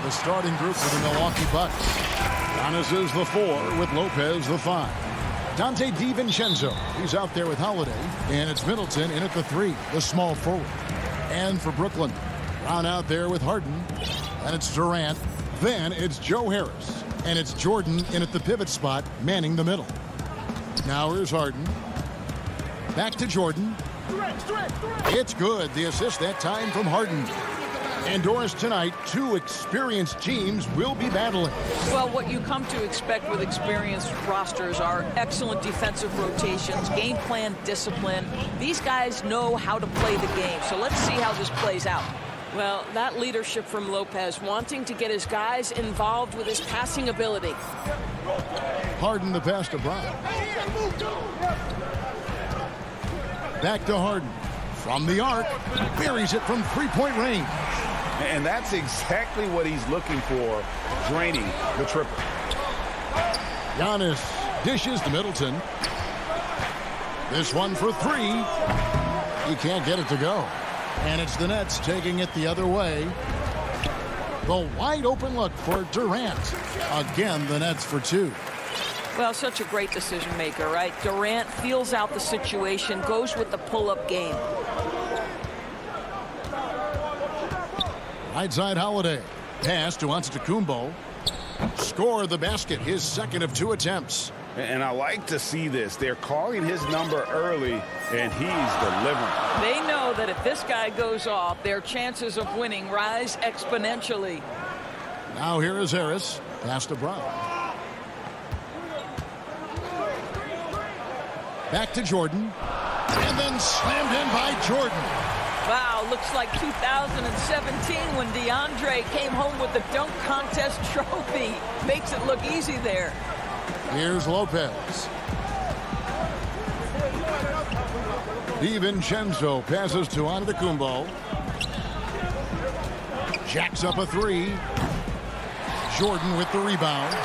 the starting group for the Milwaukee Bucks. Giannis is the 4 with Lopez the 5. Dante DiVincenzo, he's out there with Holiday. And it's Middleton in at the 3, the small forward. And for Brooklyn, Brown out there with Harden. And it's Durant. Then it's Joe Harris. And it's Jordan in at the pivot spot, manning the middle. Now here's Harden. Back to Jordan. It's good. The assist that time from Harden. And Doris, tonight, 2 experienced teams will be battling. Well, what you come to expect with experienced rosters are excellent defensive rotations, game plan discipline. These guys know how to play the game, so let's see how this plays out. Well, that leadership from Lopez, wanting to get his guys involved with his passing ability. Harden the pass to Brown. Back to Harden. From the arc, buries it from three-point range. And that's exactly what he's looking for, draining the triple. Giannis dishes to Middleton. This one for 3. He can't get it to go. And it's the Nets taking it the other way. The wide open look for Durant. Again, the Nets for 2. Well, such a great decision maker, right? Durant feels out the situation, goes with the pull-up game. Right side Holiday. Pass to Antetokounmpo. Score the basket, his second of 2 attempts. And I like to see this. They're calling his number early, and he's delivering. They know that if this guy goes off, their chances of winning rise exponentially. Now here is Harris. Pass to Brown. Back to Jordan. And then slammed in by Jordan. Wow, looks like 2017 when DeAndre came home with the dunk contest trophy. Makes it look easy there. Here's Lopez. DiVincenzo passes to Antetokounmpo. Jacks up a 3. Jordan with the rebound.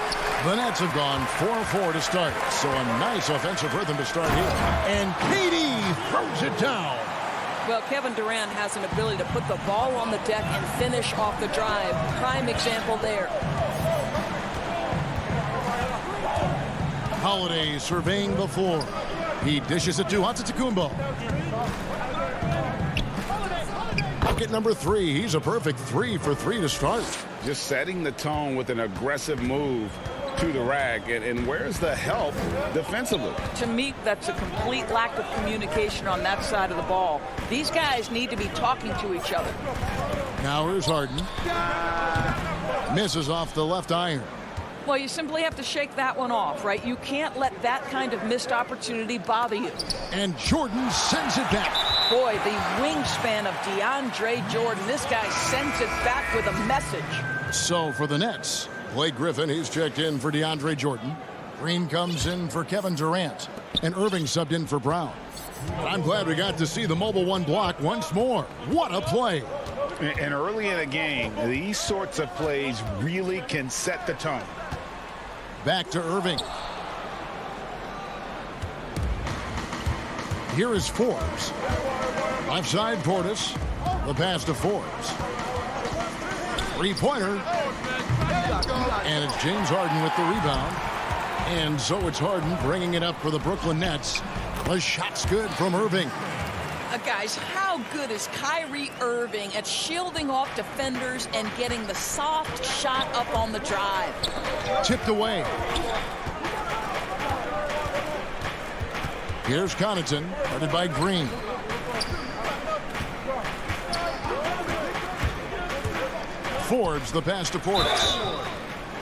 The Nets have gone 4-4 to start. So a nice offensive rhythm to start here. And KD throws it down. Well, Kevin Durant has an ability to put the ball on the deck and finish off the drive. Prime example there. Holiday surveying the floor. He dishes it to Antetokounmpo. Bucket number 3. He's a perfect 3 for 3 to start. Just setting the tone with an aggressive move to the rack. And where's the help defensively? To me, that's a complete lack of communication on that side of the ball. These guys need to be talking to each other. Now here's Harden. Misses off the left iron. Well, you simply have to shake that one off, right? You can't let that kind of missed opportunity bother you. And Jordan sends it back. Boy, the wingspan of DeAndre Jordan. This guy sends it back with a message. So for the Nets, Blake Griffin, he's checked in for DeAndre Jordan. Green comes in for Kevin Durant. And Irving subbed in for Brown. But I'm glad we got to see the mobile 1 block once more. What a play. And early in a game, these sorts of plays really can set the tone. Back to Irving. Here is Forbes. Left side Portis. The pass to Forbes. 3-pointer. And it's James Harden with the rebound. And so it's Harden bringing it up for the Brooklyn Nets. The shot's good from Irving. Guys, how good is Kyrie Irving at shielding off defenders and getting the soft shot up on the drive? Tipped away. Here's Connaughton, guarded by Green. Forbes the pass to Portis.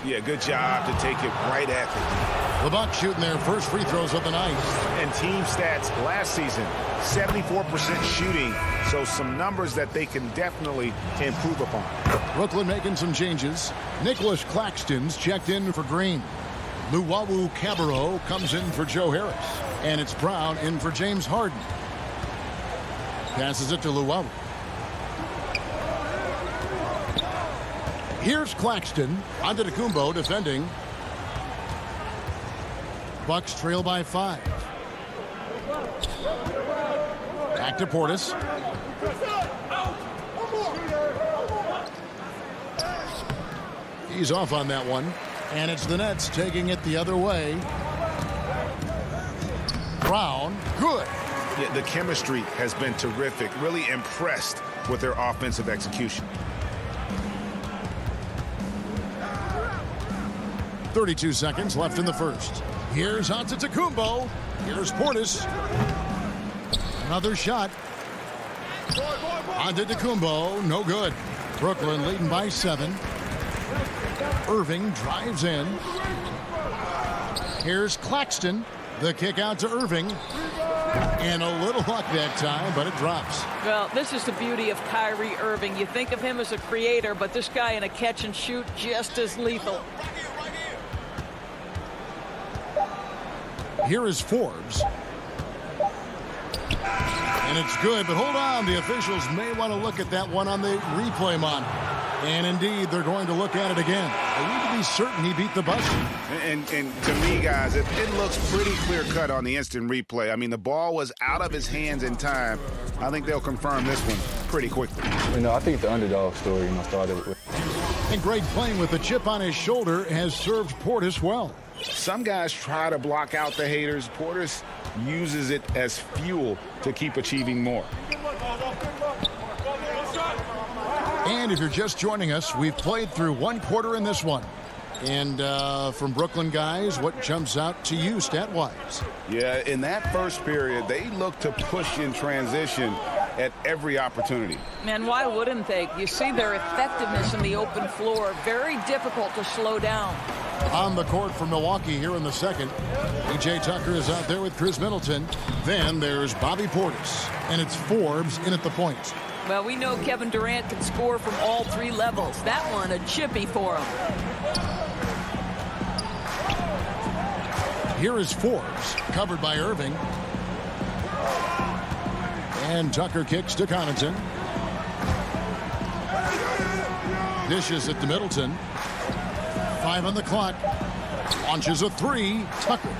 Yeah, good job to take it right at them. The Bucks shooting their first free throws of the night. And team stats last season, 74% shooting, so some numbers that they can definitely improve upon. Brooklyn making some changes. Nicholas Claxton's checked in for Green. Luwawu Cabarro comes in for Joe Harris. And it's Brown in for James Harden. Passes it to Luwawu. Here's Claxton. Antetokounmpo defending. Bucks trail by 5. Back to Portis. He's off on that one. And it's the Nets taking it the other way. Brown, good. Yeah, the chemistry has been terrific. Really impressed with their offensive execution. 32 seconds left in the first. Here's Antetokounmpo. Here's Portis. Another shot. Antetokounmpo, no good. Brooklyn leading by 7. Irving drives in. Here's Claxton. The kick out to Irving. And a little luck that time, but it drops. Well, this is the beauty of Kyrie Irving. You think of him as a creator, but this guy in a catch and shoot just as lethal. Here is Forbes. And it's good, but hold on. The officials may want to look at that one on the replay mon. And indeed, they're going to look at it again. They need to be certain he beat the buzzer. And to me, guys, it looks pretty clear-cut on the instant replay. I mean, the ball was out of his hands in time. I think they'll confirm this one pretty quickly. I think the underdog story, started with. And Greg, playing with a chip on his shoulder, has served Portis well. Some guys try to block out the haters. Portis uses it as fuel to keep achieving more. And if you're just joining us, we've played through one quarter in this one. And from Brooklyn guys, what jumps out to you stat-wise? Yeah, in that first period, they looked to push in transition at every opportunity. Man, why wouldn't they? You see their effectiveness in the open floor. Very difficult to slow down. On the court for Milwaukee here in the second. P.J. Tucker is out there with Chris Middleton. Then there's Bobby Portis. And it's Forbes in at the point. Well, we know Kevin Durant can score from all 3 levels. That one, a chippy for him. Here is Forbes, covered by Irving. And Tucker kicks to Connaughton. Dishes it to Middleton. 5 on the clock. Launches a 3. Tucker.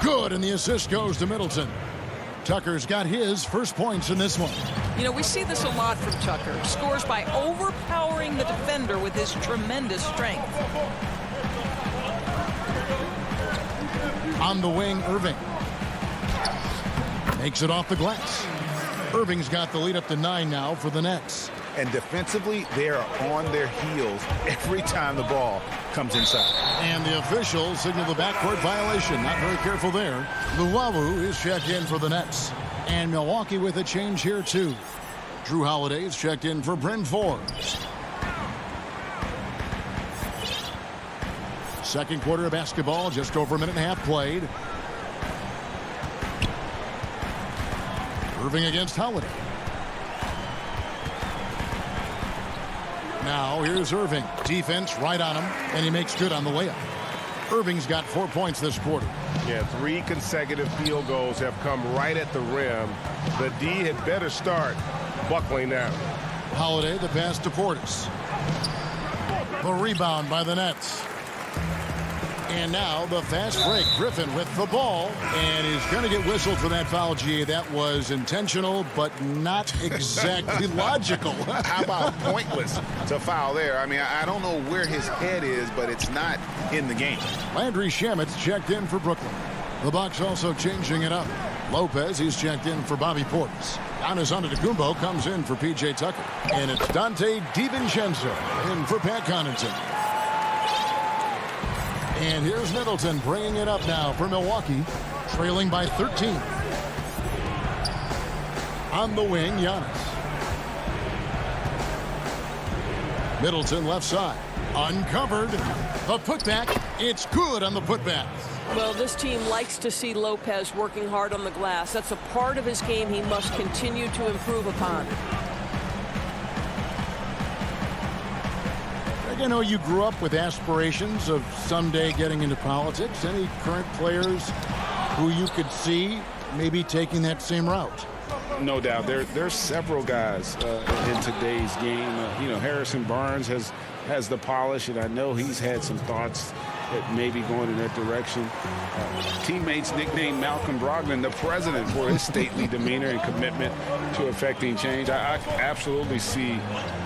Good, and the assist goes to Middleton. Tucker's got his first points in this one. We see this a lot from Tucker. Scores by overpowering the defender with his tremendous strength. On the wing, Irving. Makes it off the glass. Irving's got the lead up to 9 now for the Nets. And defensively, they are on their heels every time the ball comes inside. And the officials signal the backcourt violation. Not very careful there. Luwawu is checked in for the Nets. And Milwaukee with a change here, too. Drew Holiday is checked in for Bryn Forbes. Second quarter of basketball, just over a minute and a half played. Irving against Holiday. Now here's Irving. Defense right on him, and he makes good on the layup. Irving's got 4 points this quarter. Yeah, 3 consecutive field goals have come right at the rim. The D had better start buckling down. Holiday, the pass to Portis. The rebound by the Nets. And now the fast break. Griffin with the ball, and he's going to get whistled for that foul, G. That was intentional, but not exactly logical. How about pointless to foul there? I mean, I don't know where his head is, but it's not in the game. Landry Shamit's checked in for Brooklyn. The Bucks also changing it up. Lopez, he's checked in for Bobby Portis. Giannis Antetokounmpo comes in for P.J. Tucker. And it's Dante DiVincenzo in for Pat Connaughton. And here's Middleton bringing it up now for Milwaukee, trailing by 13. On the wing, Giannis. Middleton left side. Uncovered. The putback. It's good on the putback. Well, this team likes to see Lopez working hard on the glass. That's a part of his game he must continue to improve upon. You know, you grew up with aspirations of someday getting into politics. Any current players who you could see maybe taking that same route? No doubt. There's several guys in today's game. Harrison Barnes has the polish, and I know he's had some thoughts that may be going in that direction. Teammates nicknamed Malcolm Brogdon the president for his stately demeanor and commitment to affecting change. I absolutely see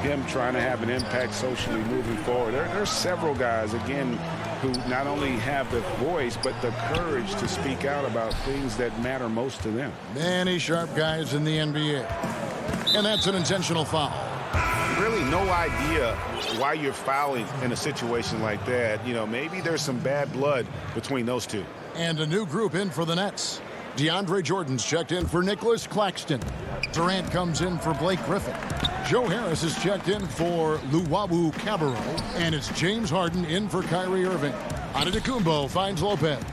him trying to have an impact socially moving forward. There are several guys, again, who not only have the voice but the courage to speak out about things that matter most to them. Many sharp guys in the NBA. And that's an intentional foul. Really no idea why you're fouling in a situation like that. You know, maybe there's some bad blood between those two. And a new group in for the Nets. DeAndre Jordan's checked in for Nicholas Claxton. Durant comes in for Blake Griffin. Joe Harris is checked in for Luwawu Cabarro. And it's James Harden in for Kyrie Irving. Antetokounmpo finds Lopez.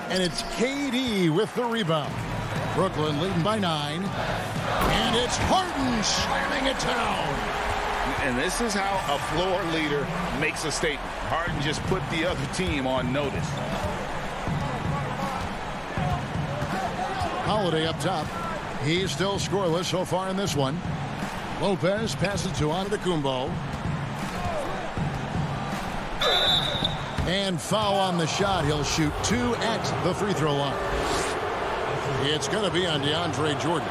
And it's KD with the rebound. Brooklyn leading by 9. And it's Harden slamming it down. And this is how a floor leader makes a statement. Harden just put the other team on notice. Holiday up top. He's still scoreless so far in this one. Lopez passes to Antetokounmpo. And foul on the shot. He'll shoot 2 at the free throw line. It's going to be on DeAndre Jordan.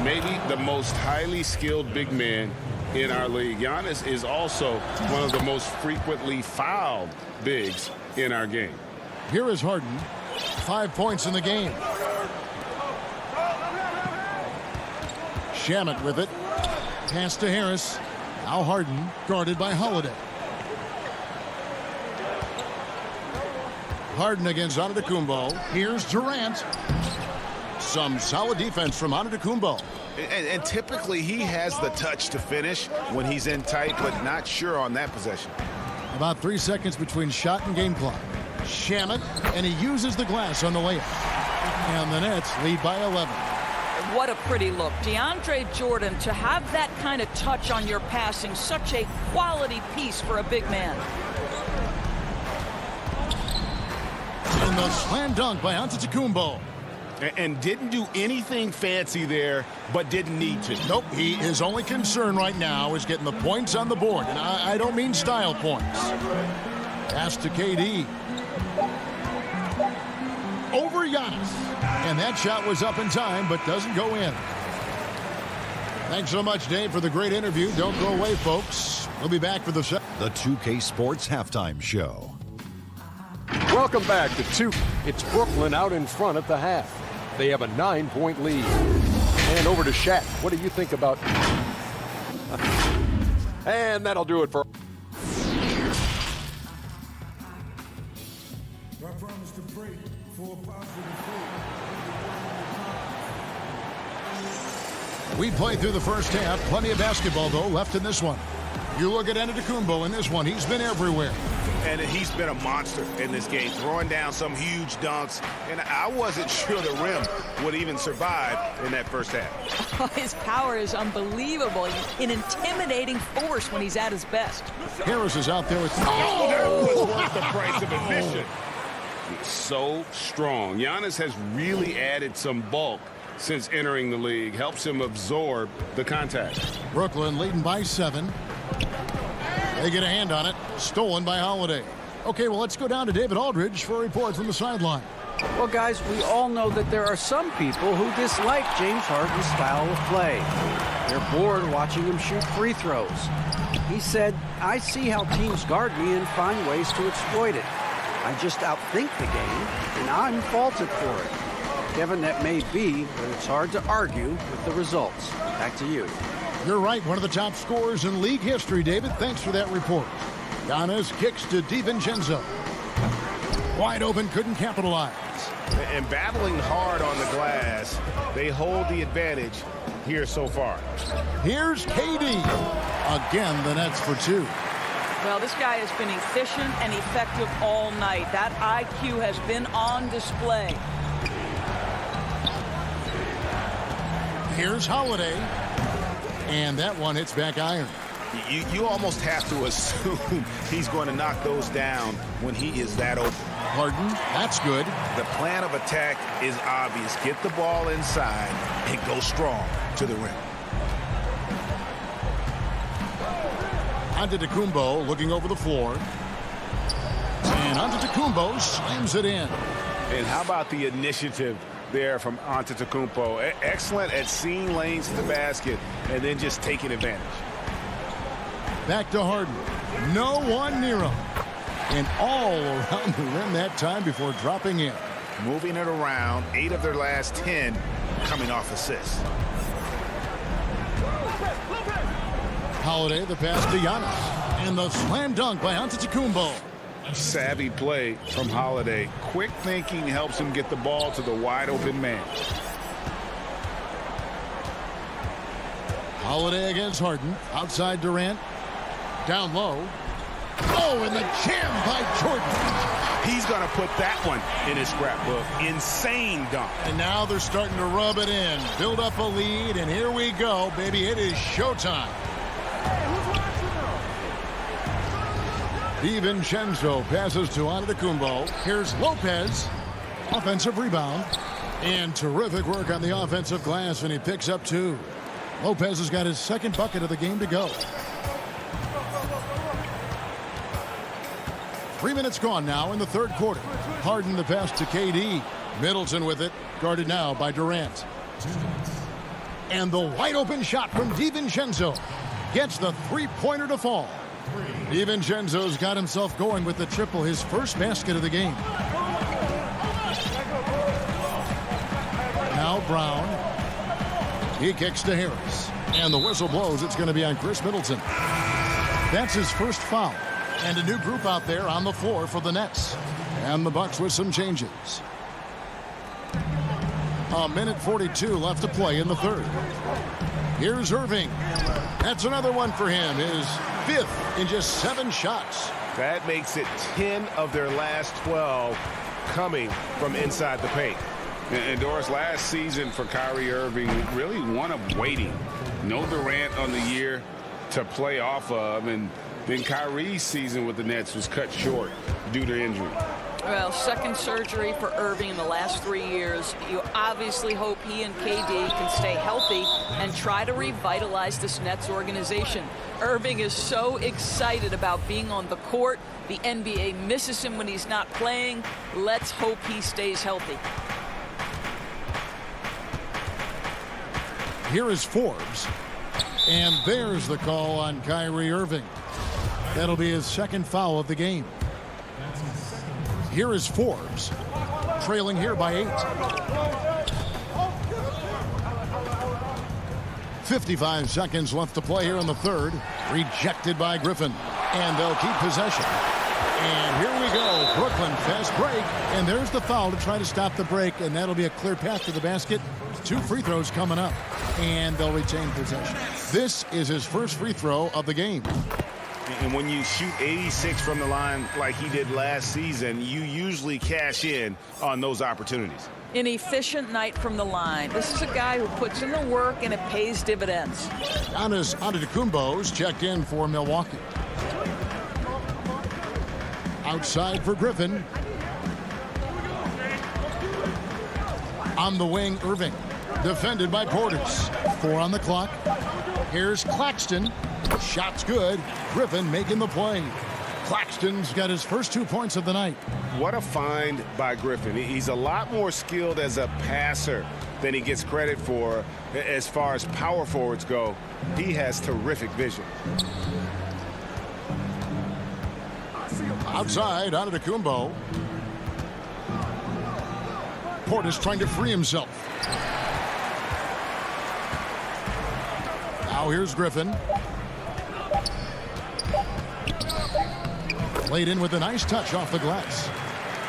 Maybe the most highly skilled big man in our league. Giannis is also one of the most frequently fouled bigs in our game. Here is Harden. 5 points in the game. Shamet with it. Pass to Harris. Now Harden guarded by Holiday. Harden against Antetokounmpo. Here's Durant. Some solid defense from Antetokounmpo. And typically he has the touch to finish when he's in tight, but not sure on that possession. About 3 seconds between shot and game clock. Shamet, and he uses the glass on the layup. And the Nets lead by 11. What a pretty look. DeAndre Jordan, to have that kind of touch on your passing, such a quality piece for a big man. And the slam dunk by Antetokounmpo. And didn't do anything fancy there, but didn't need to. Nope, his only concern right now is getting the points on the board. And I don't mean style points. Pass to KD. Over Giannis. And that shot was up in time, but doesn't go in. Thanks so much, Dave, for the great interview. Don't go away, folks. We'll be back for the 2K Sports Halftime Show. Welcome back to 2. It's Brooklyn out in front at the half. They have a 9-point lead. And over to Shaq. What do you think about... And that'll do it for... We played through the first half. Plenty of basketball, though, left in this one. You look at Antetokounmpo in this one. He's been everywhere. And he's been a monster in this game, throwing down some huge dunks. And I wasn't sure the rim would even survive in that first half. His power is unbelievable. He's an intimidating force when he's at his best. Harris is out there with... Oh, that was worth the price of admission. He's so strong. Giannis has really added some bulk since entering the league. Helps him absorb the contact. Brooklyn leading by 7. They get a hand on it. Stolen by Holiday. Okay, well, let's go down to David Aldridge for a report from the sideline. Well, guys, we all know that there are some people who dislike James Harden's style of play. They're bored watching him shoot free throws. He said, "I see how teams guard me and find ways to exploit it. I just outthink the game, and I'm faulted for it." Kevin, that may be, but it's hard to argue with the results. Back to you. You're right, one of the top scorers in league history, David. Thanks for that report. Giannis kicks to DiVincenzo. Wide open, couldn't capitalize. And battling hard on the glass, they hold the advantage here so far. Here's KD. Again, the Nets for 2. Well, this guy has been efficient and effective all night. That IQ has been on display. Here's Holiday. And that one hits back iron. You almost have to assume he's going to knock those down when he is that open. Harden, that's good. The plan of attack is obvious. Get the ball inside and go strong to the rim. Antetokounmpo looking over the floor. And Antetokounmpo slams it in. And how about the initiative there from Antetokounmpo? Excellent at seeing lanes to the basket and then just taking advantage. Back to Harden. No one near him. And all around the rim that time before dropping in. Moving it around, 8 of their last 10 coming off assists. Holiday, the pass to Giannis. And the slam dunk by Antetokounmpo. Savvy play from Holiday. Quick thinking helps him get the ball to the wide open man. Holiday against Harden. Outside Durant. Down low. Oh, and the jam by Jordan. He's going to put that one in his scrapbook. Insane dunk. And now they're starting to rub it in. Build up a lead, and here we go, baby. It is showtime. DiVincenzo passes to Antetokounmpo. Here's Lopez. Offensive rebound. And terrific work on the offensive glass, and he picks up 2. Lopez has got his second bucket of the game to go. 3 minutes gone now in the third quarter. Harden the pass to KD. Middleton with it, guarded now by Durant. And the wide open shot from DiVincenzo gets the three-pointer to fall. DiVincenzo's got himself going with the triple, his first basket of the game. Now Brown. He kicks to Harris. And the whistle blows. It's going to be on Chris Middleton. That's his first foul. And a new group out there on the floor for the Nets. And the Bucks with some changes. 1:42 left to play in the third. Here's Irving. That's another one for him. His 5th in just 7 shots. That makes it 10 of their last 12 coming from inside the paint. And Doris, last season for Kyrie Irving, really one of waiting. No Durant on the year to play off of, and then Kyrie's season with the Nets was cut short due to injury. Well, second surgery for Irving in the last 3 years. You obviously hope he and KD can stay healthy and try to revitalize this Nets organization. Irving is so excited about being on the court. The NBA misses him when he's not playing. Let's hope he stays healthy. Here is Forbes. And there's the call on Kyrie Irving. That'll be his second foul of the game. Here is Forbes, trailing here by 8. 55 seconds left to play here in the third. Rejected by Griffin. And they'll keep possession. And here we go. Brooklyn, fast break. And there's the foul to try to stop the break. And that'll be a clear path to the basket. 2 free throws coming up. And they'll retain possession. This is his first free throw of the game. And when you shoot 86 from the line like he did last season, you usually cash in on those opportunities. An efficient night from the line. This is a guy who puts in the work, and it pays dividends. Giannis Antetokounmpo's checked in for Milwaukee. Outside for Griffin. On the wing, Irving. Defended by Portis. 4 on the clock. Here's Claxton. Shot's good. Griffin making the play. Claxton's got his first 2 points of the night. What a find by Griffin. He's a lot more skilled as a passer than he gets credit for as far as power forwards go. He has terrific vision. Outside, Antetokounmpo. Portis trying to free himself. Now here's Griffin. Played in with a nice touch off the glass.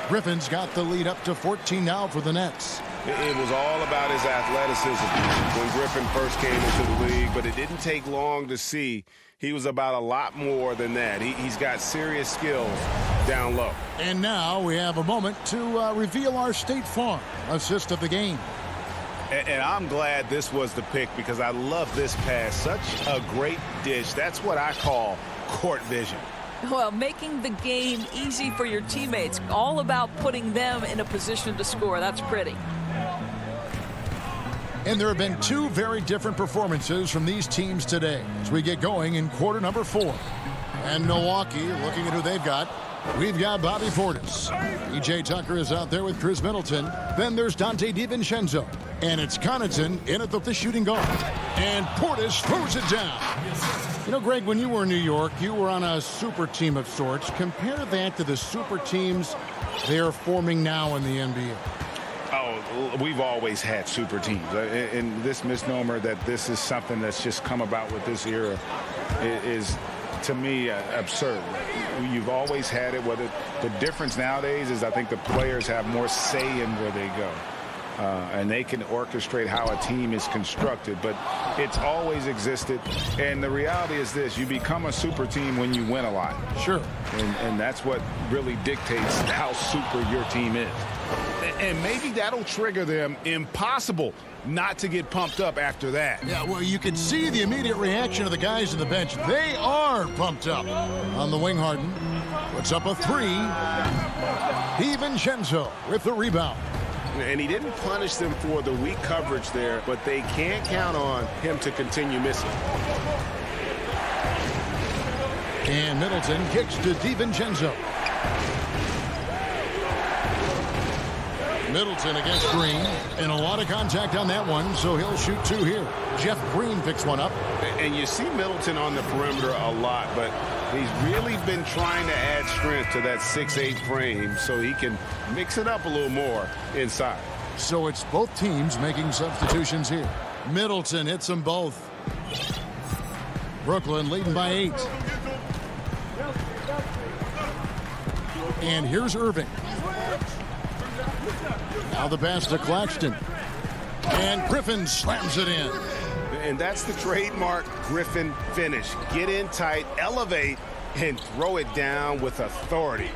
Griffin's got the lead up to 14 now for the Nets. It was all about his athleticism when Griffin first came into the league, but it didn't take long to see he was about a lot more than that. He's got serious skills down low. And now we have a moment to reveal our State Farm assist of the game. And I'm glad this was the pick because I love this pass. Such a great dish. That's what I call court vision. Well, making the game easy for your teammates. All about putting them in a position to score. That's pretty. And there have been 2 very different performances from these teams today as we get going in quarter number 4. And Milwaukee, looking at who they've got, We've got Bobby Portis. E.J. Tucker is out there with Chris Middleton. Then there's Donte DiVincenzo. And it's Connaughton in at the shooting guard. And Portis throws it down. You know, Greg, when you were in New York, you were on a super team of sorts. Compare that to the super teams they are forming now in the NBA. Oh, we've always had super teams. And this misnomer that this is something that's just come about with this era is, to me, absurd. You've always had it. Whether the difference nowadays is I think the players have more say in where they go. And they can orchestrate how a team is constructed, but it's always existed. And the reality is this: you become a super team when you win a lot. Sure. And that's what really dictates how super your team is. And maybe that'll trigger them. Impossible not to get pumped up after that. Yeah, well, you can see the immediate reaction of the guys on the bench. They are pumped up. On the wing, Harden puts up a three. DiVincenzo with the rebound. And he didn't punish them for the weak coverage there, but they can't count on him to continue missing. And Middleton kicks to DiVincenzo. Middleton against Green, and a lot of contact on that one, so he'll shoot two here. Jeff Green picks one up. And you see Middleton on the perimeter a lot, but he's really been trying to add strength to that 6'8" frame so he can mix it up a little more inside. So it's both teams making substitutions here. Middleton hits them both. Brooklyn leading by 8. And here's Irving. Now the pass to Claxton. And Griffin slams it in. And that's the trademark Griffin finish. Get in tight, elevate, and throw it down with authority.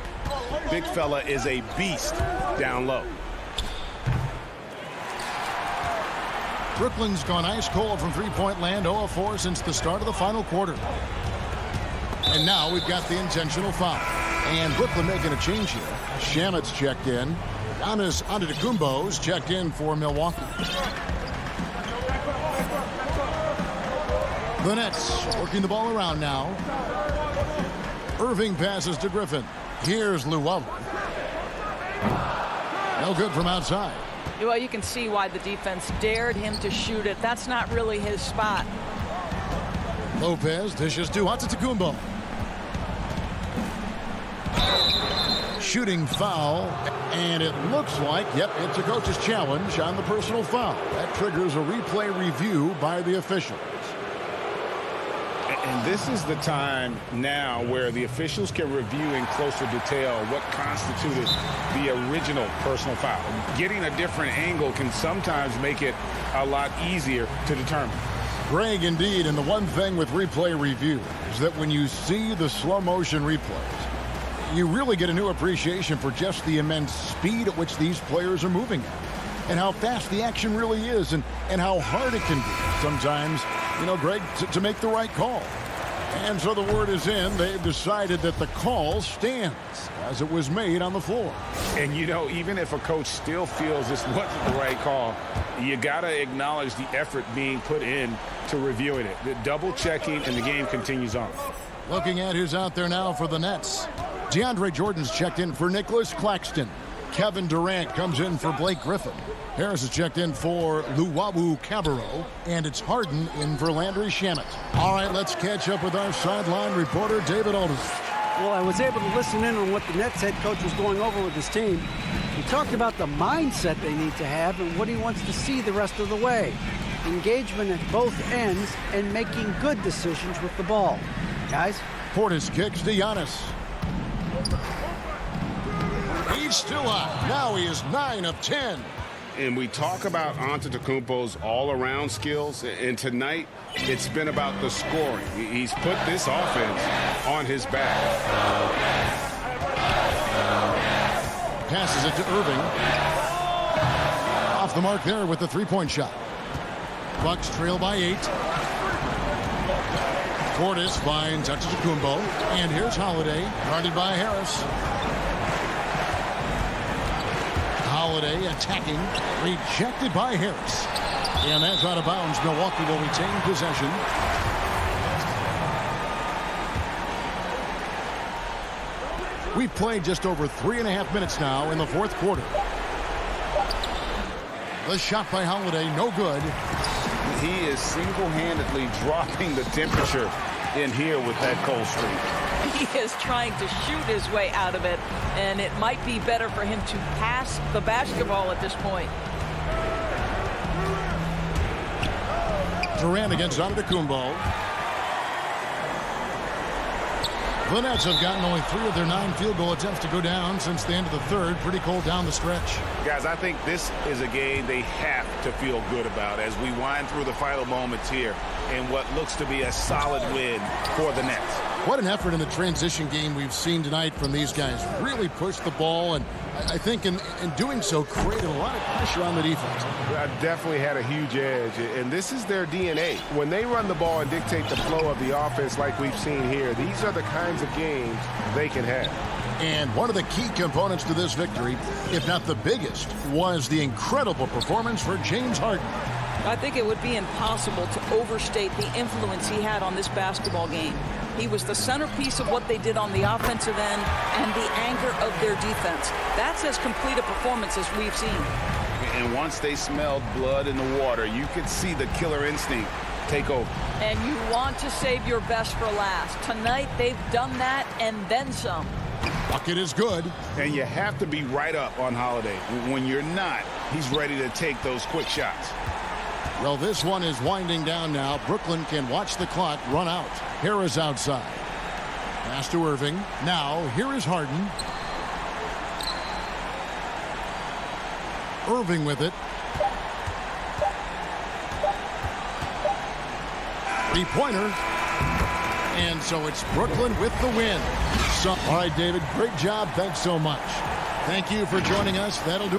Big fella is a beast down low. Brooklyn's gone ice cold from three-point land, 0 of 4 since the start of the final quarter. And now we've got the intentional foul. And Brooklyn making a change here. Shamet's checked in. Giannis Antetokounmpo's checked in for Milwaukee. The Nets working the ball around now. Irving passes to Griffin. Here's Luwawu. No good from outside. Well, you can see why the defense dared him to shoot it. That's not really his spot. Lopez dishes to Antetokounmpo. Shooting foul, and it looks like, yep, it's a coach's challenge on the personal foul. That triggers a replay review by the officials. And this is the time now where the officials can review in closer detail what constituted the original personal foul. Getting a different angle can sometimes make it a lot easier to determine. Greg, indeed, and the one thing with replay review is that when you see the slow motion replays, you really get a new appreciation for just the immense speed at which these players are moving at, and how fast the action really is, and how hard it can be sometimes, you know, Greg, to make the right call. And so the word is in. They've decided that the call stands as it was made on the floor. And, you know, even if a coach still feels this wasn't the right call, you got to acknowledge the effort being put in to reviewing it. The double checking, and the game continues on. Looking at who's out there now for the Nets. DeAndre Jordan's checked in for Nicholas Claxton. Kevin Durant comes in for Blake Griffin. Harris is checked in for Luwawu Cabarrot. And it's Harden in for Landry Shamet. All right, let's catch up with our sideline reporter, David Aldridge. Well, I was able to listen in on what the Nets head coach was going over with his team. He talked about the mindset they need to have and what he wants to see the rest of the way. Engagement at both ends and making good decisions with the ball. Guys? Portis kicks to Giannis. He's still out. Now he is 9 of 10. And we talk about Antetokounmpo's all-around skills, and tonight it's been about the scoring. He's put this offense on his back. Passes it to Irving. Off the mark there with the three-point shot. Bucks trail by 8. Portis finds Antetokounmpo, and here's Holiday, guarded by Harris. Holiday attacking, rejected by Harris. And that's out of bounds. Milwaukee will retain possession. We've played just over 3.5 minutes now in the fourth quarter. The shot by Holiday, no good. He is single-handedly dropping the temperature in here with that cold streak. He is trying to shoot his way out of it, and it might be better for him to pass the basketball at this point. Durant against Antetokounmpo. The Nets have gotten only 3 of their 9 field goal attempts to go down since the end of the third. Pretty cold down the stretch. Guys, I think this is a game they have to feel good about as we wind through the final moments here in what looks to be a solid win for the Nets. What an effort in the transition game we've seen tonight from these guys. Really pushed the ball, and I think in doing so created a lot of pressure on the defense. Definitely had a huge edge, and this is their DNA. When they run the ball and dictate the flow of the offense like we've seen here, these are the kinds of games they can have. And one of the key components to this victory, if not the biggest, was the incredible performance for James Harden. I think it would be impossible to overstate the influence he had on this basketball game. He was the centerpiece of what they did on the offensive end and the anchor of their defense. That's as complete a performance as we've seen. And once they smelled blood in the water, you could see the killer instinct take over. And you want to save your best for last. Tonight, they've done that and then some. Bucket is good. And you have to be right up on Holiday. When you're not, he's ready to take those quick shots. Well, this one is winding down now. Brooklyn can watch the clock run out. Harris outside. Pass to Irving. Now, here is Harden. Irving with it. 3-pointer. And so it's Brooklyn with the win. All right, David, great job. Thanks so much. Thank you for joining us. That'll do.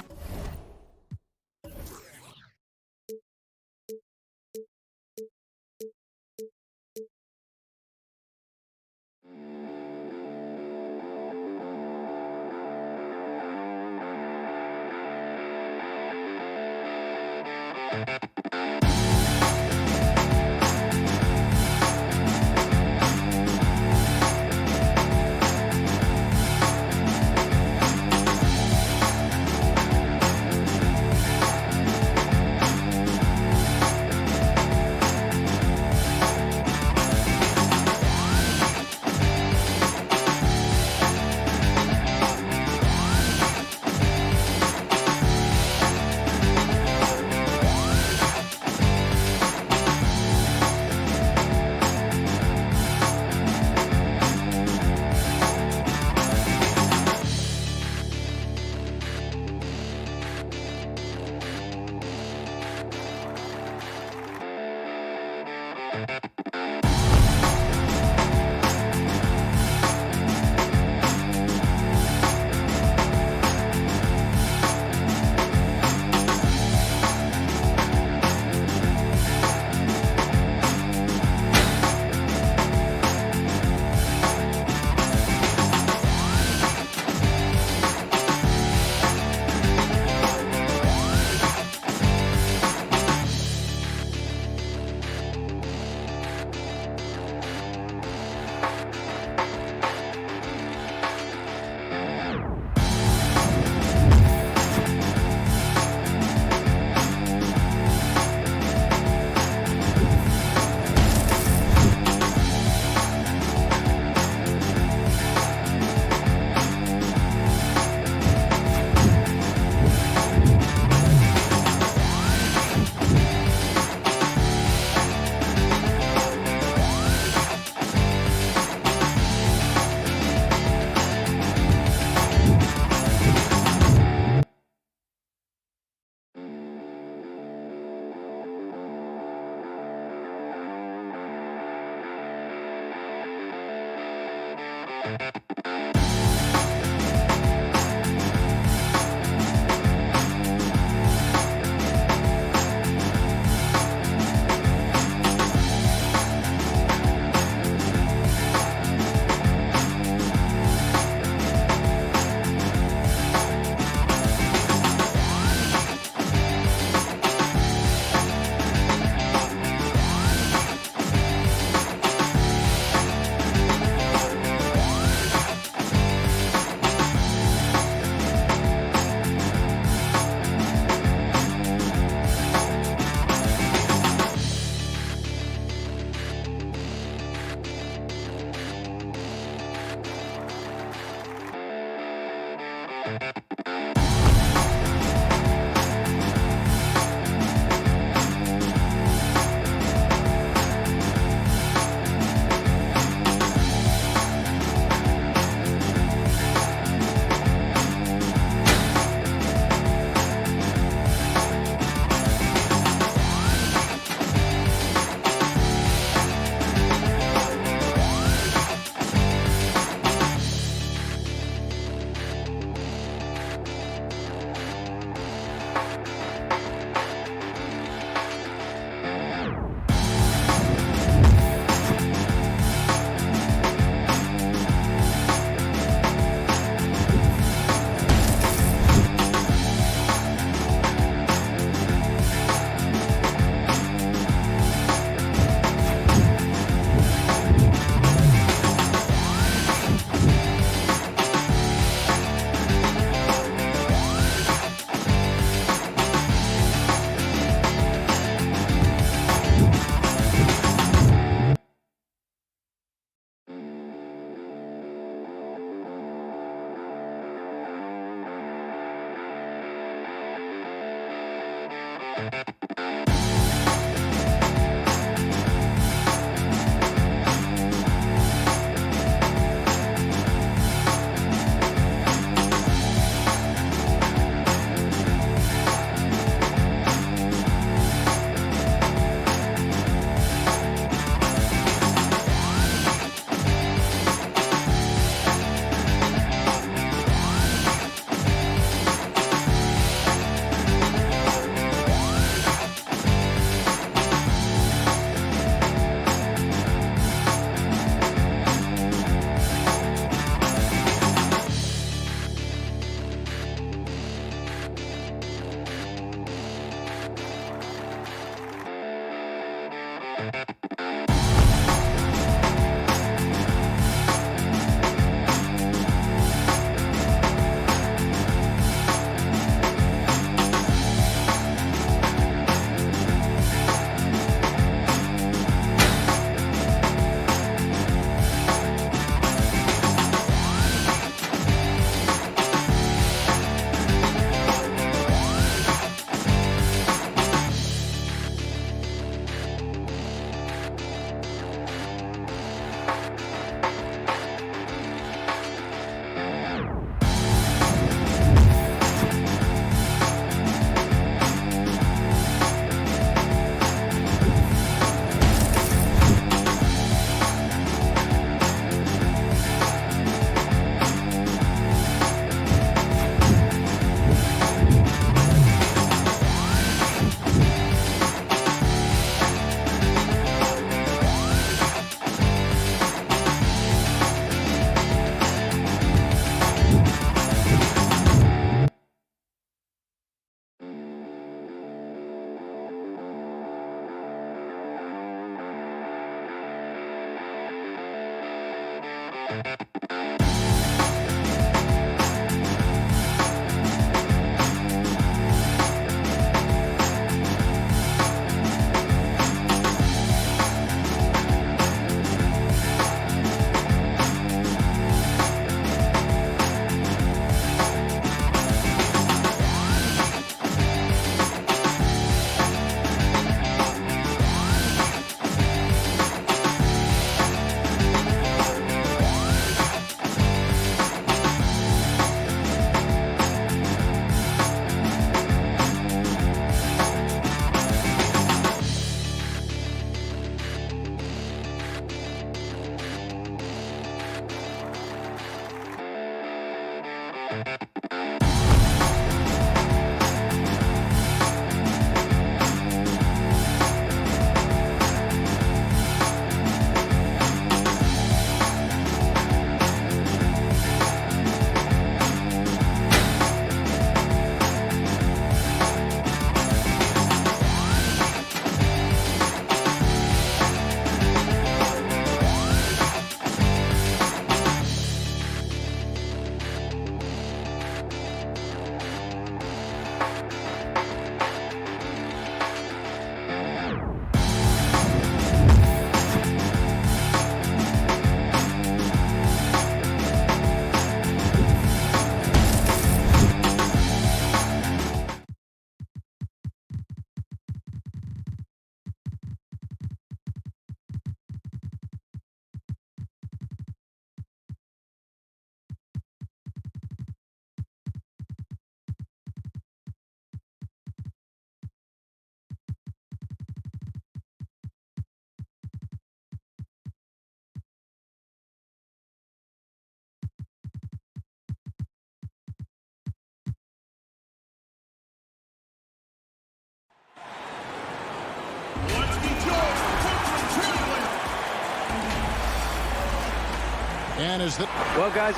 And is that... Well, guys,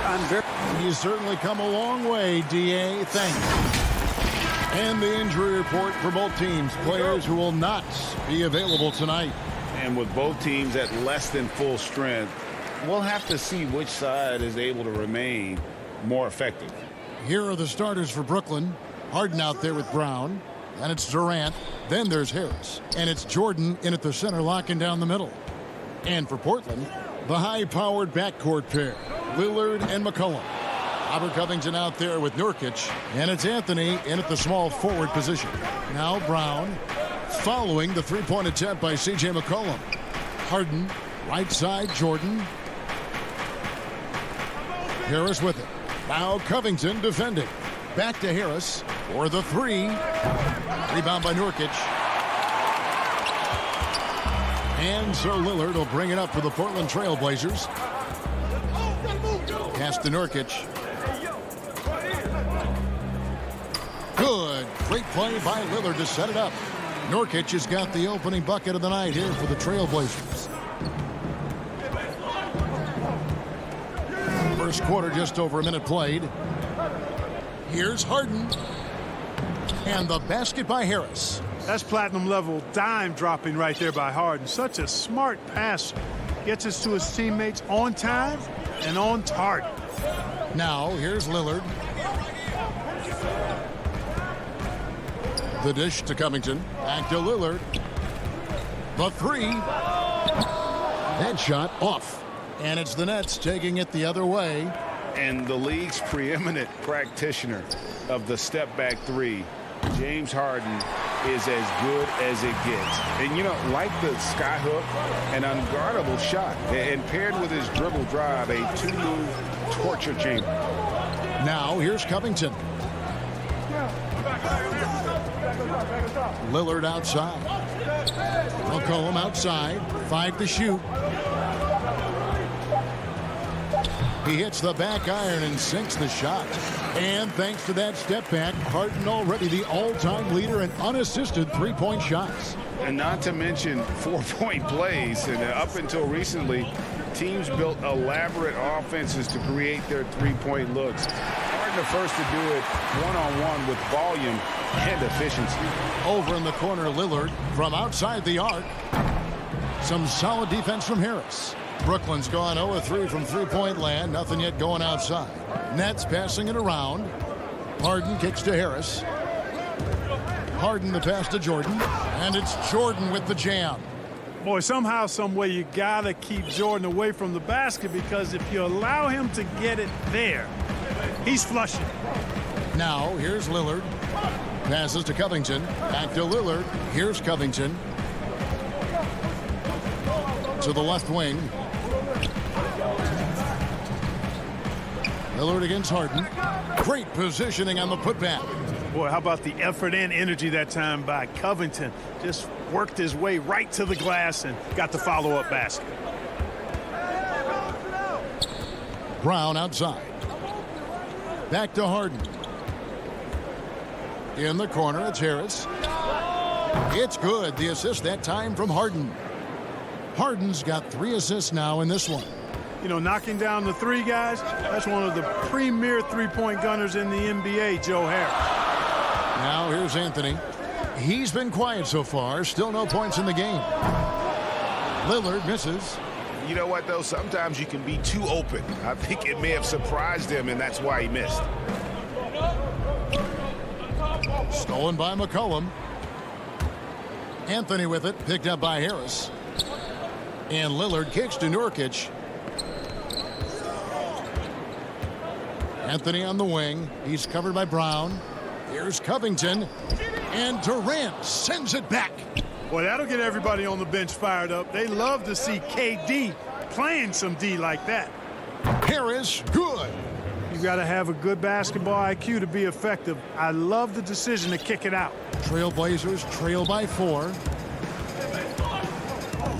You certainly come a long way, D.A. Thank you. And the injury report for both teams. Players who will not be available tonight. And with both teams at less than full strength, we'll have to see which side is able to remain more effective. Here are the starters for Brooklyn. Harden out there with Brown. And it's Durant. Then there's Harris. And it's Jordan in at the center, locking down the middle. And for Portland, the high-powered backcourt pair, Lillard and McCollum. Robert Covington out there with Nurkic. And it's Anthony in at the small forward position. Now Brown following the three-point attempt by C.J. McCollum. Harden, right side, Jordan. Harris with it. Now Covington defending. Back to Harris for the three. Rebound by Nurkic. And so Lillard will bring it up for the Portland Trail Blazers. Pass to Nurkic. Good. Great play by Lillard to set it up. Nurkic has got the opening bucket of the night here for the Trail Blazers. First quarter, just over a minute played. Here's Harden. And the basket by Harris. That's platinum level dime dropping right there by Harden. Such a smart passer. Gets us to his teammates on time and on target. Now here's Lillard. The dish to Covington. Back to Lillard. The three. That shot off. And it's the Nets taking it the other way. And the league's preeminent practitioner of the step-back three, James Harden, is as good as it gets. And, you know, like the skyhook, an unguardable shot. And paired with his dribble drive, a two-move torture chamber. Now here's Covington. Lillard outside. McCollum outside. 5 to shoot. He hits the back iron and sinks the shot. And thanks to that step back, Harden already the all-time leader in unassisted three-point shots. And not to mention 4-point plays. And up until recently, teams built elaborate offenses to create their three-point looks. Harden the first to do it one-on-one with volume and efficiency. Over in the corner, Lillard from outside the arc. Some solid defense from Harris. Brooklyn's gone 0-3 from three-point land. Nothing yet going outside. Nets passing it around. Harden kicks to Harris. Harden the pass to Jordan. And it's Jordan with the jam. Boy, somehow, some way, you got to keep Jordan away from the basket, because if you allow him to get it there, he's flushing. Now, here's Lillard. Passes to Covington. Back to Lillard. Here's Covington. To the left wing. Lillard against Harden. Great positioning on the putback. Boy, how about the effort and energy that time by Covington? Just worked his way right to the glass and got the follow-up basket. Brown outside. Back to Harden. In the corner, it's Harris. It's good. The assist that time from Harden. Harden's got 3 assists now in this one. You know, knocking down the three guys, that's one of the premier three-point gunners in the NBA, Joe Harris. Now here's Anthony. He's been quiet so far. Still no points in the game. Lillard misses. You know what, though? Sometimes you can be too open. I think it may have surprised him, and that's why he missed. Stolen by McCollum. Anthony with it. Picked up by Harris. And Lillard kicks to Nurkic. Anthony on the wing. He's covered by Brown. Here's Covington. And Durant sends it back. Boy, that'll get everybody on the bench fired up. They love to see KD playing some D like that. Harris, good. You got to have a good basketball IQ to be effective. I love the decision to kick it out. Trailblazers trail by 4.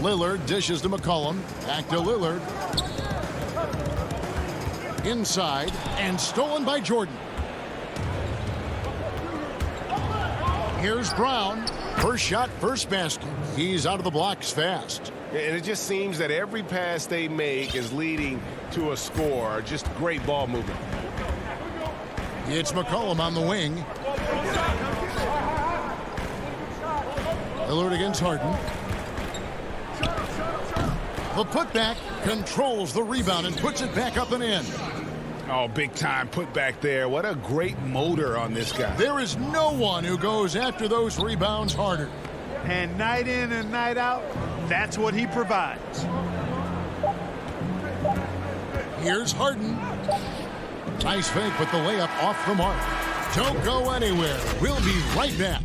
Lillard dishes to McCollum. Back to Lillard. Inside and stolen by Jordan. Here's Brown. First shot, first basket. He's out of the blocks fast. And it just seems that every pass they make is leading to a score. Just great ball movement. It's McCollum on the wing. Lillard against Harden. The putback controls the rebound and puts it back up and in. Oh, big time put back there. What a great motor on this guy. There is no one who goes after those rebounds harder. And night in and night out, that's what he provides. Here's Harden. Nice fake, but the layup off the mark. Don't go anywhere. We'll be right back.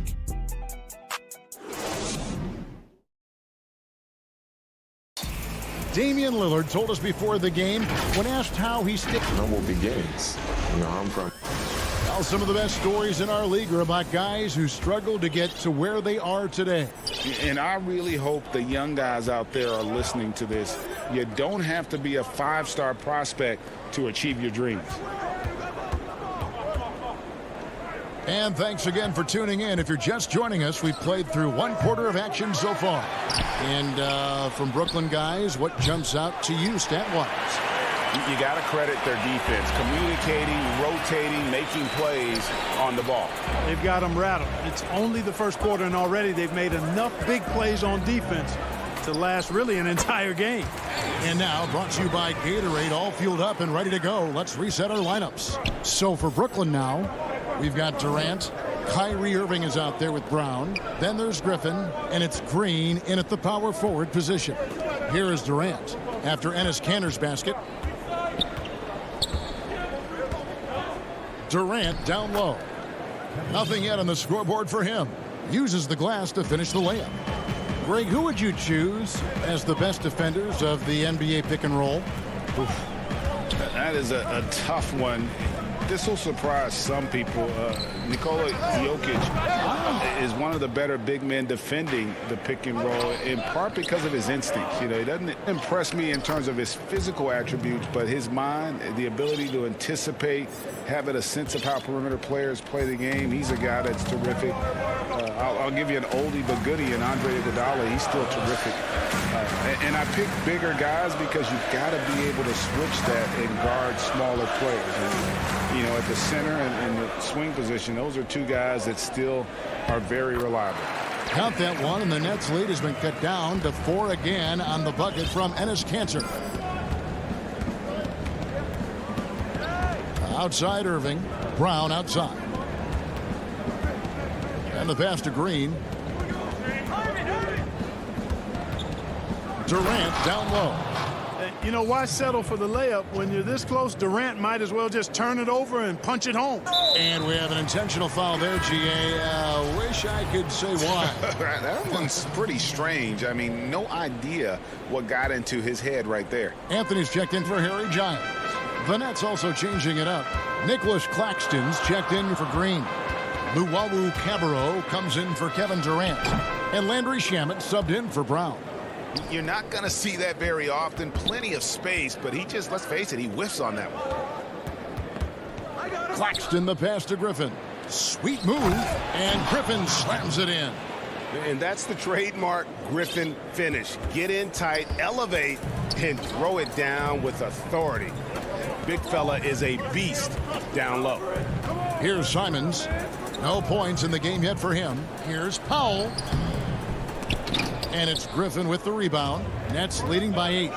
Damian Lillard told us before the game, when asked how he sticks. Normal beginnings. You know, I'm from. Well, some of the best stories in our league are about guys who struggled to get to where they are today. And I really hope the young guys out there are listening to this. You don't have to be a 5-star prospect to achieve your dreams. And thanks again for tuning in. If you're just joining us, we've played through 1 quarter of action so far. And from Brooklyn guys, what jumps out to you stat-wise? You got to credit their defense, communicating, rotating, making plays on the ball. They've got them rattled. It's only the first quarter, and already they've made enough big plays on defense to last really an entire game. And now, brought to you by Gatorade, all fueled up and ready to go. Let's reset our lineups. So for Brooklyn now, we've got Durant. Kyrie Irving is out there with Brown. Then there's Griffin, and it's Green in at the power forward position. Here is Durant after Enes Kanter's basket. Durant down low. Nothing yet on the scoreboard for him. Uses the glass to finish the layup. Greg, who would you choose as the best defenders of the NBA pick and roll? Oof. That is a tough one. This will surprise some people. Nikola Jokic is one of the better big men defending the pick and roll, in part because of his instincts. You know, he doesn't impress me in terms of his physical attributes, but his mind, the ability to anticipate, having a sense of how perimeter players play the game. He's a guy that's terrific. I'll give you an oldie but goodie in Andre Iguodala. He's still terrific. And I pick bigger guys because you've got to be able to switch that and guard smaller players. And, you know, at the center and the swing position, those are two guys that still are very reliable. Count that one, and the Nets lead has been cut down to 4 again on the bucket from Enes Kanter. Outside Irving, Brown outside. And the pass to Green. Durant down low. You know, why settle for the layup when you're this close? Durant might as well just turn it over and punch it home. And we have an intentional foul there, GA. Wish I could say why. That one's pretty strange. I mean, no idea what got into his head right there. Anthony's checked in for Harry Giles. The Nets also changing it up. Nicholas Claxton's checked in for Green. Luwawu Cabarro comes in for Kevin Durant. And Landry Shamet subbed in for Brown. You're not going to see that very often. Plenty of space, but he just, let's face it, he whiffs on that one. Claxton the pass to Griffin. Sweet move, and Griffin slams it in. And that's the trademark Griffin finish. Get in tight, elevate, and throw it down with authority. Big fella is a beast down low. Here's Simons. No points in the game yet for him. Here's Powell. And it's Griffin with the rebound. Nets leading by 8.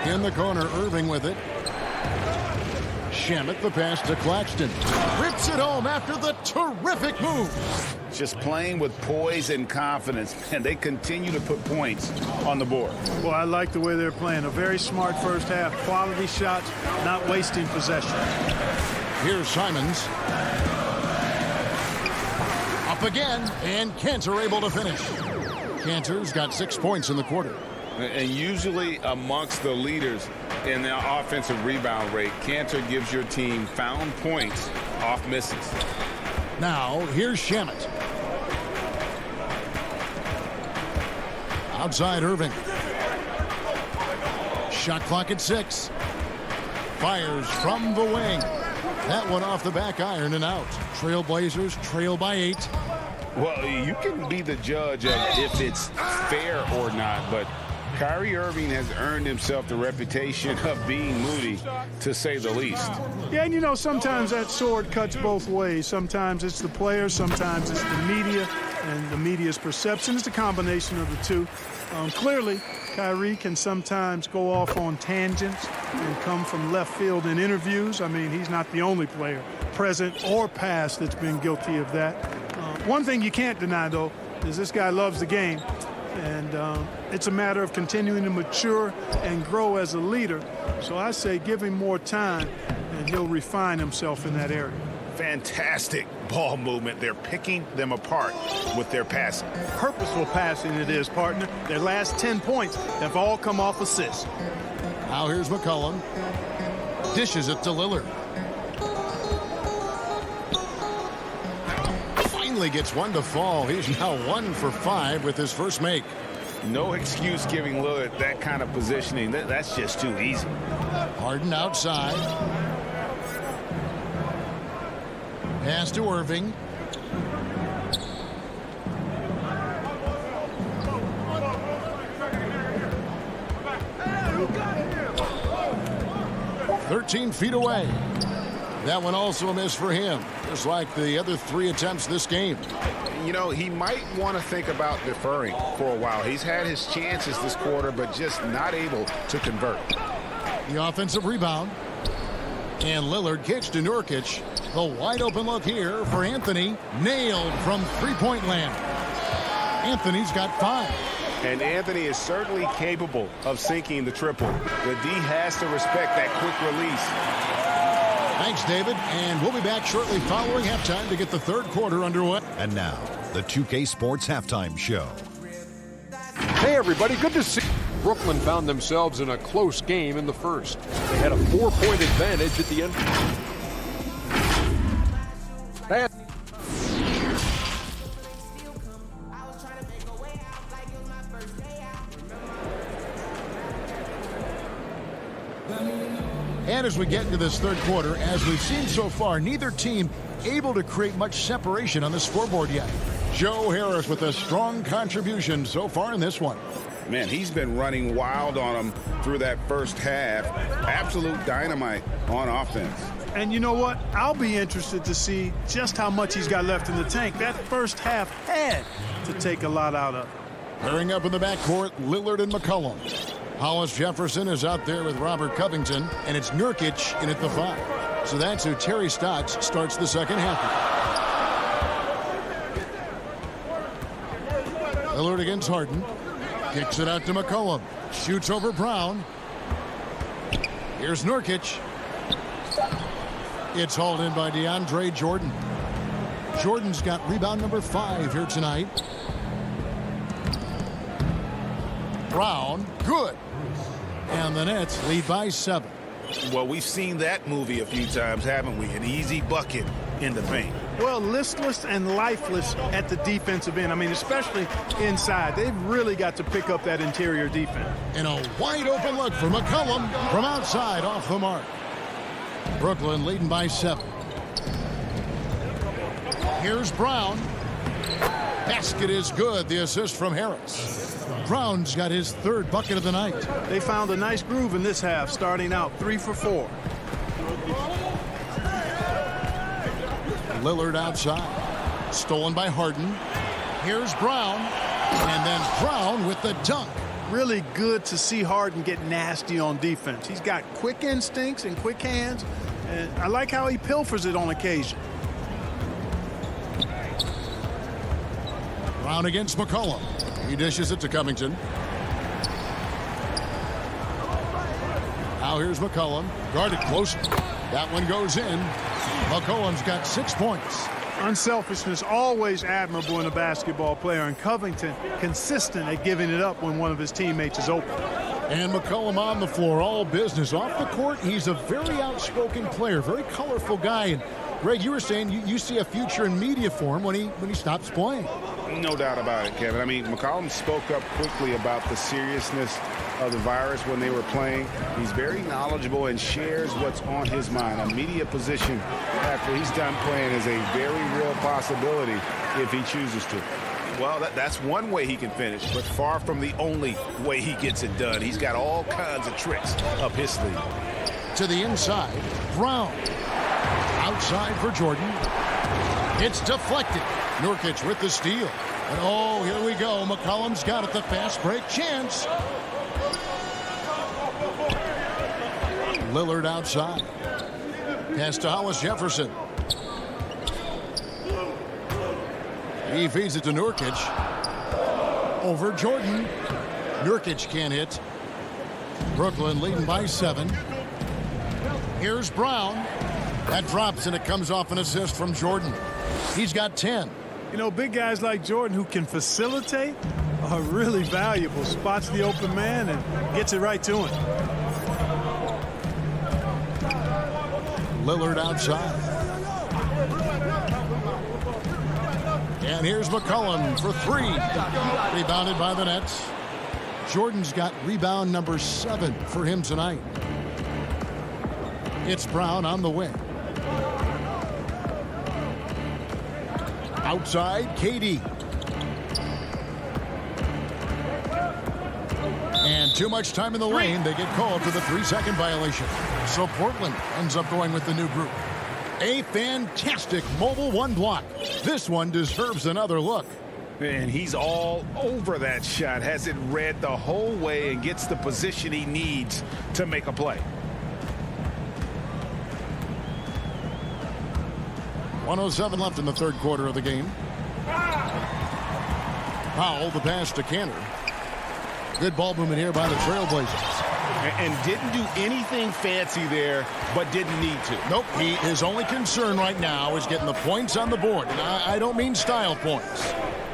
In the corner, Irving with it. Shamet the pass to Claxton. Rips it home after the terrific move. Just playing with poise and confidence, and they continue to put points on the board. Well, I like the way they're playing. A very smart first half. Quality shots, not wasting possession. Here's Simons. Up again, and Kanter able to finish. Kanter's got 6 points in the quarter. And usually amongst the leaders in the offensive rebound rate, Kanter gives your team found points off misses. Now, here's Shamet. Outside Irving. Shot clock at 6. Fires from the wing. That one off the back iron and out. Trailblazers trail by 8. Well, you can be the judge of if it's fair or not, but Kyrie Irving has earned himself the reputation of being moody, to say the least. Yeah, and you know, sometimes that sword cuts both ways. Sometimes it's the player, sometimes it's the media, and the media's perception. It's a combination of the two. Clearly, Kyrie can sometimes go off on tangents and come from left field in interviews. I mean, he's not the only player, present or past, that's been guilty of that. One thing you can't deny, though, is this guy loves the game. And it's a matter of continuing to mature and grow as a leader. So I say give him more time, and he'll refine himself in that area. Fantastic ball movement. They're picking them apart with their passing. Purposeful passing it is, partner. Their last 10 points have all come off assists. Now here's McCollum. Dishes it to Lillard. Finally gets one to fall. He's now 1 for 5 with his first make. No excuse giving Lillard that kind of positioning. That's just too easy. Harden outside. Pass to Irving. 13 feet away. That one also a miss for him, just like the other 3 attempts this game. You know, he might want to think about deferring for a while. He's had his chances this quarter, but just not able to convert. The offensive rebound. And Lillard kicks to Nurkic. The wide open look here for Anthony. Nailed from three-point land. Anthony's got 5. And Anthony is certainly capable of sinking the triple. The D has to respect that quick release. Thanks, David. And we'll be back shortly following halftime to get the third quarter underway. And now, the 2K Sports Halftime Show. Hey, everybody. Good to see you. Brooklyn found themselves in a close game in the first. They had a 4-point advantage at the end. And as we get into this third quarter, as we've seen so far, neither team able to create much separation on the scoreboard yet. Joe Harris with a strong contribution so far in this one. Man, he's been running wild on him through that first half. Absolute dynamite on offense. And you know what? I'll be interested to see just how much he's got left in the tank. That first half had to take a lot out of. Pairing up in the backcourt, Lillard and McCollum. Hollis Jefferson is out there with Robert Covington, and it's Nurkic in at the 5. So that's who Terry Stotts starts the second half. Lillard against Harden. Kicks it out to McCollum. Shoots over Brown. Here's Nurkic. It's hauled in by DeAndre Jordan. Jordan's got rebound number 5 here tonight. Brown, good. And the Nets lead by 7. Well, we've seen that movie a few times, haven't we? An easy bucket in the paint. Well, listless and lifeless at the defensive end. I mean, especially inside. They've really got to pick up that interior defense. And a wide open look for McCollum from outside off the mark. Brooklyn leading by 7. Here's Brown. Basket is good. The assist from Harris. Brown's got his 3rd bucket of the night. They found a nice groove in this half, starting out 3 for 4. Lillard outside. Stolen by Harden. Here's Brown. And then Brown with the dunk. Really good to see Harden get nasty on defense. He's got quick instincts and quick hands. And I like how he pilfers it on occasion. Brown against McCollum. He dishes it to Covington. Now here's McCollum. Guarded close. That one goes in. McCollum's got 6 points. Unselfishness always admirable in a basketball player, and Covington consistent at giving it up when one of his teammates is open. And McCollum on the floor, all business. Off the court, he's a very outspoken player, very colorful guy. And Greg, you were saying you see a future in media for him when he stops playing. No doubt about it, Kevin. I mean, McCollum spoke up quickly about the seriousness of the virus when they were playing. He's very knowledgeable and shares what's on his mind. A media position after he's done playing is a very real possibility if he chooses to. Well, that's one way he can finish, but far from the only way he gets it done. He's got all kinds of tricks up his sleeve. To the inside, Brown. Outside for Jordan. It's deflected. Nurkic with the steal. And oh, here we go. McCollum's got it. The fast break chance. Lillard outside. Pass to Hollis Jefferson. He feeds it to Nurkic. Over Jordan. Nurkic can't hit. Brooklyn leading by 7. Here's Brown. That drops, and it comes off an assist from Jordan. He's got 10. You know, big guys like Jordan who can facilitate are really valuable. Spots the open man and gets it right to him. Lillard outside. And here's McCollum for 3. Rebounded by the Nets. Jordan's got rebound number 7 for him tonight. It's Brown on the wing. Outside, KD. And too much time in the lane. They get called for the 3-second violation. So Portland ends up going with the new group. A fantastic mobile one block. This one deserves another look. And he's all over that shot. Has it read the whole way and gets the position he needs to make a play. 1:07 left in the third quarter of the game. Powell, the pass to Cantor. Good ball movement here by the Trailblazers. And didn't do anything fancy there, but didn't need to. Nope, his only concern right now is getting the points on the board. And I don't mean style points.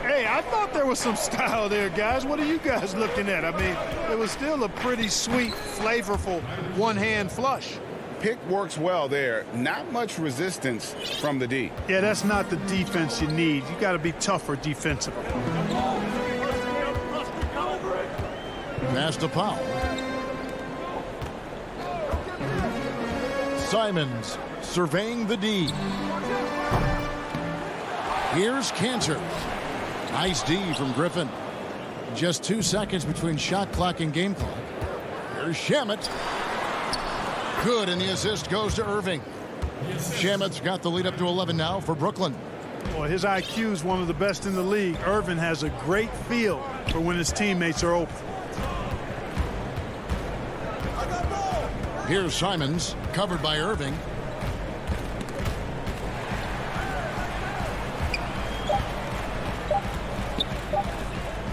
Hey, I thought there was some style there, guys. What are you guys looking at? I mean, it was still a pretty sweet, flavorful one-hand flush. Pick works well there. Not much resistance from the D. Yeah, that's not the defense you need. You got to be tougher defensively. Pass to Powell. Simons surveying the D. Here's Cantor. Nice D from Griffin. Just 2 seconds between shot clock and game clock. Here's Shamet. Good, and the assist goes to Irving. Shamet's got the lead up to 11 now for Brooklyn. Boy, his IQ is one of the best in the league. Irvin has a great feel for when his teammates are open. Here's Simons, covered by Irving.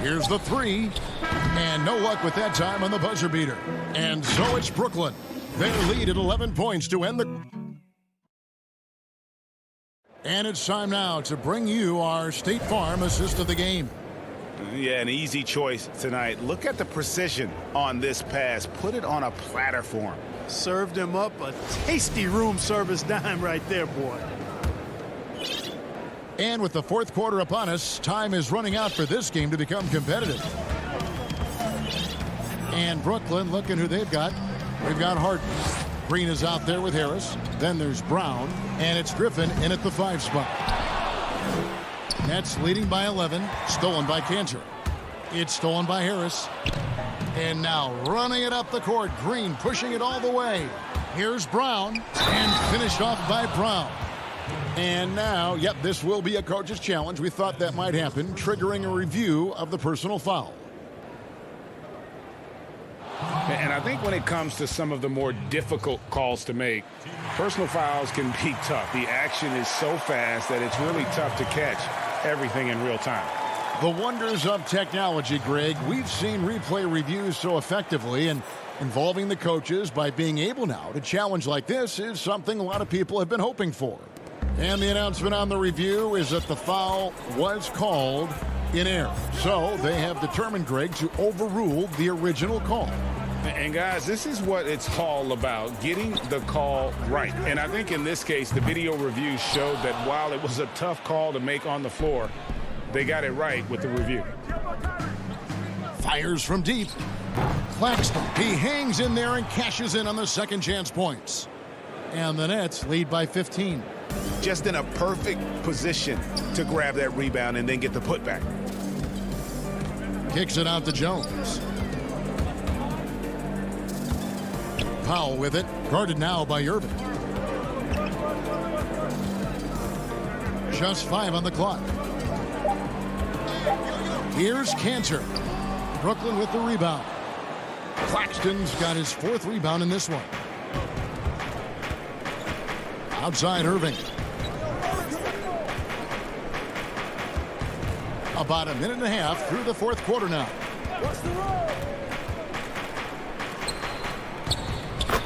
Here's the three. And no luck with that time on the buzzer beater. And so it's Brooklyn. They lead at 11 points to end the... And it's time now to bring you our State Farm assist of the game. Yeah, an easy choice tonight. Look at the precision on this pass. Put it on a platter for him. Served him up a tasty room service dime right there, boy. And with the fourth quarter upon us, time is running out for this game to become competitive. And Brooklyn, looking who they've got. We've got Harden. Green is out there with Harris. Then there's Brown. And it's Griffin in at the 5 spot. Nets leading by 11. Stolen by Cantor. It's stolen by Harris. And now running it up the court. Green pushing it all the way. Here's Brown. And finished off by Brown. And now, yep, this will be a coach's challenge. We thought that might happen, triggering a review of the personal foul. And I think when it comes to some of the more difficult calls to make, personal fouls can be tough. The action is so fast that it's really tough to catch everything in real time. The wonders of technology, Greg. We've seen replay reviews so effectively, and involving the coaches by being able now to challenge like this is something a lot of people have been hoping for. And the announcement on the review is that the foul was called in error. So they have determined, Greg, to overrule the original call. And guys, this is what it's all about, getting the call right. And I think in this case, the video review showed that while it was a tough call to make on the floor, they got it right with the review. Fires from deep. Claxton, he hangs in there and cashes in on the second chance points. And the Nets lead by 15. Just in a perfect position to grab that rebound and then get the putback. Kicks it out to Jones. Powell with it, guarded now by Irving. Just 5 on the clock. Here's Cantor. Brooklyn with the rebound. Claxton's got his 4th rebound in this one. Outside Irving. About a minute and a half through the 4th quarter now.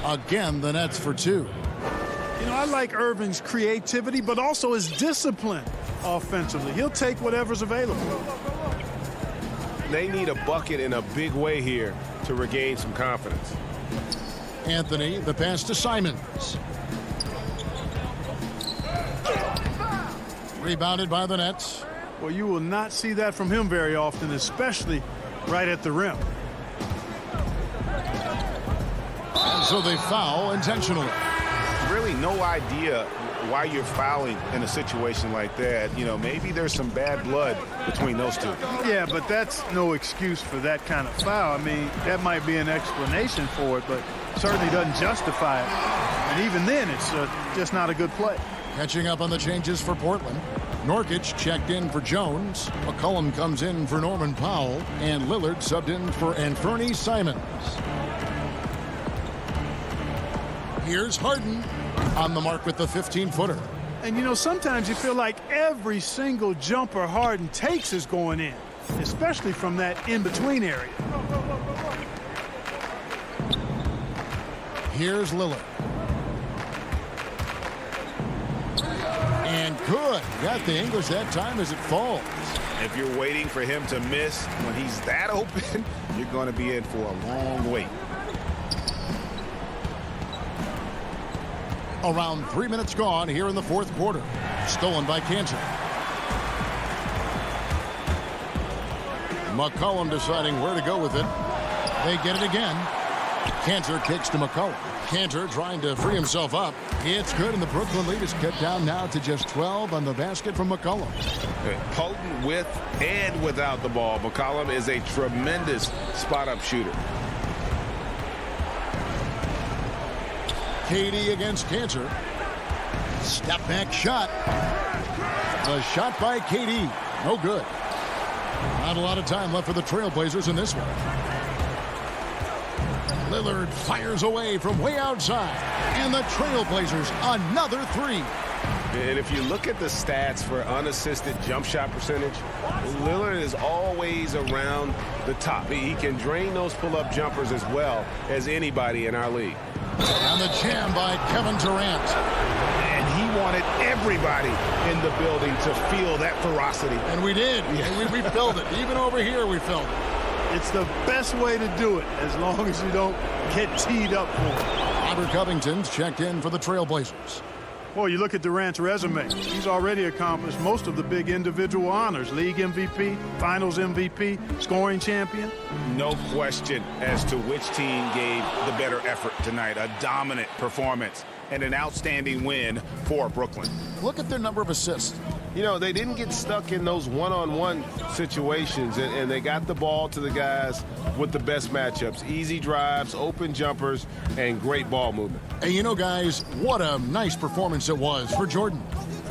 Again, the Nets for 2. You know, I like Irving's creativity, but also his discipline offensively. He'll take whatever's available. They need a bucket in a big way here to regain some confidence. Anthony, the pass to Simons. Rebounded by the Nets. Well, you will not see that from him very often, especially right at the rim. And so they foul intentionally. Really no idea why you're fouling in a situation like that. You know, maybe there's some bad blood between those two. Yeah, but that's no excuse for that kind of foul. I mean, that might be an explanation for it, but certainly doesn't justify it. And even then, it's just not a good play. Catching up on the changes for Portland. Norkic checked in for Jones. McCollum comes in for Norman Powell. And Lillard subbed in for Anfernee Simons. Here's Harden on the mark with the 15-footer. And, you know, sometimes you feel like every single jumper Harden takes is going in, especially from that in-between area. Here's Lillard. And good. Got the English that time as it falls. If you're waiting for him to miss when he's that open, you're going to be in for a long wait. Around 3 minutes gone here in the fourth quarter. Stolen by Cantor. McCollum deciding where to go with it. They get it again. Cantor kicks to McCollum. Cantor trying to free himself up. It's good, and the Brooklyn lead is cut down now to just 12 on the basket from McCollum. Potent with and without the ball. McCollum is a tremendous spot-up shooter. KD against Cantor. Step back shot. The shot by KD. No good. Not a lot of time left for the Trailblazers in this one. Lillard fires away from way outside. And the Trailblazers another three. And if you look at the stats for unassisted jump shot percentage, Lillard is always around the top. He can drain those pull-up jumpers as well as anybody in our league. And the jam by Kevin Durant. And he wanted everybody in the building to feel that ferocity. And we did. And we felt it. Even over here we felt it. It's the best way to do it as long as you don't get teed up for it. Robert Covington's checked in for the Trailblazers. Well, you look at Durant's resume. He's already accomplished most of the big individual honors. League MVP, Finals MVP, scoring champion. No question as to which team gave the better effort tonight. A dominant performance and an outstanding win for Brooklyn. Look at their number of assists. You know, they didn't get stuck in those one-on-one situations, and they got the ball to the guys with the best matchups. Easy drives, open jumpers, and great ball movement. And you know, guys, what a nice performance it was for Jordan.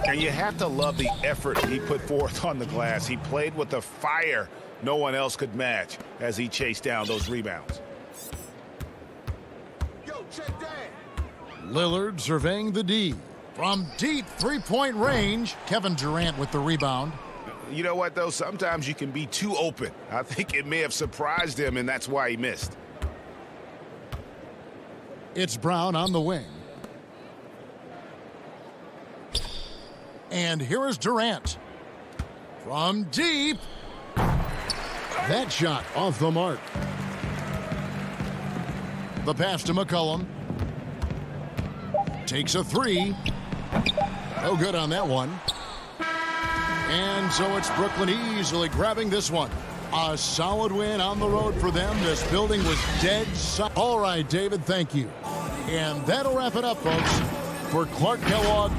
And you have to love the effort he put forth on the glass. He played with a fire no one else could match as he chased down those rebounds. Lillard surveying the D. From deep three-point range, Kevin Durant with the rebound. You know what, though? Sometimes you can be too open. I think it may have surprised him, and that's why he missed. It's Brown on the wing. And here is Durant. From deep. That shot off the mark. The pass to McCollum. Takes a three. No good on that one. And so it's Brooklyn easily grabbing this one. A solid win on the road for them. This building was dead solid. All right, David, thank you. And that'll wrap it up, folks. For Clark Kellogg.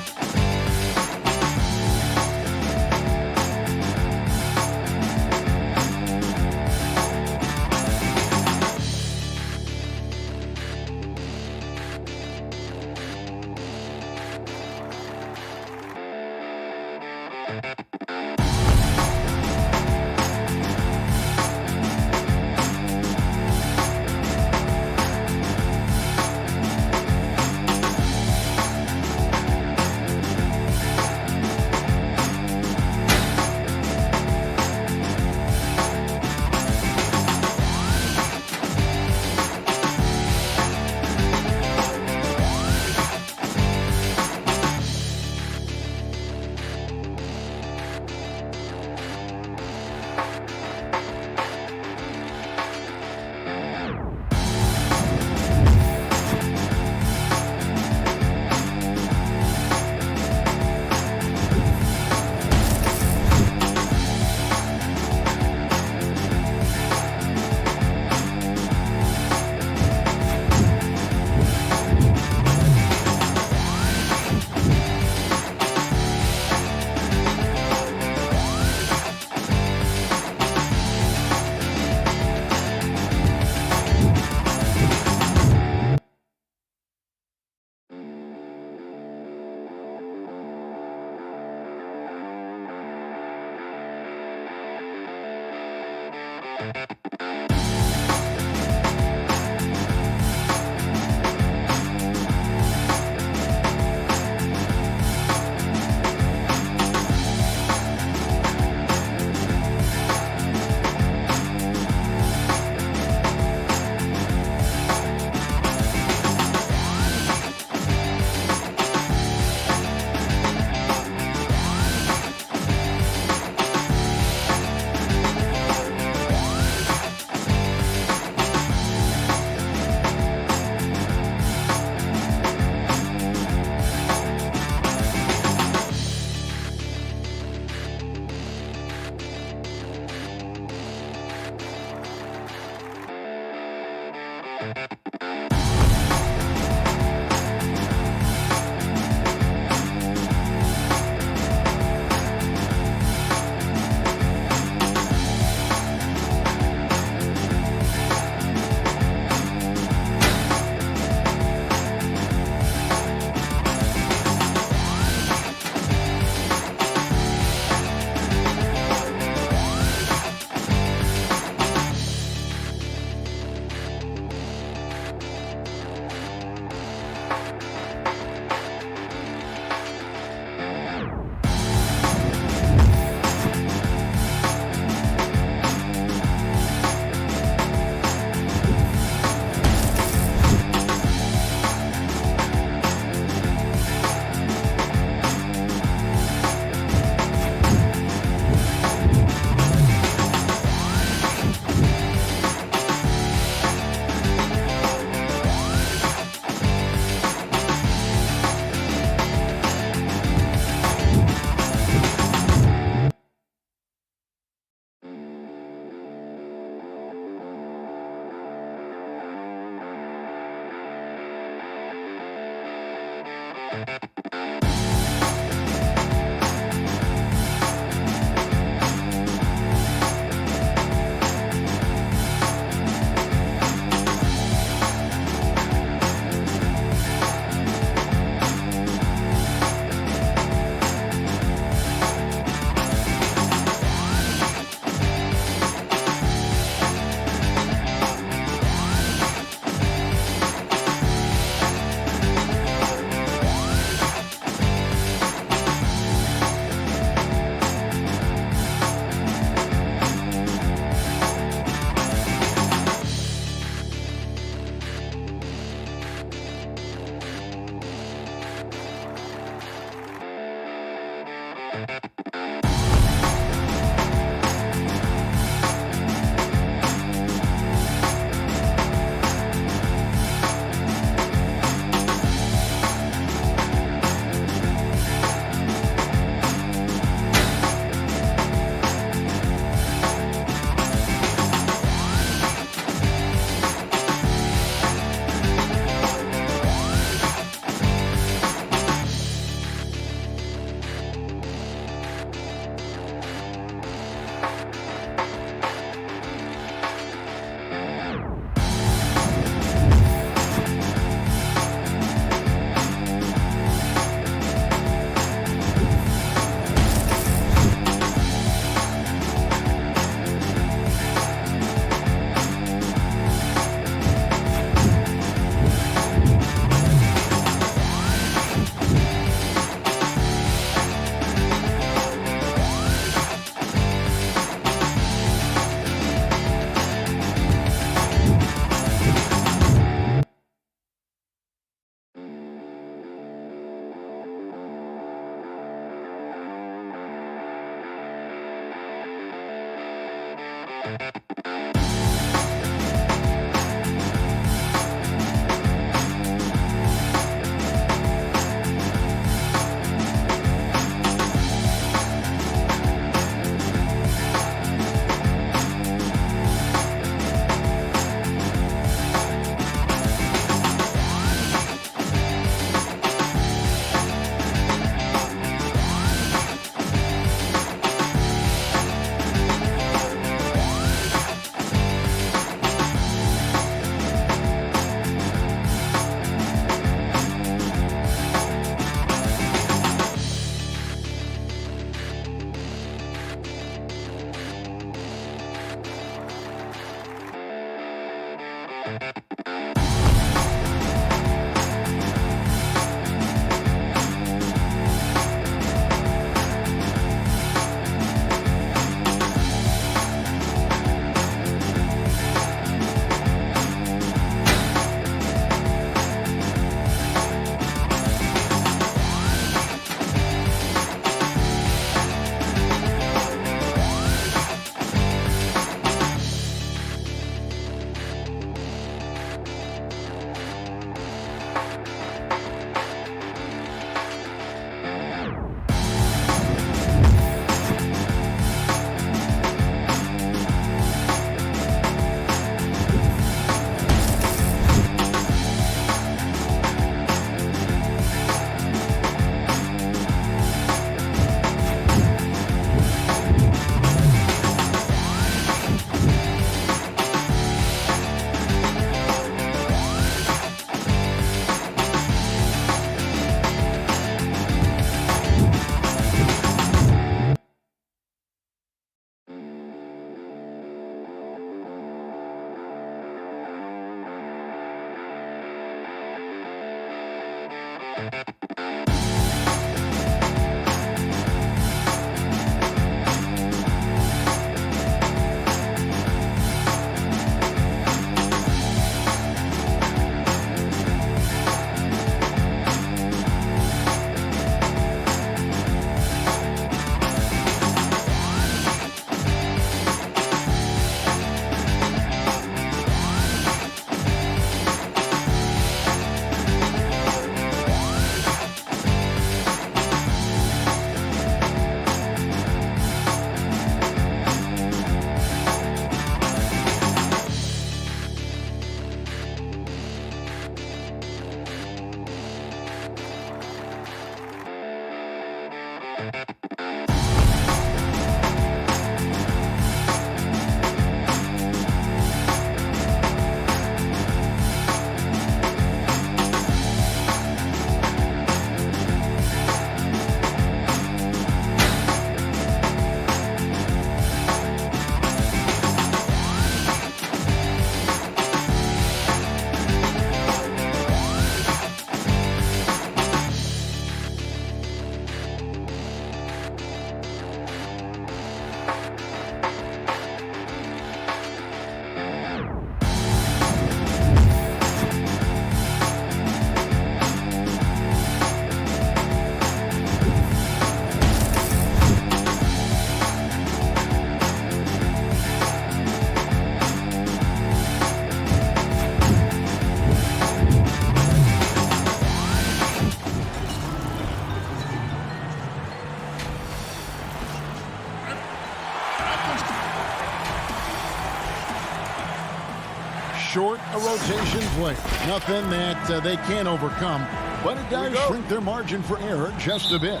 Short, a rotation play. Nothing that they can't overcome, but it does shrink their margin for error just a bit.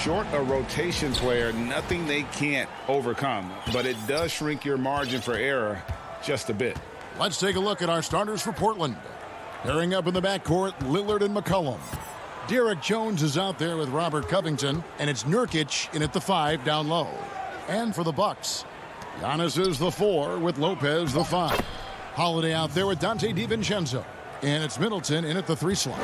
Short, a rotation player, nothing they can't overcome, but it does shrink your margin for error just a bit. Let's take a look at our starters for Portland. Pairing up in the backcourt, Lillard and McCollum. Derek Jones is out there with Robert Covington, and it's Nurkic in at the 5 down low. And for the Bucks, Giannis is the 4 with Lopez the 5. Holiday out there with Dante DiVincenzo, and it's Middleton in at the 3 slot.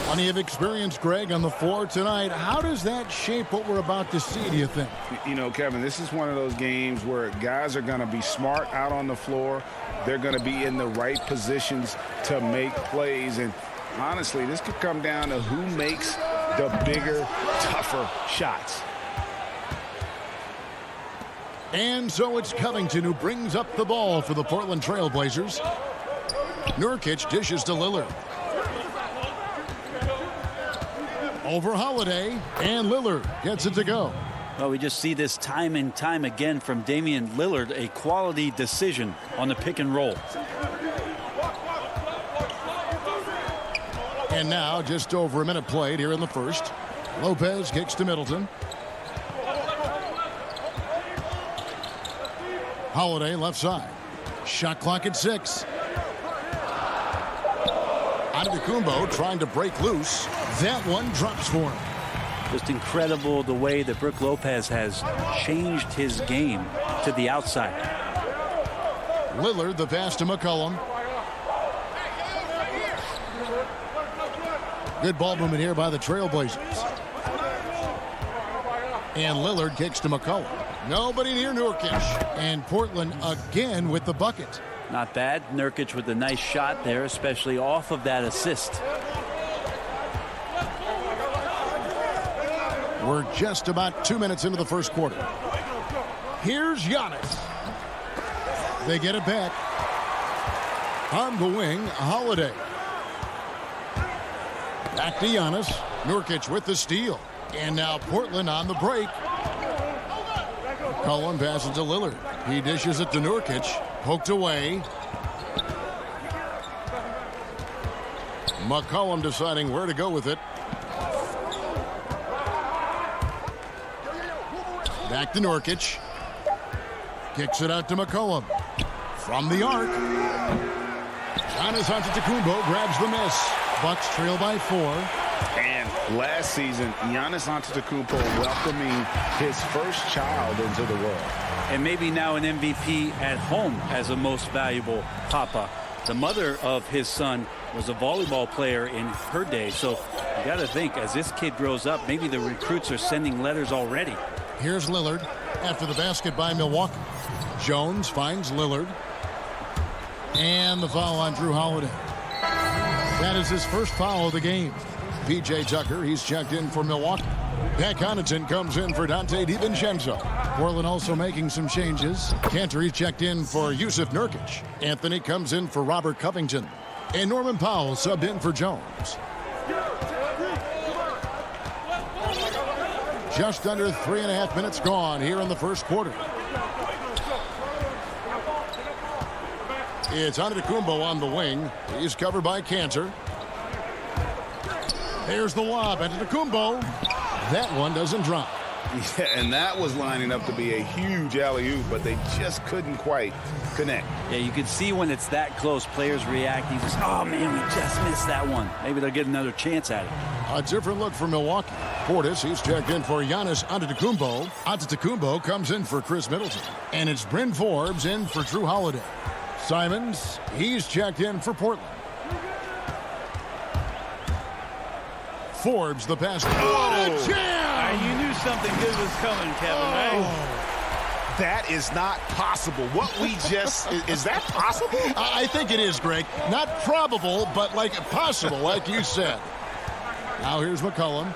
Plenty of experience, Greg, on the floor tonight. How does that shape what we're about to see, do you think? You know, Kevin, this is one of those games where guys are going to be smart out on the floor. They're going to be in the right positions to make plays. And honestly, this could come down to who makes the bigger, tougher shots. And so it's Covington who brings up the ball for the Portland Trail Blazers. Nurkic dishes to Lillard. Over Holiday, and Lillard gets it to go. Well, we just see this time and time again from Damian Lillard, a quality decision on the pick and roll. And now just over a minute played here in the first. Lopez kicks to Middleton. Holiday left side. Shot clock at 6. Antetokounmpo trying to break loose. That one drops for him. Just incredible the way that Brook Lopez has changed his game to the outside. Lillard the pass to McCollum. Good ball movement here by the Trailblazers. And Lillard kicks to McCollum. Nobody near Nurkic. And Portland again with the bucket. Not bad. Nurkic with a nice shot there, especially off of that assist. We're just about 2 minutes into the first quarter. Here's Giannis. They get it back. On the wing, Holiday. Back to Giannis. Nurkic with the steal. And now Portland on the break. Cullen passes to Lillard. He dishes it to Nurkic. Poked away. McCollum deciding where to go with it. Back to Nurkic. Kicks it out to McCollum. From the arc. Giannis Antetokounmpo grabs the miss. Bucks trail by 4. And last season, Giannis Antetokounmpo welcoming his first child into the world. And maybe now an MVP at home as a most valuable papa. The mother of his son was a volleyball player in her day. So you got to think, as this kid grows up, maybe the recruits are sending letters already. Here's Lillard after the basket by Milwaukee. Jones finds Lillard. And the foul on Drew Holiday. That is his first foul of the game. P.J. Tucker, he's checked in for Milwaukee. Pat Connaughton comes in for Dante DiVincenzo. Portland also making some changes. Cantor, he's checked in for Yusuf Nurkic. Anthony comes in for Robert Covington. And Norman Powell subbed in for Jones. Just under 3.5 minutes gone here in the first quarter. It's Antetokounmpo on the wing. He's covered by Cantor. There's the lob. Antetokounmpo. That one doesn't drop. Yeah, and that was lining up to be a huge alley-oop, but they just couldn't quite connect. Yeah, you can see when it's that close, players reacting. Just, oh, man, we just missed that one. Maybe they'll get another chance at it. A different look for Milwaukee. Portis, he's checked in for Giannis Antetokounmpo. Antetokounmpo comes in for Chris Middleton. And it's Bryn Forbes in for Drew Holiday. Simons, he's checked in for Portland. Forbes, the pass. Oh, jam! You knew something good was coming, Kevin, right? That is not possible. What we just, is that possible? I think it is, Greg. Not probable, but like possible, like you said. Now here's McCollum.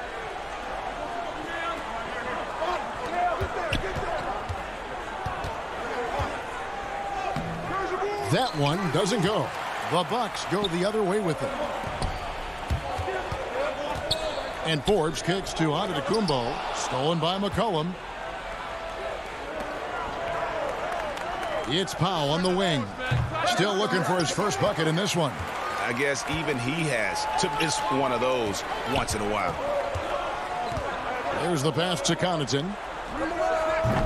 That one doesn't go. The Bucks go the other way with it. And Forbes kicks to Antetokounmpo. Stolen by McCollum. It's Powell on the wing. Still looking for his first bucket in this one. I guess even he has to miss one of those once in a while. There's the pass to Connaughton.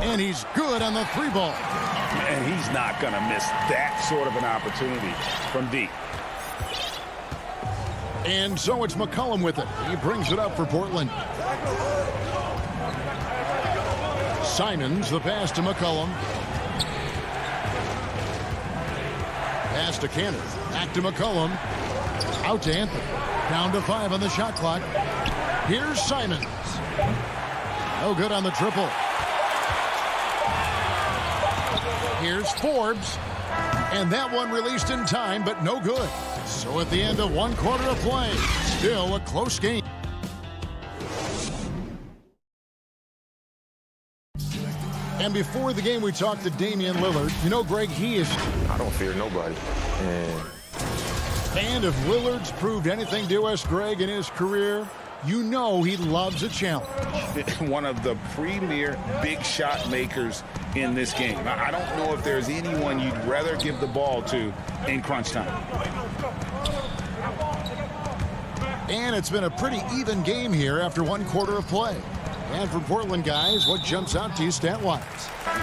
And he's good on the 3-ball. And he's not going to miss that sort of an opportunity from deep. And so it's McCollum with it. He brings it up for Portland. Simons, the pass to McCollum. Pass to Cantor. Back to McCollum. Out to Anthony. Down to 5 on the shot clock. Here's Simons. No good on the triple. Here's Forbes. And that one released in time, but no good. So at the end of 1 quarter of play, still a close game. And before the game, we talked to Damian Lillard. You know, Greg, I don't fear nobody. And if Lillard's proved anything to us, Greg, in his career, you know he loves a challenge. One of the premier big shot makers in this game. I don't know if there's anyone you'd rather give the ball to in crunch time. And it's been a pretty even game here after 1 quarter of play. And for Portland guys, what jumps out to you stat-wise?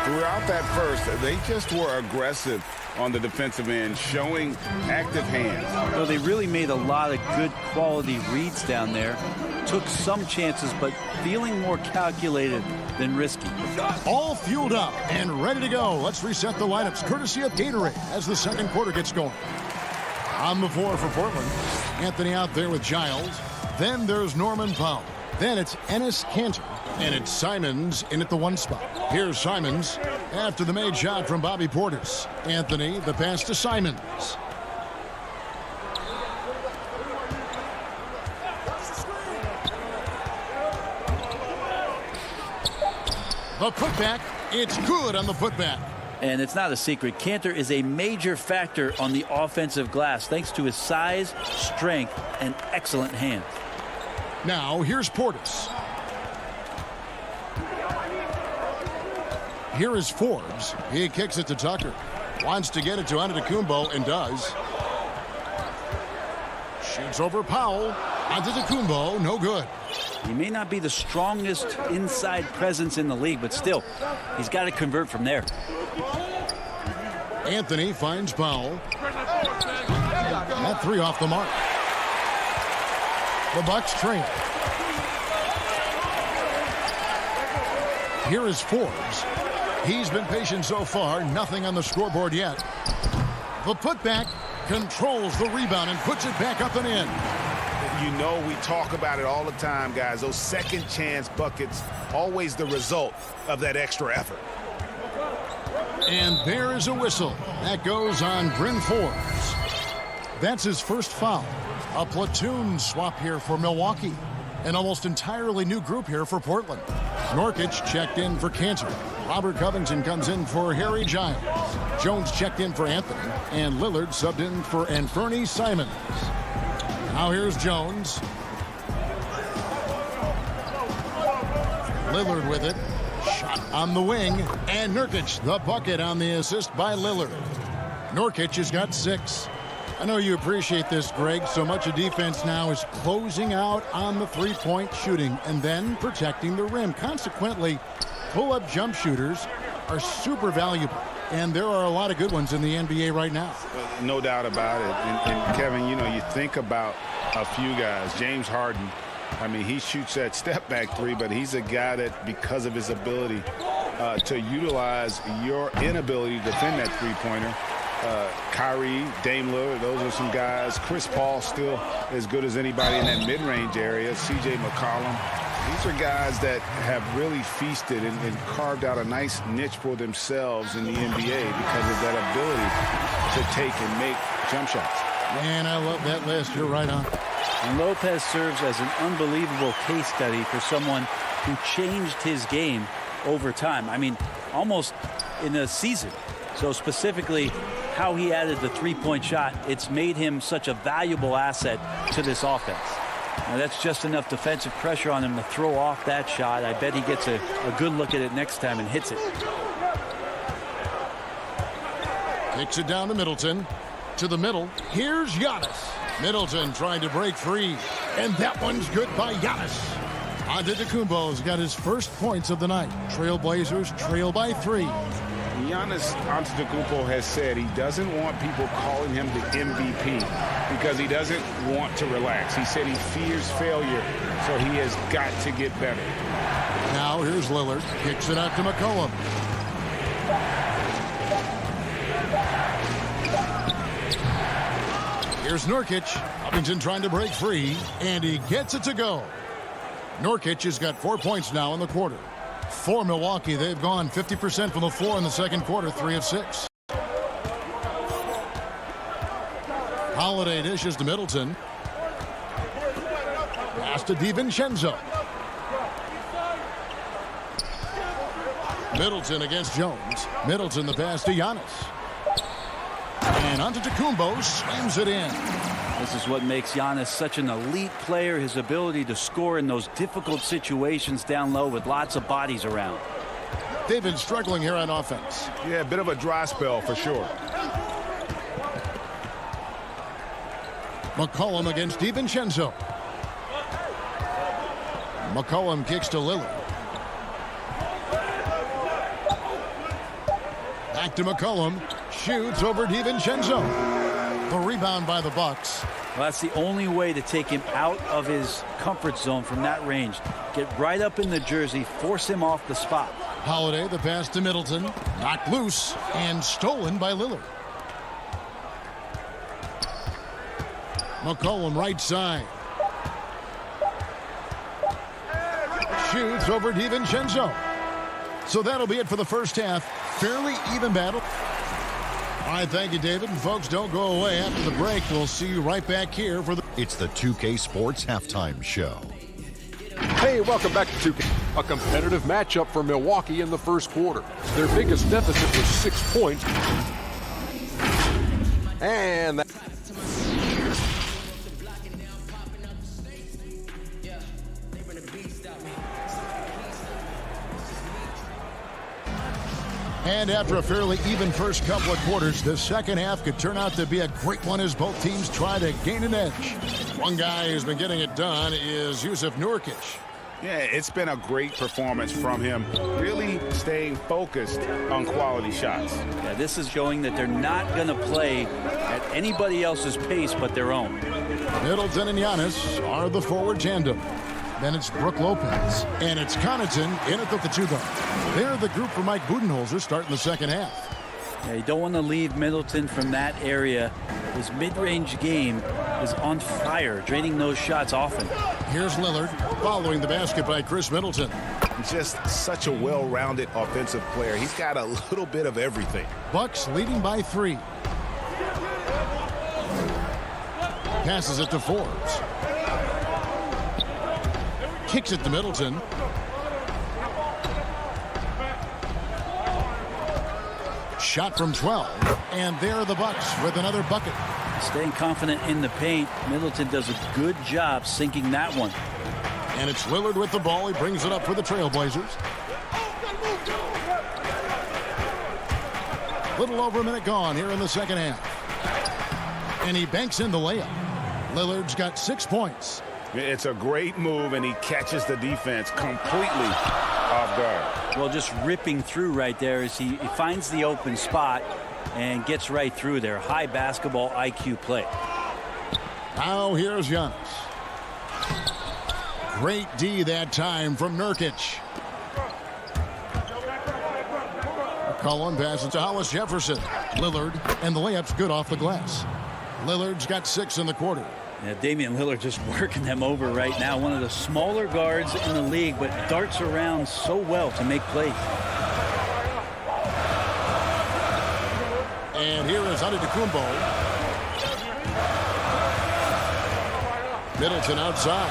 Throughout that first, they just were aggressive on the defensive end, showing active hands. Well, they really made a lot of good quality reads down there. Took some chances, but feeling more calculated than risky. All fueled up and ready to go. Let's reset the lineups, courtesy of Gatorade, as the second quarter gets going. On the floor for Portland, Anthony out there with Giles. Then there's Norman Powell. Then it's Enes Kanter. And it's Simons in at the 1 spot. Here's Simons after the made shot from Bobby Portis. Anthony, the pass to Simons. The putback, it's good on the putback. And it's not a secret. Kanter is a major factor on the offensive glass thanks to his size, strength, and excellent hands. Now here's Portis. Here is Forbes. He kicks it to Tucker. Wants to get it to Antetokounmpo and does. Shoots over Powell. Antetokounmpo, no good. He may not be the strongest inside presence in the league, but still, he's got to convert from there. Anthony finds Powell. That 3 off the mark. The Bucks trail. Here is Forbes. He's been patient so far. Nothing on the scoreboard yet. The putback controls the rebound and puts it back up and in. You know, we talk about it all the time, guys. Those second chance buckets, always the result of that extra effort. And there is a whistle. That goes on Bryn Forbes. That's his first foul. A platoon swap here for Milwaukee. An almost entirely new group here for Portland. Nurkic checked in for Kanter. Robert Covington comes in for Harry Giles. Jones checked in for Anthony. And Lillard subbed in for Anthony Simons. Now here's Jones. Lillard with it. Shot on the wing. And Nurkic, the bucket on the assist by Lillard. Nurkic has got 6. I know you appreciate this, Greg. So much of defense now is closing out on the three-point shooting and then protecting the rim. Consequently, pull-up jump shooters are super valuable. And there are a lot of good ones in the NBA right now. No doubt about it. And Kevin, you know, you think about a few guys. James Harden, I mean, he shoots that step-back 3, but he's a guy that, because of his ability to utilize your inability to defend that three-pointer, Kyrie, Dame Lillard, those are some guys. Chris Paul still as good as anybody in that mid-range area. C.J. McCollum. These are guys that have really feasted and carved out a nice niche for themselves in the NBA because of that ability to take and make jump shots. Man, I love that list. You're right on. And Lopez serves as an unbelievable case study for someone who changed his game over time. I mean, almost in a season. So specifically, how he added the three-point shot, it's made him such a valuable asset to this offense. Now, that's just enough defensive pressure on him to throw off that shot. I bet he gets a good look at it next time and hits it. Kicks it down to Middleton. To the middle. Here's Giannis. Middleton trying to break free. And that one's good by Giannis. Antetokounmpo's got his first points of the night. Trailblazers trail by 3. Giannis Antetokounmpo has said he doesn't want people calling him the MVP because he doesn't want to relax. He said he fears failure, so he has got to get better. Now here's Lillard. Kicks it out to McCollum. Here's Nurkic. Covington trying to break free, and he gets it to go. Nurkic has got 4 points now in the quarter. For Milwaukee, they've gone 50% from the floor in the second quarter, 3 of 6. Holiday dishes to Middleton. Pass to DiVincenzo. Middleton against Jones. Middleton the pass to Giannis. And Antetokounmpo slams it in. This is what makes Giannis such an elite player, his ability to score in those difficult situations down low with lots of bodies around. They've been struggling here on offense. Yeah, a bit of a dry spell for sure. McCollum against DiVincenzo. McCollum kicks to Lillard. Back to McCollum. Shoots over DiVincenzo. The rebound by the Bucks. Well, that's the only way to take him out of his comfort zone from that range. Get right up in the jersey, force him off the spot. Holiday, the pass to Middleton. Knocked loose and stolen by Lillard. McCollum right side. Shoots over DiVincenzo. So that'll be it for the first half. Fairly even battle. All right, thank you, David. And folks, don't go away. After the break, we'll see you right back here for the... It's the 2K Sports Halftime Show. Hey, welcome back to 2K. A competitive matchup for Milwaukee in the first quarter. Their biggest deficit was 6 points. And that... And after a fairly even first couple of quarters, the second half could turn out to be a great one as both teams try to gain an edge. One guy who's been getting it done is Jusuf Nurkic. Yeah, it's been a great performance from him, really staying focused on quality shots. Yeah, this is showing that they're not going to play at anybody else's pace but their own. Middleton and Giannis are the forward tandem. Then it's Brook Lopez. And it's Connaughton in at the 2 guard. They're the group for Mike Budenholzer starting the second half. Yeah, you don't want to leave Middleton from that area. His mid-range game is on fire, draining those shots often. Here's Lillard following the basket by Chris Middleton. He's just such a well-rounded offensive player. He's got a little bit of everything. Bucks leading by 3. Passes it to Forbes. Kicks it to Middleton. Shot from 12. And there are the Bucks with another bucket. Staying confident in the paint. Middleton does a good job sinking that one. And it's Lillard with the ball. He brings it up for the Trailblazers. Little over a minute gone here in the second half. And he banks in the layup. Lillard's got 6 points. It's a great move, and he catches the defense completely off guard. Well, just ripping through right there as he finds the open spot and gets right through there. High basketball IQ play. Now here's Giannis. Great D that time from Nurkic. McCollum passes to Hollis Jefferson. Lillard, and the layup's good off the glass. Lillard's got 6 in the quarter. Yeah, Damian Lillard just working them over right now. One of the smaller guards in the league, but darts around so well to make plays. And here is Antetokounmpo. Middleton outside.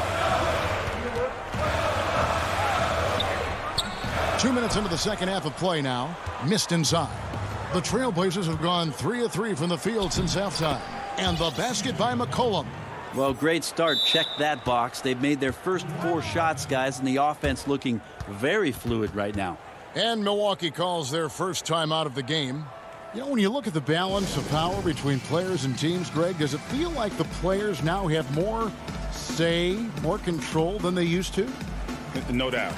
2 minutes into the second half of play now. Missed inside. The Trailblazers have gone 3 of 3 from the field since halftime. And the basket by McCollum. Well, great start. Check that box. They've made their first 4 shots, guys, and the offense looking very fluid right now. And Milwaukee calls their first time out of the game. You know, when you look at the balance of power between players and teams, Greg, does it feel like the players now have more say, more control than they used to? No doubt.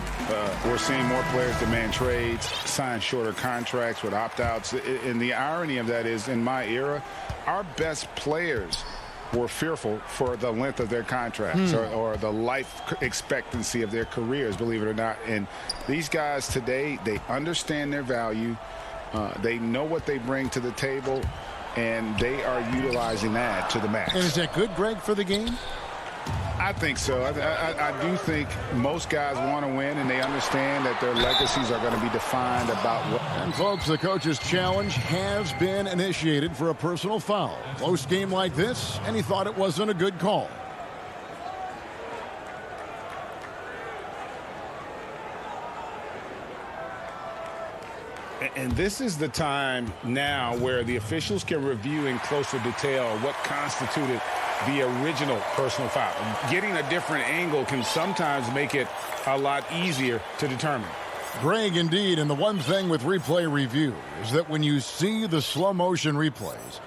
We're seeing more players demand trades, sign shorter contracts with opt-outs. And the irony of that is, in my era, our best players were fearful for the length of their contracts or the life expectancy of their careers, believe it or not. And these guys today, they understand their value. They know what they bring to the table, and they are utilizing that to the max. And is that good, Greg, for the game? I think so. I do think most guys want to win, and they understand that their legacies are going to be defined about what. And, folks, the coach's challenge has been initiated for a personal foul. Close game like this, and he thought it wasn't a good call. And this is the time now where the officials can review in closer detail what constituted the original personal foul. Getting a different angle can sometimes make it a lot easier to determine. Greg, indeed, and the one thing with replay review is that when you see the slow motion replays,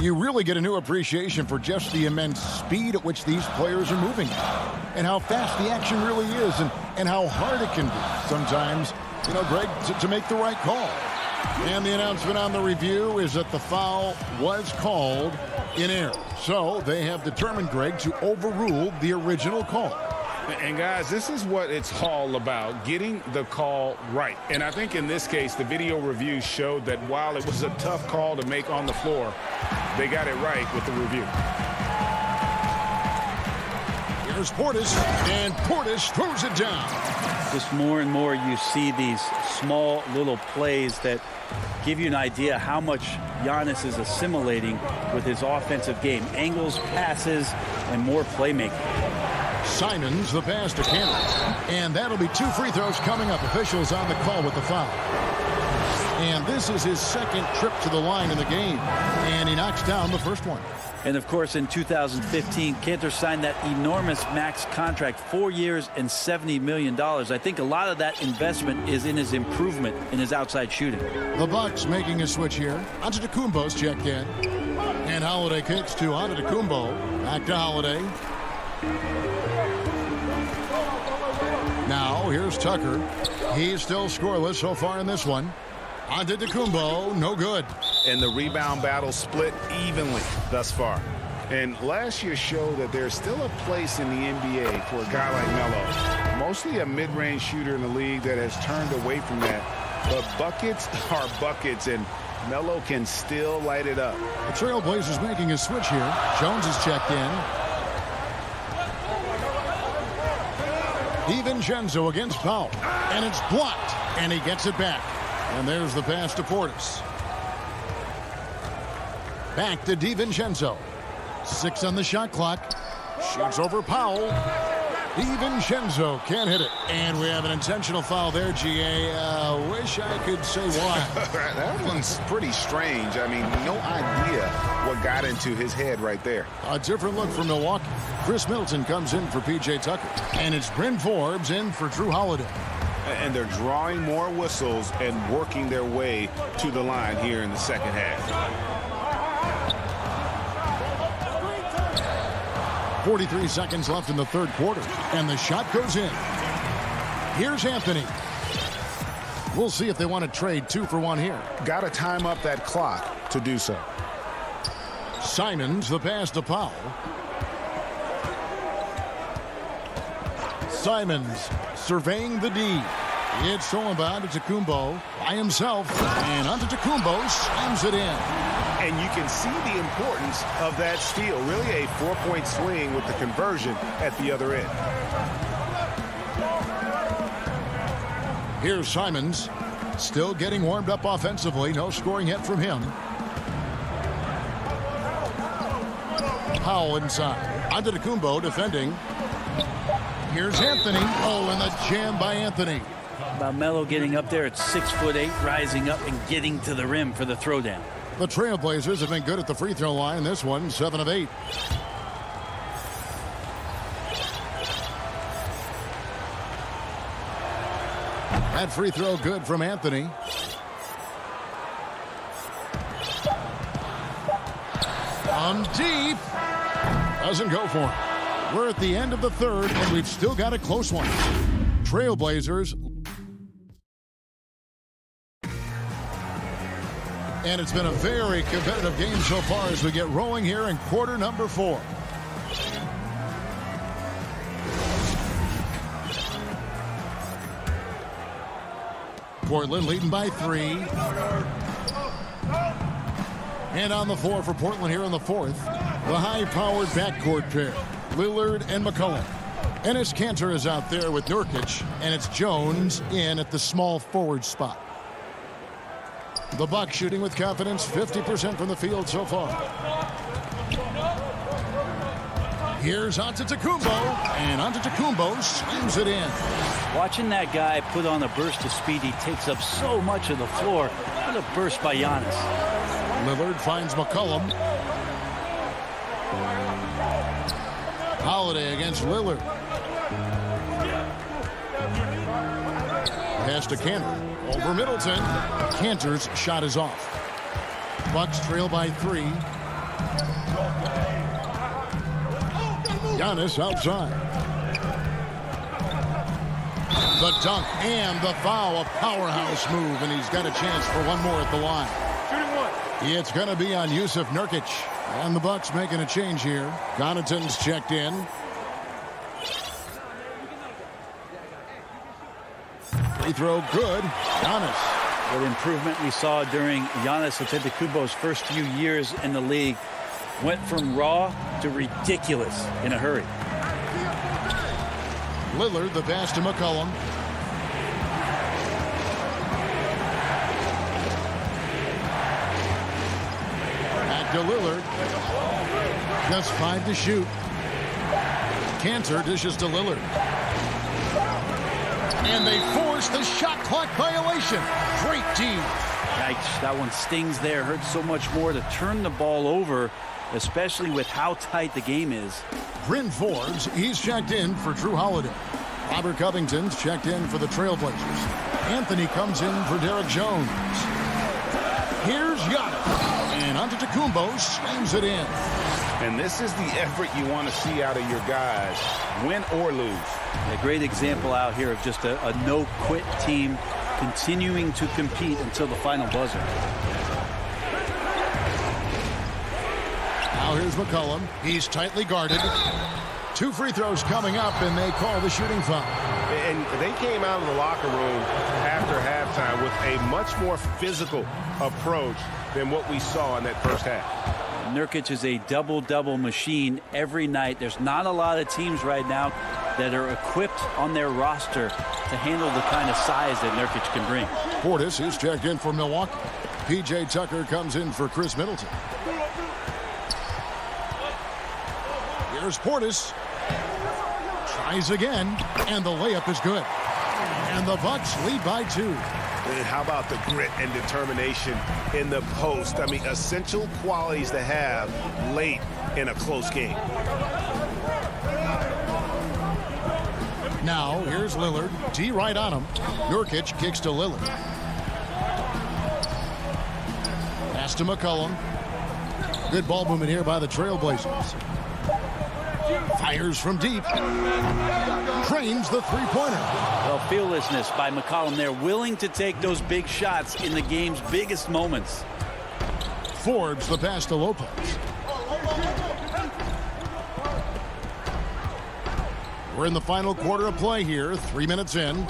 you really get a new appreciation for just the immense speed at which these players are moving and how fast the action really is and how hard it can be sometimes, you know, Greg, to make the right call. And the announcement on the review is that the foul was called in error. So they have determined, Greg, to overrule the original call. And, guys, this is what it's all about, getting the call right. And I think in this case, the video review showed that while it was a tough call to make on the floor, they got it right with the review. Here's Portis, and Portis throws it down. Just more and more you see these small little plays that give you an idea how much Giannis is assimilating with his offensive game. Angles, passes, and more playmaking. Simons, the pass to Cannon. And that'll be 2 free throws coming up. Officials on the call with the foul. And this is his second trip to the line in the game. And he knocks down the first one. And, of course, in 2015, Cantor signed that enormous max contract, 4 years and $70 million. I think a lot of that investment is in his improvement in his outside shooting. The Bucks making a switch here. Antetokounmpo's checked in. And Holiday kicks to Antetokounmpo. Back to Holiday. Now, here's Tucker. He's still scoreless so far in this one. Antetokounmpo, no good. And the rebound battle split evenly thus far. And last year showed that there's still a place in the NBA for a guy like Melo. Mostly a mid-range shooter in the league that has turned away from that. But buckets are buckets, and Melo can still light it up. The Trailblazers making a switch here. Jones is checked in. DiVincenzo against Powell. And it's blocked. And he gets it back. And there's the pass to Portis. Back to DiVincenzo. 6 on the shot clock. Shoots over Powell. DiVincenzo can't hit it. And we have an intentional foul there, GA. Wish I could say why. That one's pretty strange. I mean, no idea what got into his head right there. A different look for Milwaukee. Chris Middleton comes in for P.J. Tucker. And it's Bryn Forbes in for Drew Holiday. And they're drawing more whistles and working their way to the line here in the second half. 43 seconds left in the third quarter. And the shot goes in. Here's Anthony. We'll see if they want to trade 2 for 1 here. Got to time up that clock to do so. Simons, the pass to Powell. Simons surveying the D. It's thrown by Antetokounmpo by himself. And Antetokounmpo slams it in. And you can see the importance of that steal. Really a 4-point swing with the conversion at the other end. Here's Simons. Still getting warmed up offensively. No scoring yet from him. Powell inside. Antetokounmpo defending. Here's Anthony. Oh, and the jam by Anthony. About Melo getting up there at 6'8", rising up and getting to the rim for the throwdown. The Trailblazers have been good at the free throw line. This one, 7 of 8. That free throw good from Anthony. From deep. Doesn't go for it. We're at the end of the third, and we've still got a close one. Trailblazers. And it's been a very competitive game so far as we get rolling here in quarter number 4. Portland leading by 3. And on the floor for Portland here in the fourth, the high-powered backcourt pair, Lillard and McCollum. Enes Kanter is out there with Nurkic, and it's Jones in at the small forward spot. The Bucks shooting with confidence, 50% from the field so far. Here's Antetokounmpo, and Antetokounmpo slams it in. Watching that guy put on a burst of speed, he takes up so much of the floor. What a burst by Giannis. Lillard finds McCollum. Holiday against Lillard. Pass to Kanter. Over Middleton. Kanter's shot is off. Bucks trail by 3. Giannis outside. The dunk and the foul. A powerhouse move, and he's got a chance for one more at the line. It's going to be on Yusuf Nurkic. And the Bucks making a change here. Connaughton's checked in. Free throw good. Giannis. What improvement we saw during Giannis Antetokounmpo's first few years in the league. Went from raw to ridiculous in a hurry. Lillard, the pass to McCollum. Back to Lillard. Just 5 to shoot. Kanter dishes to Lillard. And they force the shot clock violation. Great D. Yikes, that one stings there. Hurts so much more to turn the ball over, especially with how tight the game is. Bryn Forbes, he's checked in for Drew Holiday. Robert Covington's checked in for the Trailblazers. Anthony comes in for Derek Jones. Here's Giannis. And Antetokounmpo slams it in. And this is the effort you want to see out of your guys, win or lose. A great example out here of just a no-quit team continuing to compete until the final buzzer. Now here's McCollum. He's tightly guarded. 2 free throws coming up, and they call the shooting foul. And they came out of the locker room after halftime with a much more physical approach than what we saw in that first half. Nurkic is a double-double machine every night. There's not a lot of teams right now that are equipped on their roster to handle the kind of size that Nurkic can bring. Portis, he's checked in for Milwaukee. P.J. Tucker comes in for Chris Middleton. Here's Portis. Tries again, and the layup is good. And the Bucks lead by 2. And how about the grit and determination in the post? I mean, essential qualities to have late in a close game. Now, here's Lillard. D right on him. Nurkic kicks to Lillard. Pass to McCollum. Good ball movement here by the Trailblazers. Fires from deep. Drains the three-pointer. Well, fearlessness by McCollum there, willing to take those big shots in the game's biggest moments. Forbes the pass to Lopez. We're in the final quarter of play here, 3 minutes in.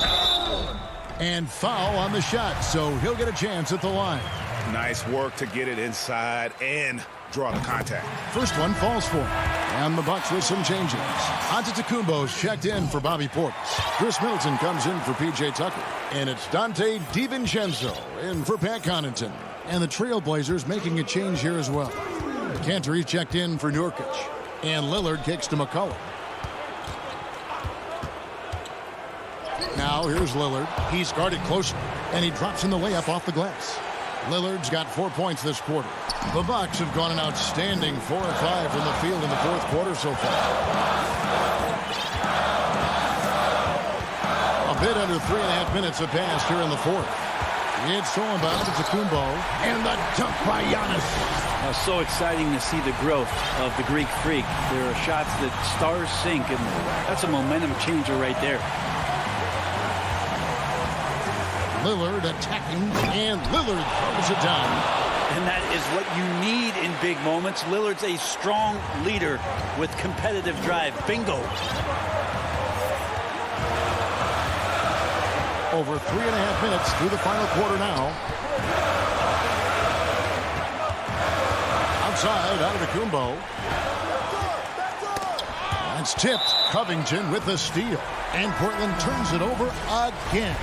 And foul on the shot, so he'll get a chance at the line. Nice work to get it inside and draw the contact. First one falls for him. And the Bucks with some changes. Antetokounmpo's checked in for Bobby Portis. Chris Middleton comes in for P.J. Tucker. And it's Dante DiVincenzo in for Pat Connaughton. And the Trailblazers making a change here as well. Kanter, he's checked in for Nurkic. And Lillard kicks to McCollum. Now here's Lillard. He's guarded closely. And he drops in the layup off the glass. Lillard's got 4 points this quarter. The Bucks have gone an outstanding 4 of 5 from the field in the fourth quarter so far. A bit under 3.5 minutes have passed here in the fourth. It's stolen by Antetokounmpo, and the dunk by Giannis. So exciting to see the growth of the Greek Freak. There are shots that stars sink, and that's a momentum changer right there. Lillard attacking, and Lillard throws it down. And that is what you need in big moments. Lillard's a strong leader with competitive drive. Bingo. Over 3.5 minutes through the final quarter now. Outside, Antetokounmpo. That's tipped. Covington with the steal. And Portland turns it over again.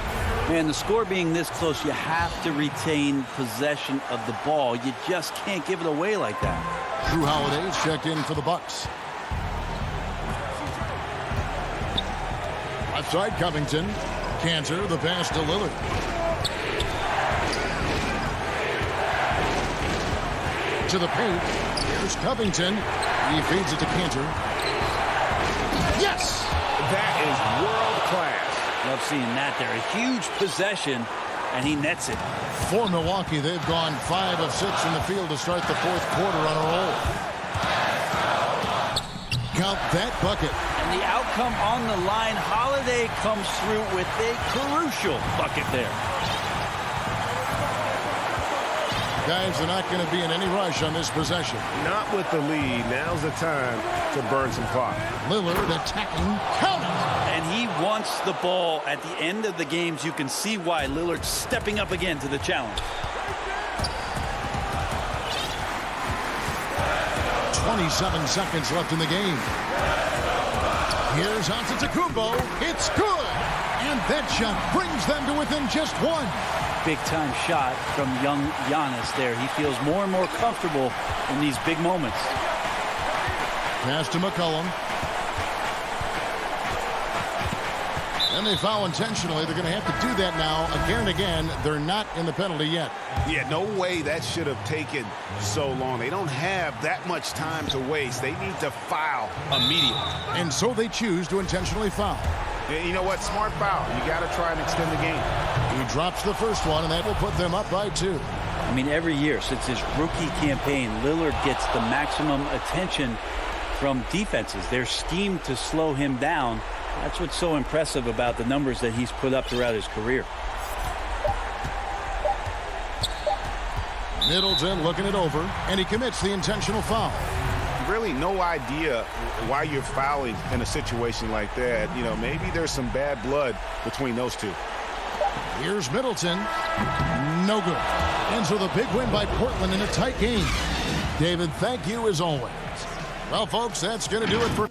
Man, the score being this close, you have to retain possession of the ball. You just can't give it away like that. Drew Holiday's checked in for the Bucks. Left side, Covington. Cantor, the pass to Lillard. To the paint. Here's Covington. He feeds it to Cantor. Yes! That is world class. Love seeing that there. A huge possession, and he nets it. For Milwaukee, they've gone 5 of 6 in the field to start the fourth quarter on a roll. Count that bucket. And the outcome on the line, Holiday comes through with a crucial bucket there. Guys are not going to be in any rush on this possession. Not with the lead. Now's the time to burn some clock. Lillard attacking. Count it! And he wants the ball at the end of the games. You can see why Lillard's stepping up again to the challenge. 27 seconds left in the game. Here's Antetokounmpo. It's good. And that shot brings them to within just one. Big-time shot from young Giannis there. He feels more and more comfortable in these big moments. Pass to McCollum. And they foul intentionally. They're going to have to do that now again and again. They're not in the penalty yet. Yeah, no way that should have taken so long. They don't have that much time to waste. They need to foul immediately. And so they choose to intentionally foul. And you know what? Smart foul. You got to try and extend the game. He drops the first one, and that will put them up by 2. I mean, every year since his rookie campaign, Lillard gets the maximum attention from defenses. They're schemed to slow him down. That's what's so impressive about the numbers that he's put up throughout his career. Middleton looking it over, and he commits the intentional foul. Really no idea why you're fouling in a situation like that. You know, maybe there's some bad blood between those two. Here's Middleton. No good. And so the big win by Portland in a tight game. David, thank you as always. Well, folks, that's going to do it for...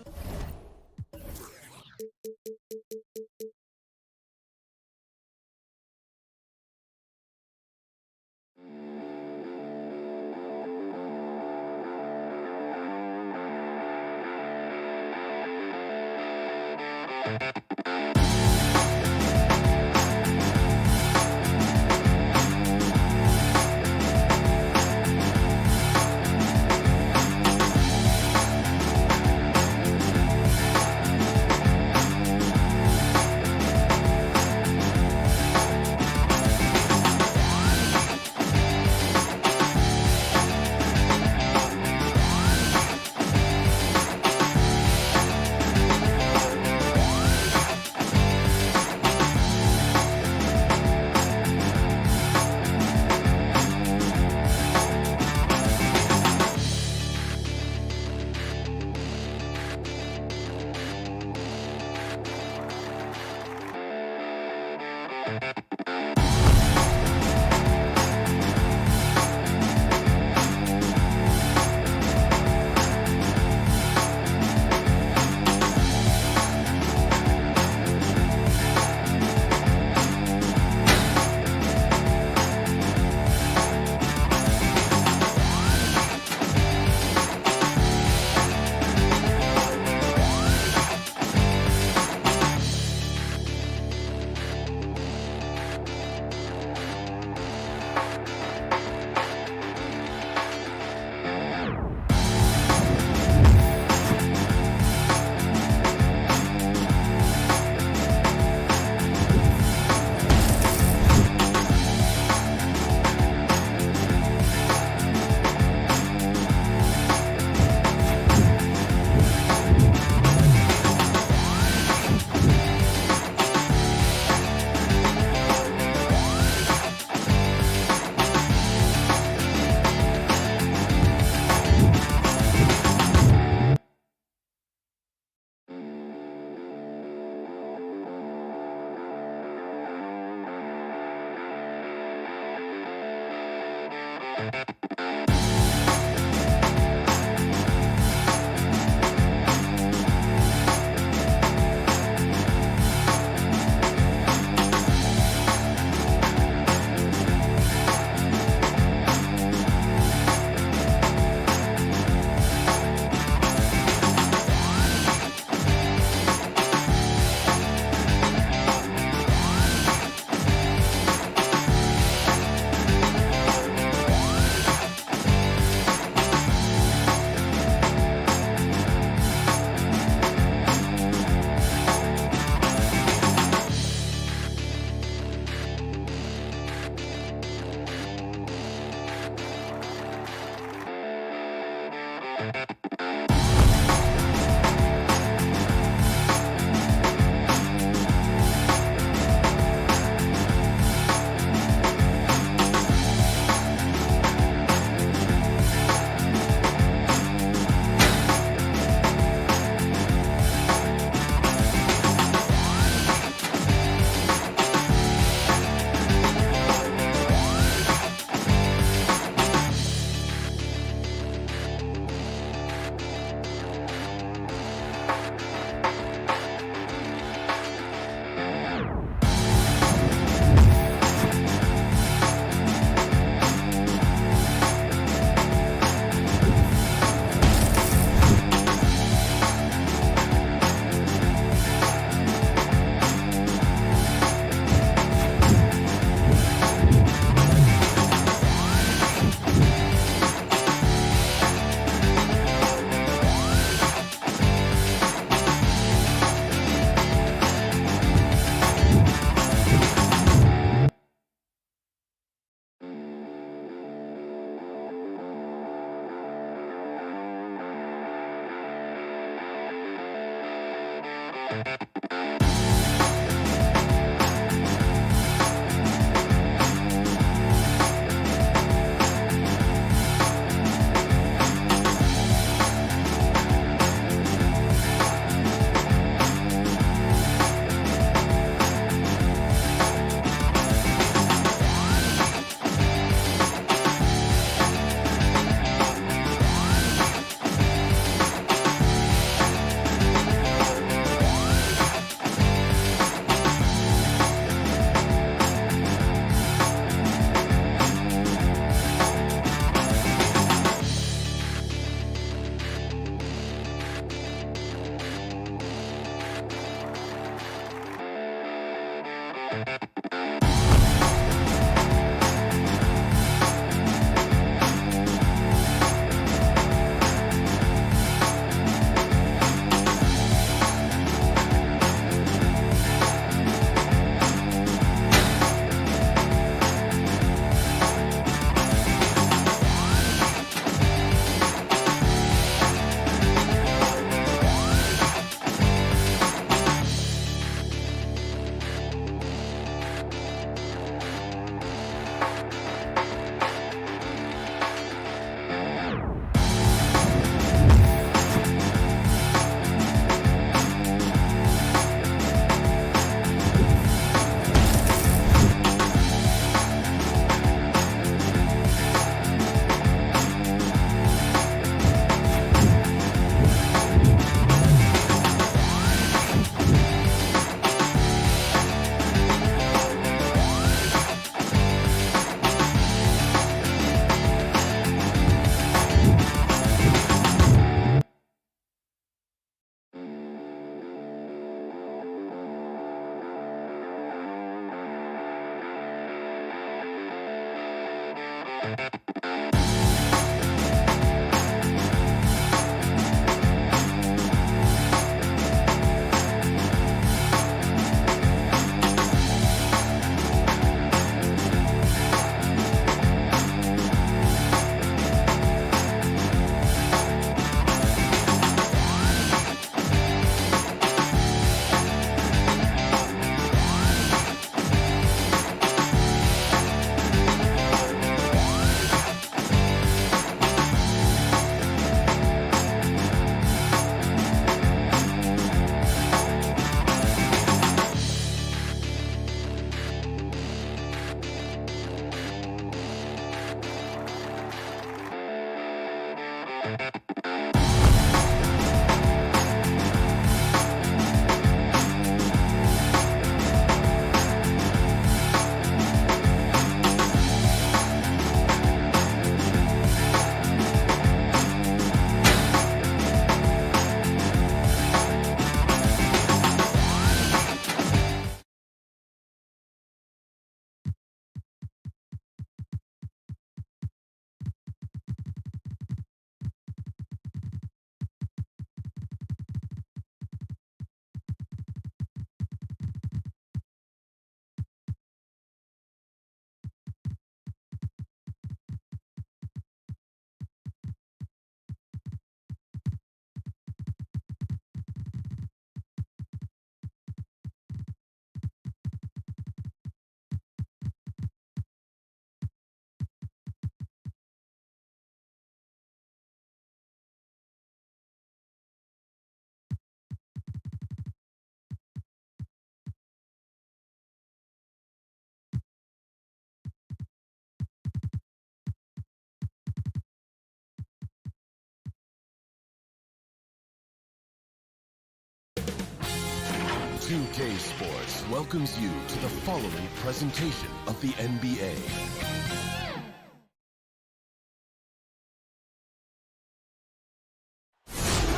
2K Sports welcomes you to the following presentation of the NBA.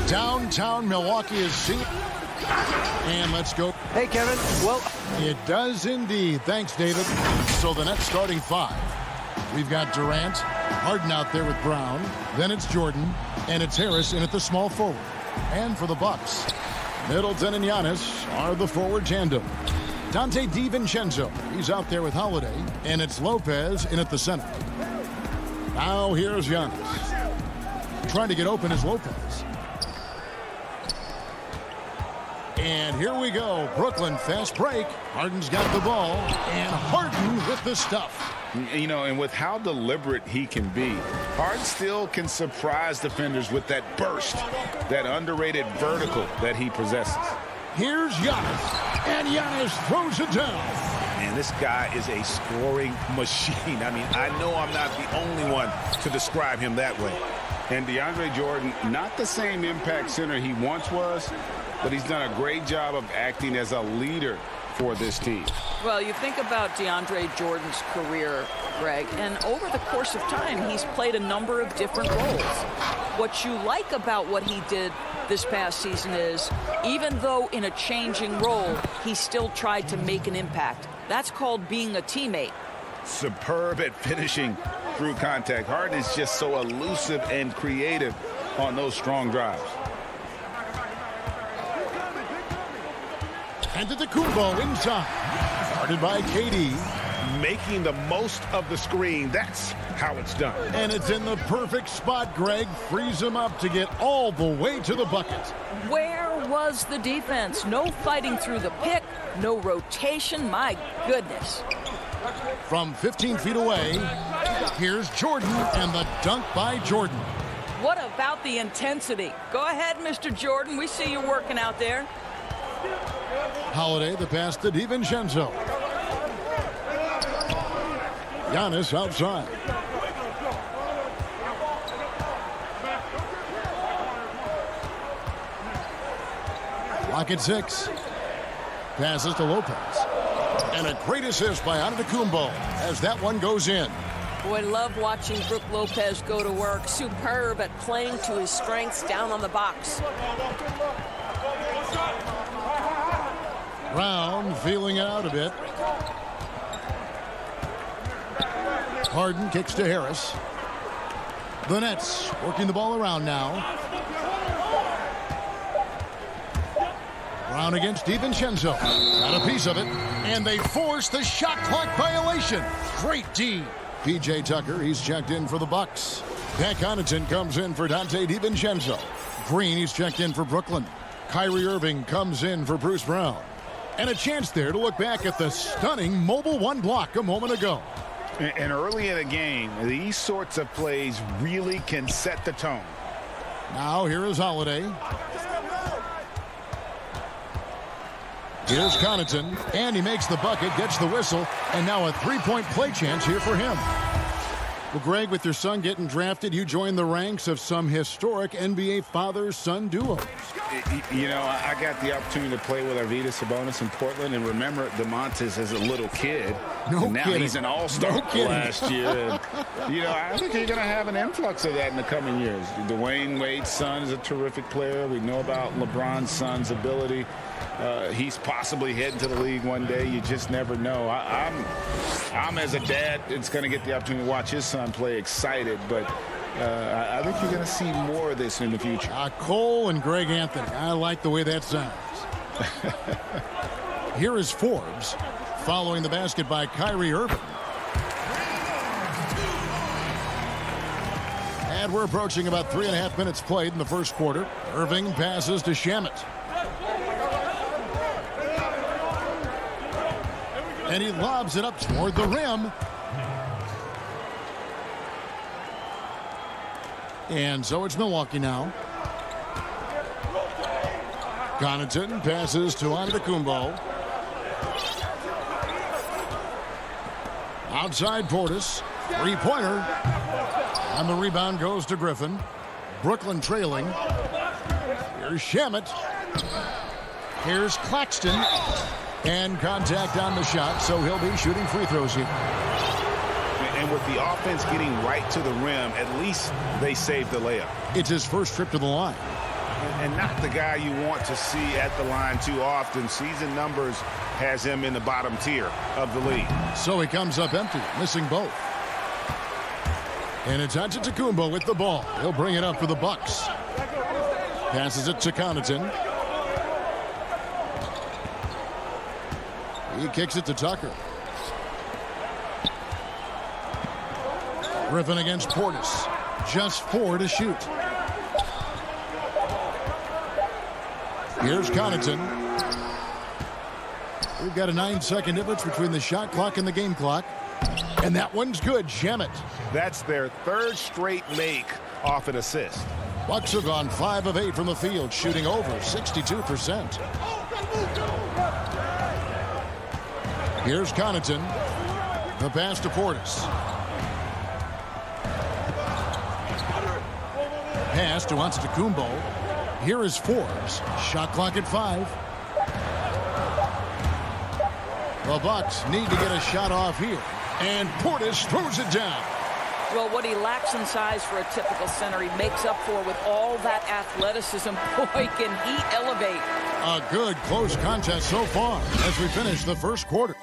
Downtown Milwaukee is seen. And let's go. Hey, Kevin. Well, it does indeed. Thanks, David. So the Nets starting five. We've got Durant, Harden out there with Brown. Then it's Jordan, and it's Harris in at the small forward. And for the Bucks, Middleton and Giannis are the forward tandem. Dante DiVincenzo, he's out there with Holiday, and it's Lopez in at the center. Now here's Giannis. Trying to get open is Lopez. And here we go. Brooklyn, fast break. Harden's got the ball, and Harden with the stuff. You know, and with how deliberate he can be, Harden still can surprise defenders with that burst, that underrated vertical that he possesses. Here's Giannis, and Giannis throws it down. Man, this guy is a scoring machine. I mean, I know I'm not the only one to describe him that way. And DeAndre Jordan, not the same impact center he once was, but he's done a great job of acting as a leader for this team. Well, you think about DeAndre Jordan's career, Greg, and over the course of time, he's played a number of different roles. What you like about what he did this past season is, even though in a changing role, he still tried to make an impact. That's called being a teammate. Superb at finishing through contact. Harden is just so elusive and creative on those strong drives. And to the Kumbo inside. Guarded by KD. Making the most of the screen. That's how it's done. And it's in the perfect spot, Greg. Frees him up to get all the way to the bucket. Where was the defense? No fighting through the pick. No rotation. My goodness. From 15 feet away, here's Jordan and the dunk by Jordan. What about the intensity? Go ahead, Mr. Jordan. We see you working out there. Holiday, the pass to DiVincenzo. Giannis outside. Lock at 6. Passes to Lopez. And a great assist by Antetokounmpo as that one goes in. Boy, love watching Brook Lopez go to work. Superb at playing to his strengths down on the box. Brown feeling it out a bit. Harden kicks to Harris. The Nets working the ball around now. Brown against DiVincenzo. Got a piece of it. And they force the shot clock violation. Great D. P.J. Tucker, he's checked in for the Bucks. Pat Connaughton comes in for Dante DiVincenzo. Green, he's checked in for Brooklyn. Kyrie Irving comes in for Bruce Brown. And a chance there to look back at the stunning mobile one block a moment ago. And early in the game, these sorts of plays really can set the tone. Now here is Holiday. Here's Connaughton, and he makes the bucket, gets the whistle, and now a three-point play chance here for him. Well, Greg, with your son getting drafted, you joined the ranks of some historic NBA father-son duos. You know, I got the opportunity to play with Arvydas Sabonis in Portland, and remember DeMontis as a little kid. No now kidding. He's an all-star last year. And, you know, I think you're going to have an influx of that in the coming years. Dwayne Wade's son is a terrific player. We know about LeBron's son's ability. He's possibly heading to the league one day. You just never know. I'm as a dad, it's going to get the opportunity to watch his son play, excited, but I think you're going to see more of this in the future. Cole and Greg Anthony. I like the way that sounds. Here is Forbes following the basket by Kyrie Irving. And we're approaching about 3.5 minutes played in the first quarter. Irving passes to Shamet. And he lobs it up toward the rim. And so it's Milwaukee now. Connaughton passes to Antetokounmpo. Outside Portis. Three-pointer. And the rebound goes to Griffin. Brooklyn trailing. Here's Shamet. Here's Claxton. And contact on the shot, so he'll be shooting free throws here. And with the offense getting right to the rim, at least they saved the layup. It's his first trip to the line. And not the guy you want to see at the line too often. Season numbers has him in the bottom tier of the league. So he comes up empty, missing both. And it's Antetokounmpo with the ball. He'll bring it up for the Bucks. Passes it to Connaughton. He kicks it to Tucker. Griffin against Portis. Just 4 to shoot. Here's Connaughton. We've got a 9-second difference between the shot clock and the game clock. And that one's good. Shamet. That's their third straight make off an assist. Bucks have gone 5 of 8 from the field, shooting over 62%. Here's Connaughton. The pass to Portis. Pass to Antetokounmpo. Here is Forbes. Shot clock at 5. The Bucks need to get a shot off here. And Portis throws it down. Well, what he lacks in size for a typical center, he makes up for with all that athleticism. Boy, can he elevate. A good close contest so far as we finish the first quarter.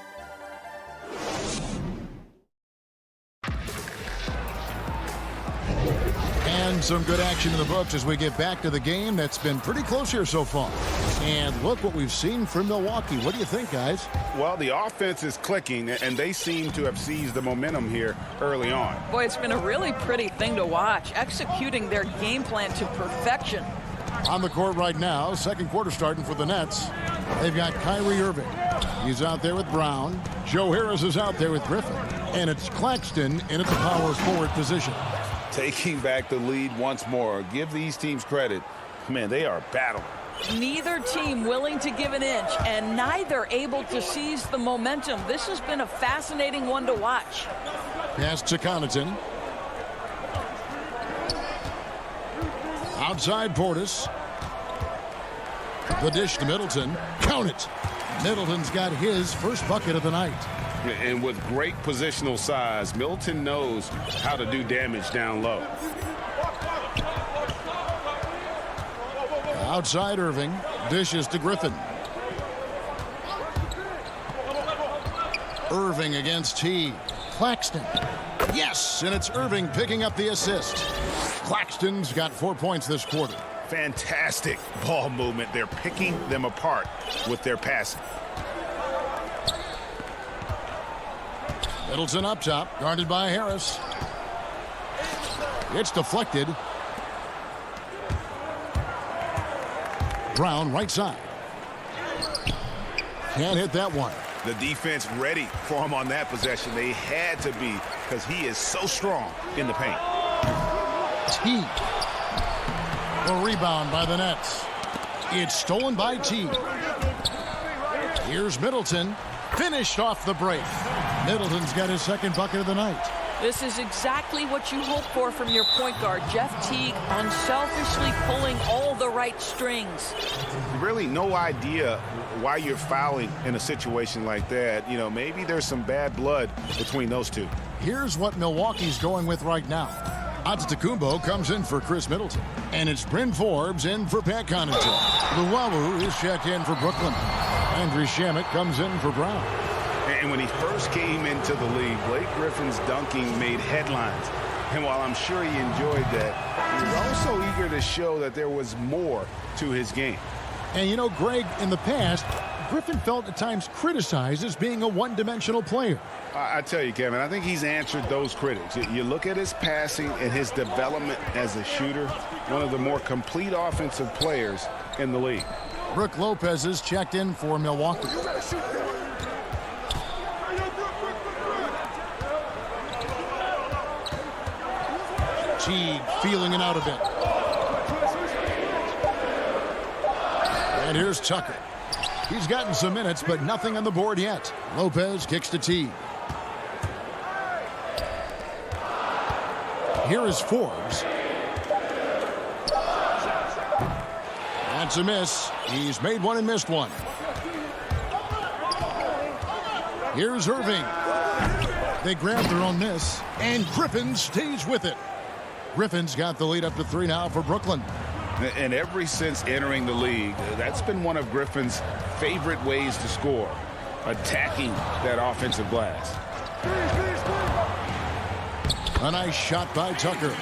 And some good action in the books as we get back to the game that's been pretty close here so far. And look what we've seen from Milwaukee. What do you think, guys? Well, the offense is clicking, and they seem to have seized the momentum here early on. Boy, it's been a really pretty thing to watch, executing their game plan to perfection. On the court right now, second quarter starting for the Nets. They've got Kyrie Irving. He's out there with Brown. Joe Harris is out there with Griffin. And it's Claxton in at the power forward position. Taking back the lead once more. Give these teams credit. Man, they are battling. Neither team willing to give an inch, and neither able to seize the momentum. This has been a fascinating one to watch. Pass to Connaughton. Outside Portis. The dish to Middleton. Count it. Middleton's got his first bucket of the night. And with great positional size, Middleton knows how to do damage down low. Outside Irving. Dishes to Griffin. Irving against T. Claxton. Yes, and it's Irving picking up the assist. Claxton's got 4 points this quarter. Fantastic ball movement. They're picking them apart with their passing. Middleton up top, guarded by Harris. It's deflected. Brown right side. Can't hit that one. The defense ready for him on that possession. They had to be, because he is so strong in the paint. T. The rebound by the Nets. It's stolen by T. Here's Middleton. Finished off the break. Middleton's got his second bucket of the night. This is exactly what you hope for from your point guard. Jeff Teague unselfishly pulling all the right strings. Really no idea why you're fouling in a situation like that. You know, maybe there's some bad blood between those two. Here's what Milwaukee's going with right now. Antetokounmpo comes in for Chris Middleton. And it's Bryn Forbes in for Pat Connaughton. Luwawu is checked in for Brooklyn. Andrew Shamet comes in for Brown. And when he first came into the league, Blake Griffin's dunking made headlines. And while I'm sure he enjoyed that, he was also eager to show that there was more to his game. And you know, Greg, in the past, Griffin felt at times criticized as being a one-dimensional player. I tell you, Kevin, I think he's answered those critics. You look at his passing and his development as a shooter, one of the more complete offensive players in the league. Brook Lopez is checked in for Milwaukee. Teague feeling it out a bit. And here's Tucker. He's gotten some minutes, but nothing on the board yet. Lopez kicks to Teague. Here is Forbes. That's a miss. He's made one and missed one. Here's Irving. They grab their own miss, and Griffin stays with it. Griffin's got the lead up to 3 now for Brooklyn. And ever since entering the league, that's been one of Griffin's favorite ways to score, attacking that offensive glass. A nice shot by Tucker.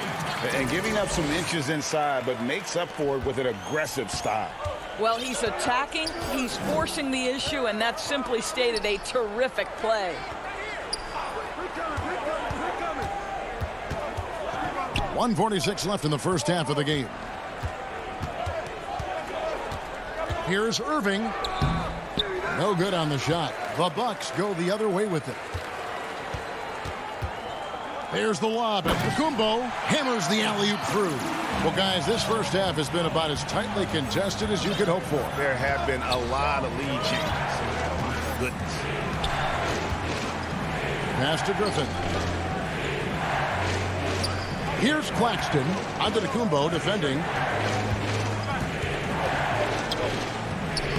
And giving up some inches inside, but makes up for it with an aggressive style. Well, he's attacking, he's forcing the issue, and that's simply stated a terrific play. 1:46 left in the first half of the game. Here's Irving. No good on the shot. The Bucks go the other way with it. There's the lob, and Antetokounmpo hammers the alley-oop through. Well, guys, this first half has been about as tightly contested as you could hope for. There have been a lot of lead changes. Goodness. Pass to Griffin. Here's Claxton. Antetokounmpo defending.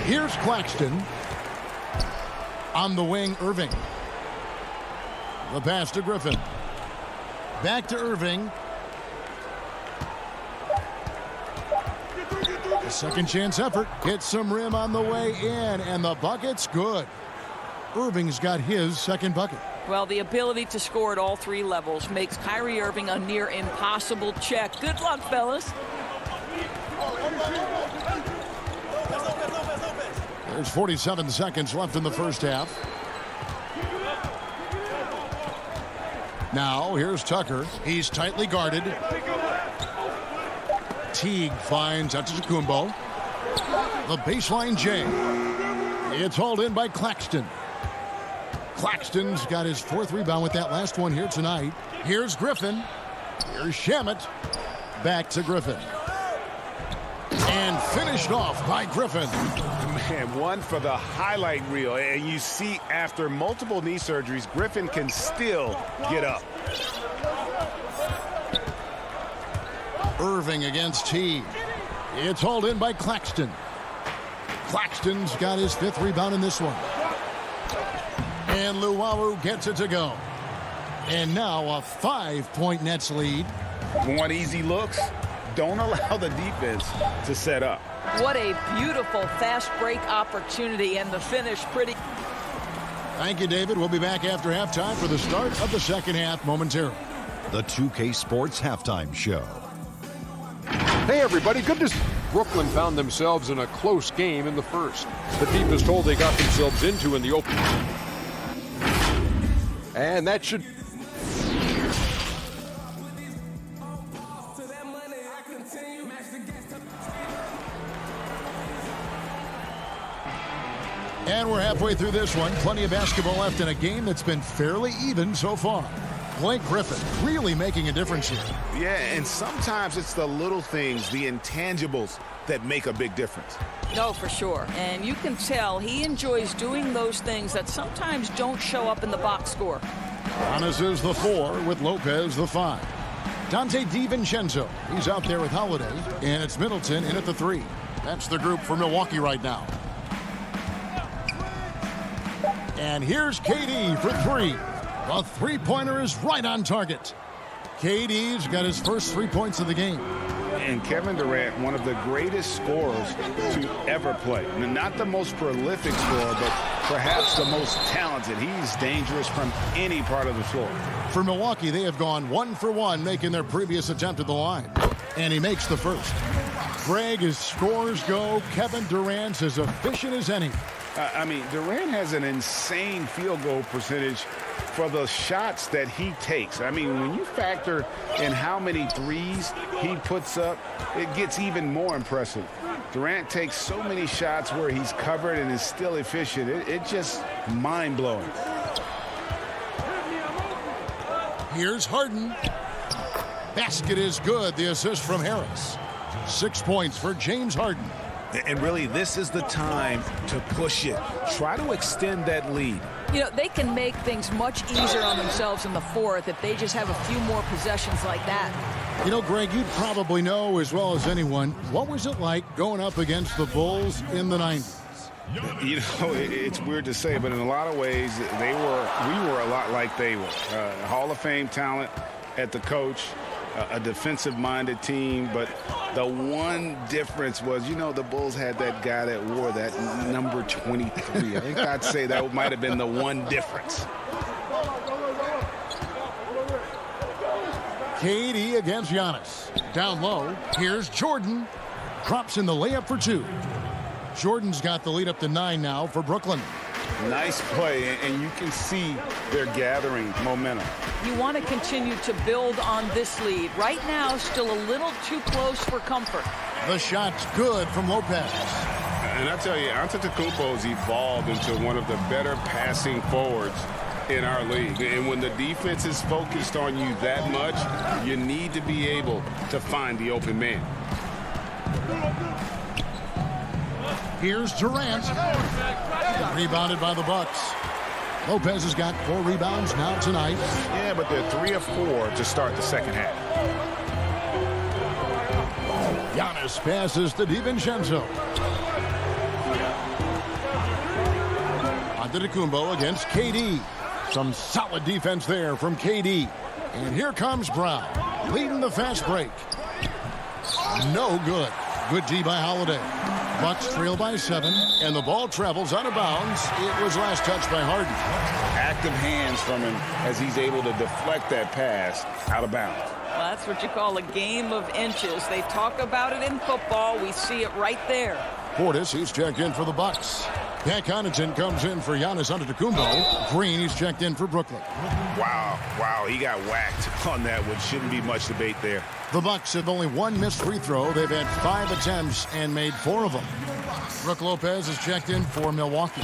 Here's Claxton. On the wing, Irving. The pass to Griffin. Back to Irving. A second chance effort. Hits some rim on the way in, and the bucket's good. Irving's got his second bucket. Well, the ability to score at all 3 levels makes Kyrie Irving a near impossible check. Good luck, fellas. There's 47 seconds left in the first half. Now, here's Tucker. He's tightly guarded. Teague finds Antetokounmpo. The baseline J. It's hauled in by Claxton. Claxton's got his 4th rebound with that last one here tonight. Here's Griffin. Here's Shamet. Back to Griffin. And finished off by Griffin. Man, one for the highlight reel. And you see, after multiple knee surgeries, Griffin can still get up. Irving against Teague. It's hauled in by Claxton. Claxton's got his 5th rebound in this one. And Luwawu gets it to go. And now a 5-point Nets lead. Want easy looks? Don't allow the defense to set up. What a beautiful fast break opportunity, and the finish pretty. Thank you, David. We'll be back after halftime for the start of the second half momentarily. The 2K Sports Halftime Show. Hey, everybody. Good to see. Brooklyn found themselves in a close game in the first. The deepest hole they got themselves into in the open. And that should... And we're halfway through this one. Plenty of basketball left in a game that's been fairly even so far. Blake Griffin really making a difference here. Yeah, and sometimes it's the little things, the intangibles, that make a big difference. No, for sure. And you can tell he enjoys doing those things that sometimes don't show up in the box score. Giannis is the 4 with Lopez the 5. Dante DiVincenzo, he's out there with Holiday, and it's Middleton in at the 3. That's the group for Milwaukee right now. And here's KD for 3. The three-pointer is right on target. KD's got his first 3 points of the game. And Kevin Durant, one of the greatest scorers to ever play. Not the most prolific scorer, but perhaps the most talented. He's dangerous from any part of the floor. For Milwaukee, they have gone 1 for 1, making their previous attempt at the line. And he makes the first. Greg, as scores go, Kevin Durant's as efficient as any. I mean, Durant has an insane field goal percentage for the shots that he takes. I mean, when you factor in how many threes he puts up, it gets even more impressive. Durant takes so many shots where he's covered and is still efficient. It's just mind-blowing. Here's Harden. Basket is good. The assist from Harris. 6 points for James Harden. And really, this is the time to push it. Try to extend that lead. You know, they can make things much easier on themselves in the fourth if they just have a few more possessions like that. You know, Greg, you probably know as well as anyone, what was it like going up against the Bulls in the 90s? You know, it's weird to say, but in a lot of ways, we were a lot like they were. Hall of Fame talent at the coach, a defensive-minded team, but the one difference was, you know, the Bulls had that guy that wore that number 23. I think I'd say that might have been the one difference. KD against Giannis. Down low, here's Jordan. Drops in the layup for 2. Jordan's got the lead up to 9 now for Brooklyn. Nice play, and you can see they're gathering momentum. You want to continue to build on this lead. Right now, still a little too close for comfort. The shot's good from Lopez. And I tell you, Antetokounmpo's evolved into one of the better passing forwards in our league. And when the defense is focused on you that much, you need to be able to find the open man. Here's Durant. Rebounded by the Bucks. Lopez has got 4 rebounds now tonight. Yeah, but they're 3 of 4 to start the second half. Giannis passes to DiVincenzo. Antetokounmpo against KD. Some solid defense there from KD. And here comes Brown, leading the fast break. No good. Good D by Holiday. Bucks trail by 7, and the ball travels out of bounds. It was last touched by Harden. Active hands from him as he's able to deflect that pass out of bounds. Well, that's what you call a game of inches. They talk about it in football. We see it right there. Portis, he's checked in for the Bucks. Pat Connaughton comes in for Giannis Antetokounmpo. Green, he's checked in for Brooklyn. Wow, he got whacked on that one. Shouldn't be much debate there. The Bucks have only 1 missed free throw. They've had 5 attempts and made 4 of them. Brook Lopez is checked in for Milwaukee.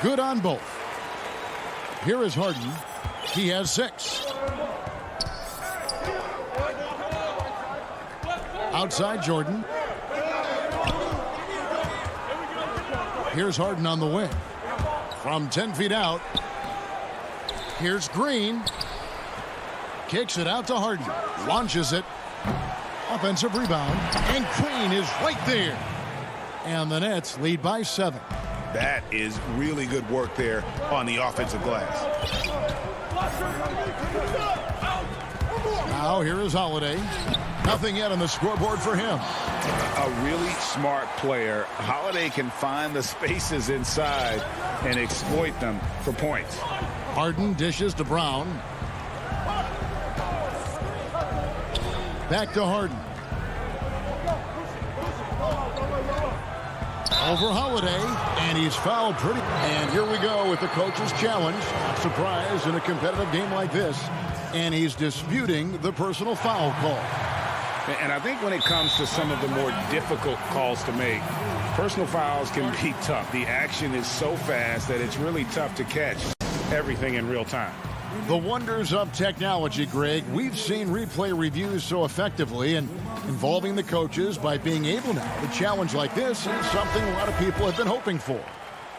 Good on both. Here is Harden. He has 6. Outside Jordan. Here's Harden on the wing. From 10 feet out. Here's Green. Kicks it out to Harden. Launches it. Offensive rebound. And Green is right there. And the Nets lead by 7. That is really good work there on the offensive glass. Now here is Holiday. Nothing yet on the scoreboard for him. A really smart player. Holiday can find the spaces inside and exploit them for points. Harden dishes to Brown. Back to Harden. Over Holiday, and he's fouled pretty. And here we go with the coach's challenge. Not surprised in a competitive game like this. And he's disputing the personal foul call. And I think when it comes to some of the more difficult calls to make, personal fouls can be tough. The action is so fast that it's really tough to catch everything in real time. The wonders of technology, Greg. We've seen replay reviews so effectively and involving the coaches by being able now. A challenge like this is something a lot of people have been hoping for.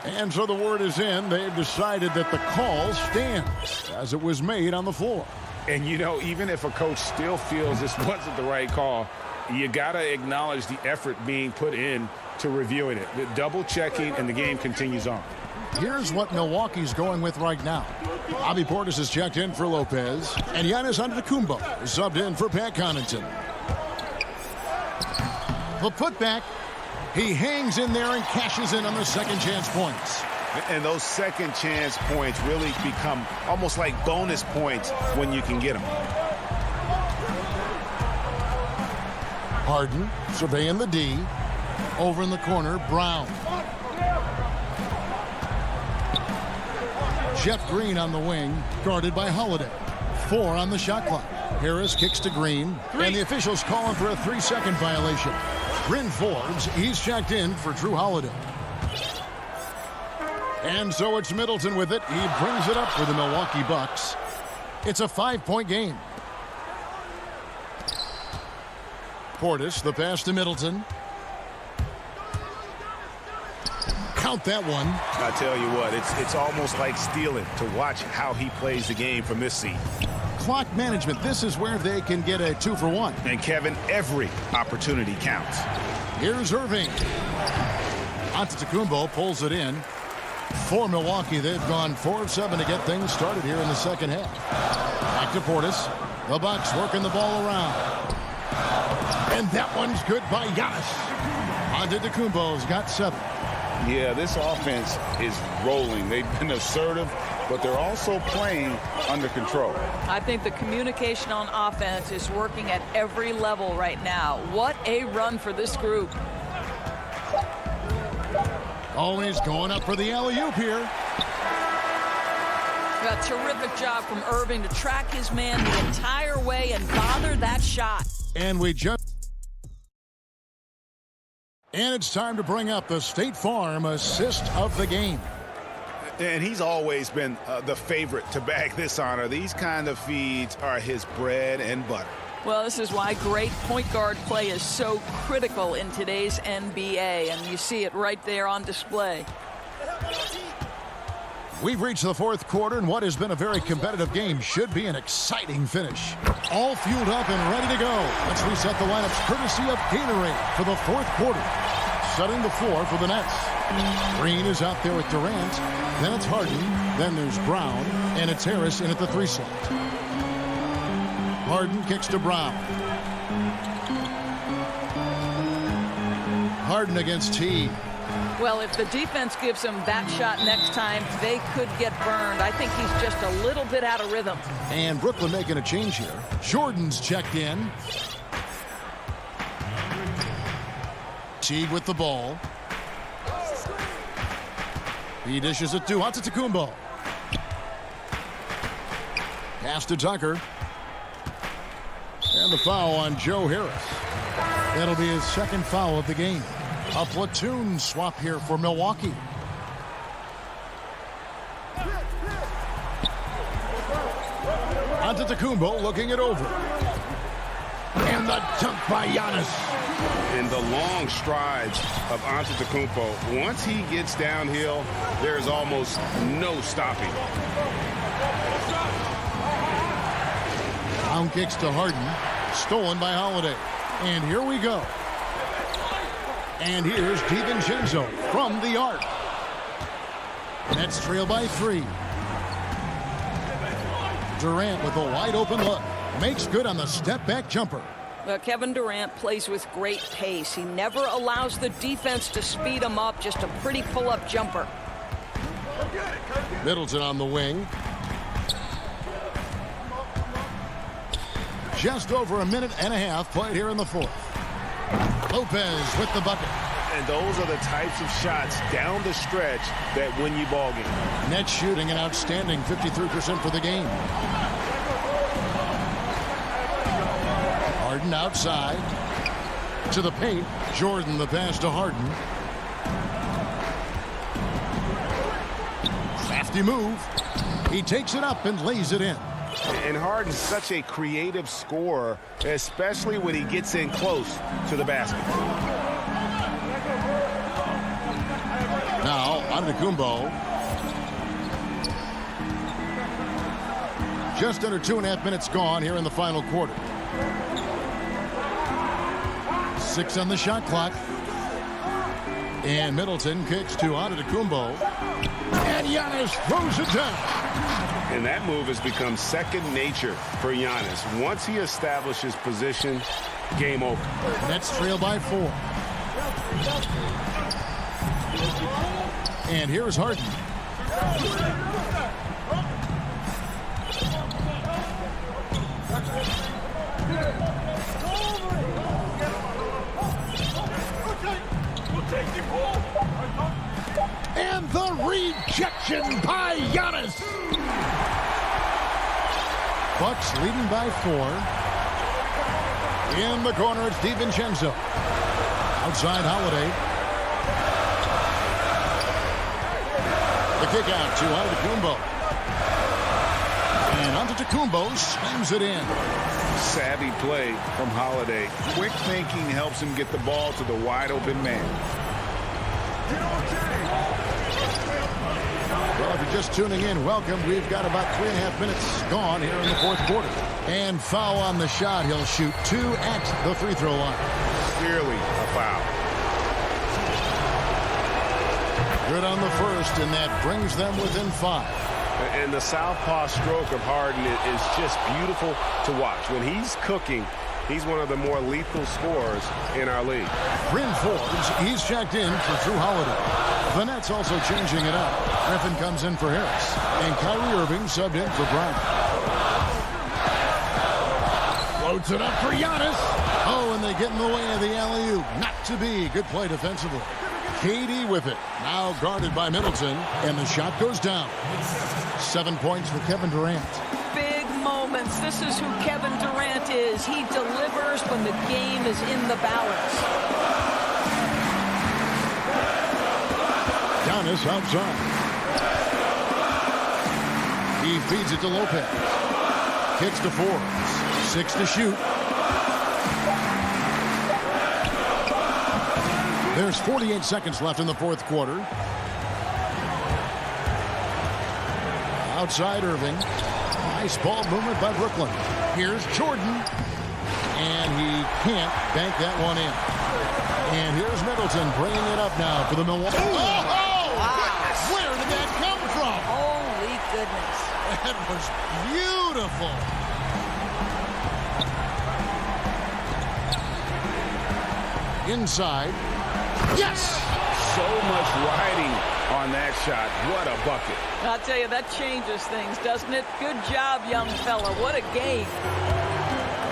And so the word is in. They've decided that the call stands as it was made on the floor. And, you know, even if a coach still feels this wasn't the right call, you got to acknowledge the effort being put in to reviewing it. The double checking, and the game continues on. Here's what Milwaukee's going with right now. Bobby Portis has checked in for Lopez, and Giannis Antetokounmpo is subbed in for Pat Connaughton. The putback. He hangs in there and cashes in on the second chance points. And those second chance points really become almost like bonus points when you can get them. Harden surveying the D. Over in the corner, Brown. Jeff Green on the wing, guarded by Holiday. 4 on the shot clock. Harris kicks to Green, and the officials calling for a 3-second violation. Bryn Forbes, he's checked in for Drew Holiday. And so it's Middleton with it. He brings it up for the Milwaukee Bucks. It's a 5-point game. Portis, the pass to Middleton. Count that one. I tell you what, it's almost like stealing to watch how he plays the game from this seat. Clock management, this is where they can get a 2-for-1. And Kevin, every opportunity counts. Here's Irving. Antetokounmpo pulls it in. For Milwaukee, they've gone 4 of 7 to get things started here in the second half. Back to Portis. The Bucks working the ball around. And that one's good by Giannis. Antetokounmpo's got 7. Yeah, this offense is rolling. They've been assertive, but they're also playing under control. I think the communication on offense is working at every level right now. What a run for this group. Always going up for the alley-oop here. A terrific job from Irving to track his man the entire way and bother that shot. And it's time to bring up the State Farm assist of the game. And he's always been the favorite to bag this honor. These kind of feeds are his bread and butter. Well, this is why great point guard play is so critical in today's NBA, and you see it right there on display. We've reached the fourth quarter, and what has been a very competitive game should be an exciting finish. All fueled up and ready to go. Let's reset the lineups courtesy of Gatorade for the fourth quarter. Setting the floor for the Nets. Green is out there with Durant. Then it's Harden. Then there's Brown. And it's Harris in at the 3 slot. Harden kicks to Brown. Harden against T. Well, if the defense gives him that shot next time, they could get burned. I think he's just a little bit out of rhythm. And Brooklyn making a change here. Jordan's checked in. Teague with the ball. He dishes it to Antetokounmpo. Pass to Tucker. And the foul on Joe Harris. That'll be his second foul of the game. A platoon swap here for Milwaukee. Antetokounmpo looking it over. And the dunk by Giannis. And the long strides of Antetokounmpo. Once he gets downhill, there's almost no stopping. Brown kicks to Harden. Stolen by Holiday. And here we go. And here's DiVincenzo from the arc. Nets trail by 3. Durant with a wide open look. Makes good on the step-back jumper. Kevin Durant plays with great pace. He never allows the defense to speed him up. Just a pretty pull-up jumper. Middleton on the wing. Just over a minute and a half played here in the fourth. Lopez with the bucket. And those are the types of shots down the stretch that win you ball games. Net shooting an outstanding 53% for the game. Harden outside. To the paint. Jordan the pass to Harden. Crafty move. He takes it up and lays it in. And Harden's such a creative scorer, especially when he gets in close to the basket. Now Antetokounmpo. Just under 2.5 minutes gone here in the final quarter. 6 on the shot clock. And Middleton kicks to Antetokounmpo. And Giannis throws it down. And that move has become second nature for Giannis. Once he establishes position, game over. Nets trail by 4. And here's Harden. And the rejection by Giannis. Bucks leading by 4. In the corner, it's DiVincenzo. Outside Holiday. The kick out to Antetokounmpo. And Antetokounmpo slams it in. Savvy play from Holiday. Quick thinking helps him get the ball to the wide open man. Well, if you're just tuning in, welcome. We've got about 3.5 minutes gone here in the fourth quarter. And foul on the shot. He'll shoot 2 at the free throw line. Clearly a foul. Good on the first, and that brings them within 5. And the southpaw stroke of Harden is just beautiful to watch. When he's cooking, he's one of the more lethal scorers in our league. Bryn Forbes, he's checked in for Drew Holiday. The Nets also changing it up. Griffin comes in for Harris. And Kyrie Irving subbed in for Brown. Floats it up for Giannis. Oh, and they get in the way of the alley-oop. Not to be. Good play defensively. KD with it. Now guarded by Middleton. And the shot goes down. 7 points for Kevin Durant. Big moments. This is who Kevin Durant is. He delivers when the game is in the balance. Giannis outside. He feeds it to Lopez. Kicks to Forbes. 6 to shoot. There's 48 seconds left in the fourth quarter. Outside Irving. Nice ball movement by Brooklyn. Here's Jordan. And he can't bank that one in. And here's Middleton bringing it up now for the Milwaukee. Oh! Wow. Where did that come from? Holy goodness. That was beautiful. Inside. Yes! So much riding on that shot. What a bucket. I'll tell you, that changes things, doesn't it? Good job, young fella. What a game.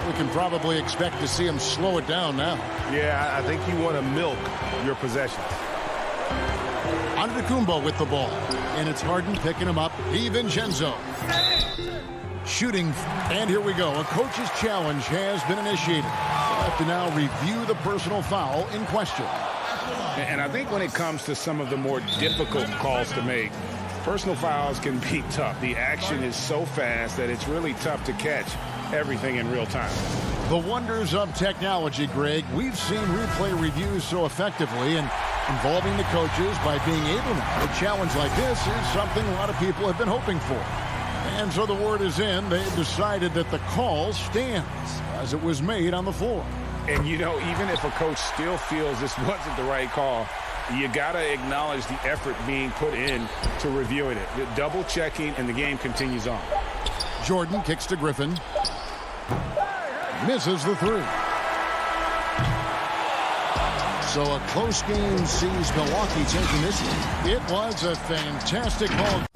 We can probably expect to see him slow it down now. Yeah, I think you want to milk your possessions. Antetokounmpo with the ball. And it's Harden picking him up. DiVincenzo. Shooting. And here we go. A coach's challenge has been initiated. We'll have to now review the personal foul in question. And I think when it comes to some of the more difficult calls to make, personal fouls can be tough. The action is so fast that it's really tough to catch everything in real time. The wonders of technology, Greg. We've seen replay reviews so effectively, and involving the coaches by being able now. A challenge like this is something a lot of people have been hoping for. And so the word is in. They've decided that the call stands as it was made on the floor. And, you know, even if a coach still feels this wasn't the right call, you got to acknowledge the effort being put in to reviewing it. The double checking, and the game continues on. Jordan kicks to Griffin. Misses the 3. So a close game sees Milwaukee taking this one. It was a fantastic ball.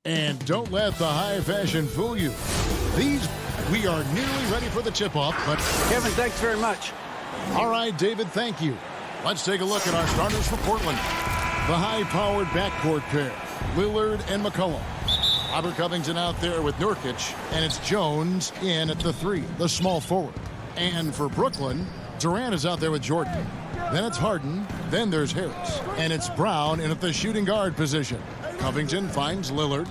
And don't let the high fashion fool you. We are nearly ready for the tip-off, but... Kevin, thanks very much. All right, David, thank you. Let's take a look at our starters for Portland. The high-powered backcourt pair, Lillard and McCollum. Robert Covington out there with Nurkic, and it's Jones in at the 3, the small forward. And for Brooklyn, Durant is out there with Jordan. Then it's Harden, then there's Harris, and it's Brown in at the shooting guard position. Covington finds Lillard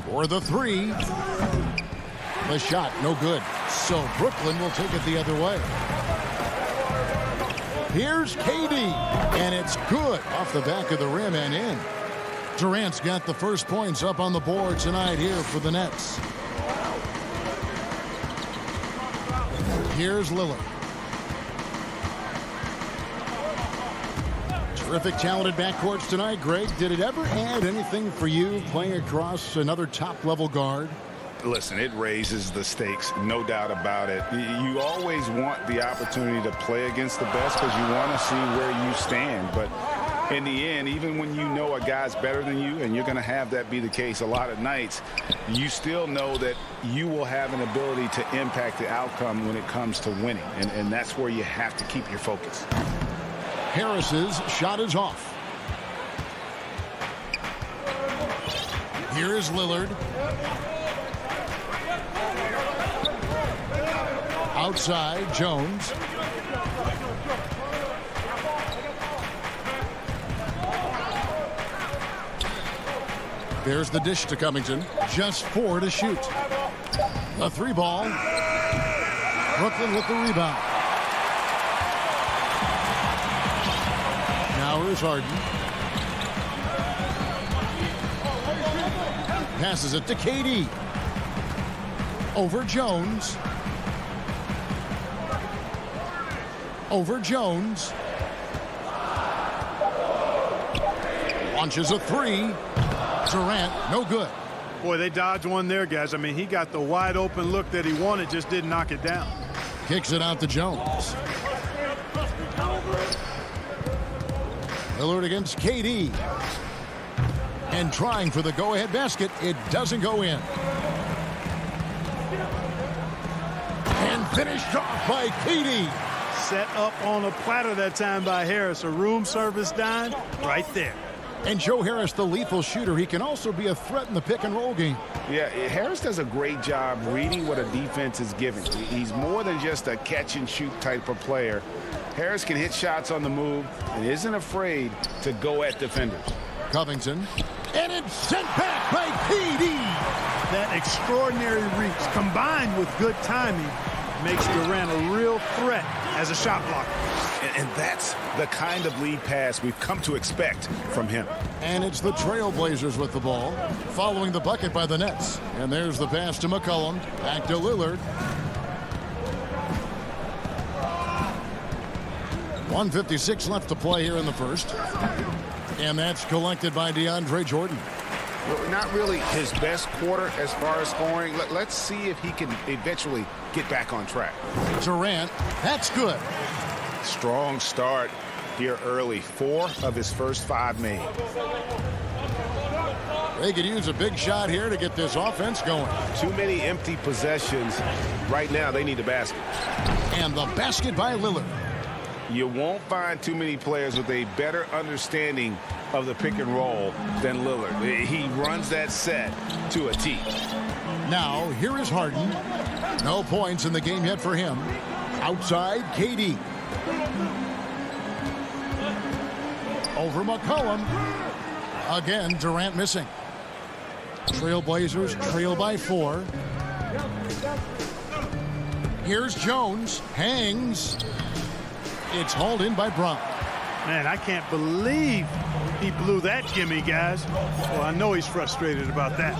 for the 3. The shot, no good. So Brooklyn will take it the other way. Here's KD, and it's good off the back of the rim and in. Durant's got the first points up on the board tonight here for the Nets. Here's Lillard. Terrific, talented backcourts tonight. Greg, did it ever add anything for you playing across another top-level guard? Listen, it raises the stakes, no doubt about it. You always want the opportunity to play against the best because you want to see where you stand. But in the end, even when you know a guy's better than you, and you're going to have that be the case a lot of nights, you still know that you will have an ability to impact the outcome when it comes to winning. And that's where you have to keep your focus. Harris's shot is off. Here is Lillard. Outside, Jones. There's the dish to Covington. Just 4 to shoot. The 3 ball. Brooklyn with the rebound. Now here's Harden. Passes it to KD. Over Jones. Over Jones. Launches a 3. Durant, no good. Boy, they dodged one there, guys. I mean, he got the wide open look that he wanted, just didn't knock it down. Kicks it out to Jones. Lillard against KD. And trying for the go-ahead basket. It doesn't go in. And finished off by KD. Set up on a platter that time by Harris. A room service dime right there. And Joe Harris, the lethal shooter, he can also be a threat in the pick-and-roll game. Yeah, Harris does a great job reading what a defense is giving. He's more than just a catch-and-shoot type of player. Harris can hit shots on the move and isn't afraid to go at defenders. Covington, and it's sent back by KD. That extraordinary reach combined with good timing makes Durant a real threat as a shot blocker. And that's the kind of lead pass we've come to expect from him. And it's the Trailblazers with the ball, following the bucket by the Nets. And there's the pass to McCollum, back to Lillard. 1:56 left to play here in the first. And that's collected by DeAndre Jordan. Not really his best quarter as far as scoring. Let's see if he can eventually get back on track. Durant, that's good. Strong start here early. 4 of his first 5 made. They could use a big shot here to get this offense going. Too many empty possessions. Right now, they need a basket. And the basket by Lillard. You won't find too many players with a better understanding of the pick and roll than Lillard. He runs that set to a T. Now, here is Harden. No points in the game yet for him. Outside, KD. Over McCollum. Again, Durant missing. Trailblazers trail by 4. Here's Jones. Hangs. It's hauled in by Brown. Man, I can't believe he blew that gimme, guys. Well, I know he's frustrated about that.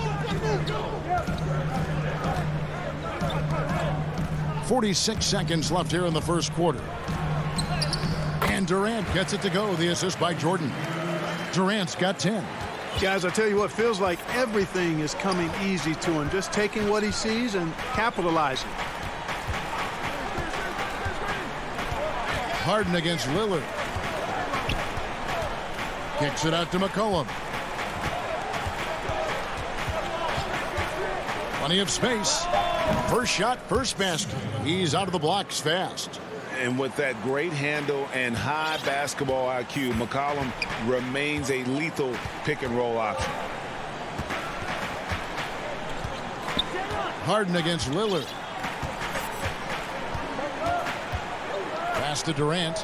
46 seconds left here in the first quarter. And Durant gets it to go. The assist by Jordan. Durant's got 10. Guys, I tell you what, feels like everything is coming easy to him. Just taking what he sees and capitalizing. Harden against Lillard. Kicks it out to McCollum. Plenty of space. First shot, first basket. He's out of the blocks fast. And with that great handle and high basketball IQ, McCollum remains a lethal pick and roll option. Harden against Lillard. Pass to Durant.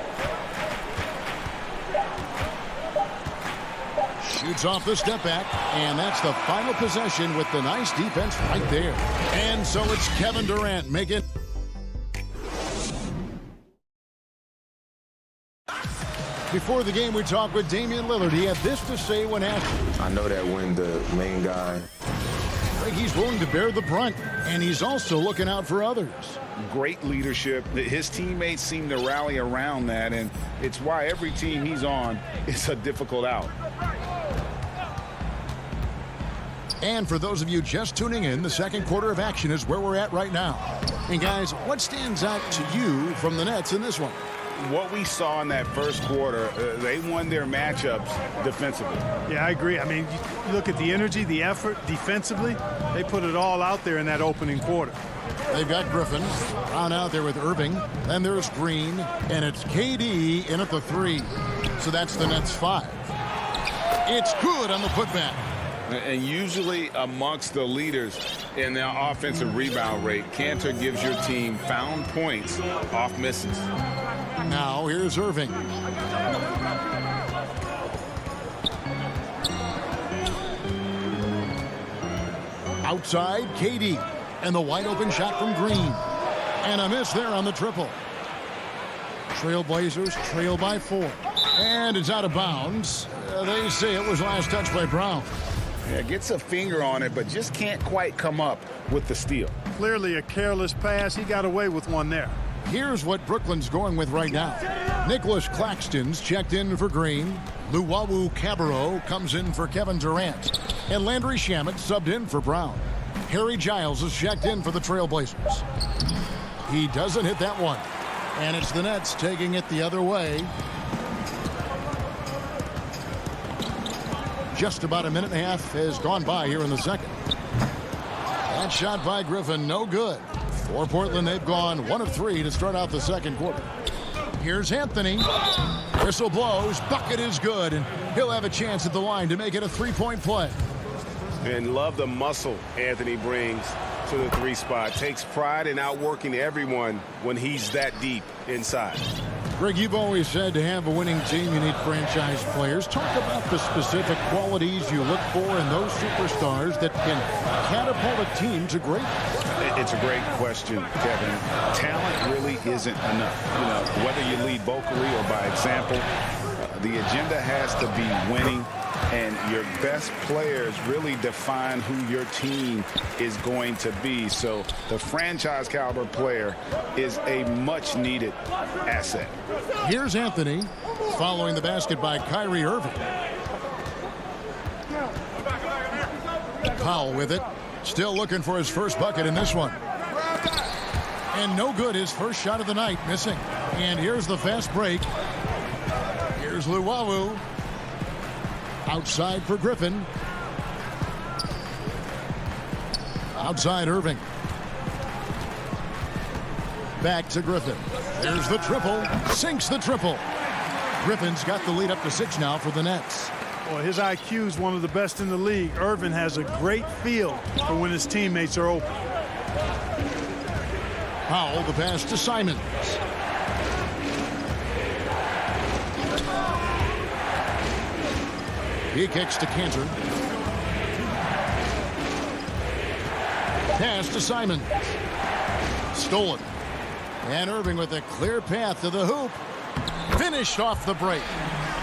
Shoots off the step back, and that's the final possession with the nice defense right there. And so it's Kevin Durant making. Before the game, we talked with Damian Lillard. He had this to say when asked. I know that when the main guy. He's willing to bear the brunt, and he's also looking out for others. Great leadership. His teammates seem to rally around that, and it's why every team he's on is a difficult out. And for those of you just tuning in, the second quarter of action is where we're at right now. And guys, what stands out to you from the Nets in this one? What we saw in that first quarter, they won their matchups defensively. Yeah, I agree. I mean, you look at the energy, the effort defensively. They put it all out there in that opening quarter. They've got Griffin. Brown out there with Irving. Then there's Green. And it's KD in at the 3. So that's the Nets 5. It's good on the putback. And usually amongst the leaders in their offensive rebound rate, Cantor gives your team found points off misses. Now here's Irving. Outside, KD. And the wide open shot from Green. And a miss there on the triple. Trailblazers trail by 4. And it's out of bounds. They say it was last touched by Brown. Yeah, gets a finger on it, but just can't quite come up with the steal. Clearly a careless pass. He got away with one there. Here's what Brooklyn's going with right now. Nicholas Claxton's checked in for Green. Luwawu Cabarrot comes in for Kevin Durant. And Landry Shamet subbed in for Brown. Harry Giles is checked in for the Trailblazers. He doesn't hit that one. And it's the Nets taking it the other way. Just about a minute and a half has gone by here in the second. That shot by Griffin, no good. For Portland, they've gone 1 of 3 to start out the second quarter. Here's Anthony. Whistle blows. Bucket is good, and he'll have a chance at the line to make it a 3-point play. And love the muscle Anthony brings to the 3 spot. Takes pride in outworking everyone when he's that deep inside. Greg, you've always said to have a winning team, you need franchise players. Talk about the specific qualities you look for in those superstars that can catapult a team to greatness. It's a great question, Kevin. Talent really isn't enough. You know, whether you lead vocally or by example, the agenda has to be winning. And your best players really define who your team is going to be. So the franchise caliber player is a much needed asset. Here's Anthony following the basket by Kyrie Irving. Powell with it. Still looking for his first bucket in this one. And no good, his first shot of the night, missing. And here's the fast break. Here's Luwawu. Outside for Griffin. Outside Irving. Back to Griffin. There's the triple. Sinks the triple. Griffin's got the lead up to 6 now for the Nets. Boy, his IQ is one of the best in the league. Irvin has a great feel for when his teammates are open. Powell, the pass to Simons. He kicks to Cantor. Pass to Simons. Stolen. And Irving with a clear path to the hoop. Finished off the break.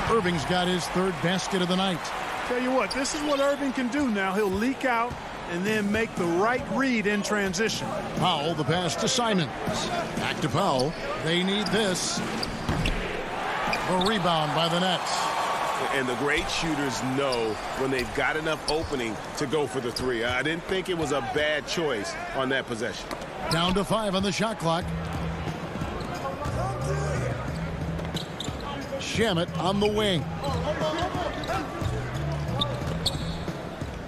Irving's got his 3rd basket of the night. Tell you what, this is what Irving can do now. He'll leak out and then make the right read in transition. Powell, the pass to Simons. Back to Powell. They need this. The rebound by the Nets. And the great shooters know when they've got enough opening to go for the 3. I didn't think it was a bad choice on that possession. Down to 5 on the shot clock. Shamet on the wing.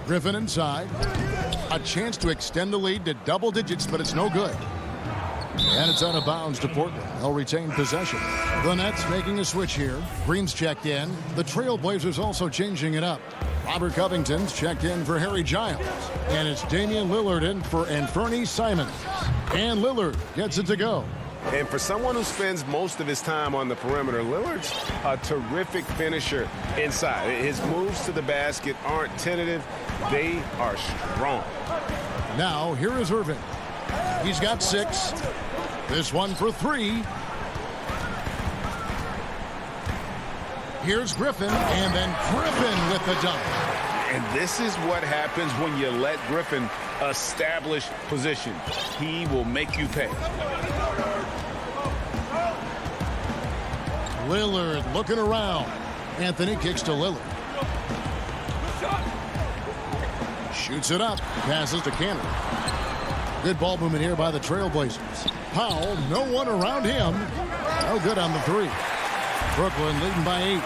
Griffin inside. A chance to extend the lead to double digits, but it's no good. And it's out of bounds to Portland. They'll retain possession. The Nets making a switch here. Green's checked in. The Trailblazers also changing it up. Robert Covington's checked in for Harry Giles. And it's Damian Lillard in for Anfernee Simons. And Lillard gets it to go. And for someone who spends most of his time on the perimeter, Lillard's a terrific finisher inside. His moves to the basket aren't tentative. They are strong. Now, here is Irving. He's got 6. This one for 3. Here's Griffin, and then Griffin with the dunk. And this is what happens when you let Griffin establish position. He will make you pay. Lillard looking around. Anthony kicks to Lillard. Shoots it up. Passes to Cantor. Good ball movement here by the Trailblazers. Powell, no one around him. No good on the 3. Brooklyn leading by 8.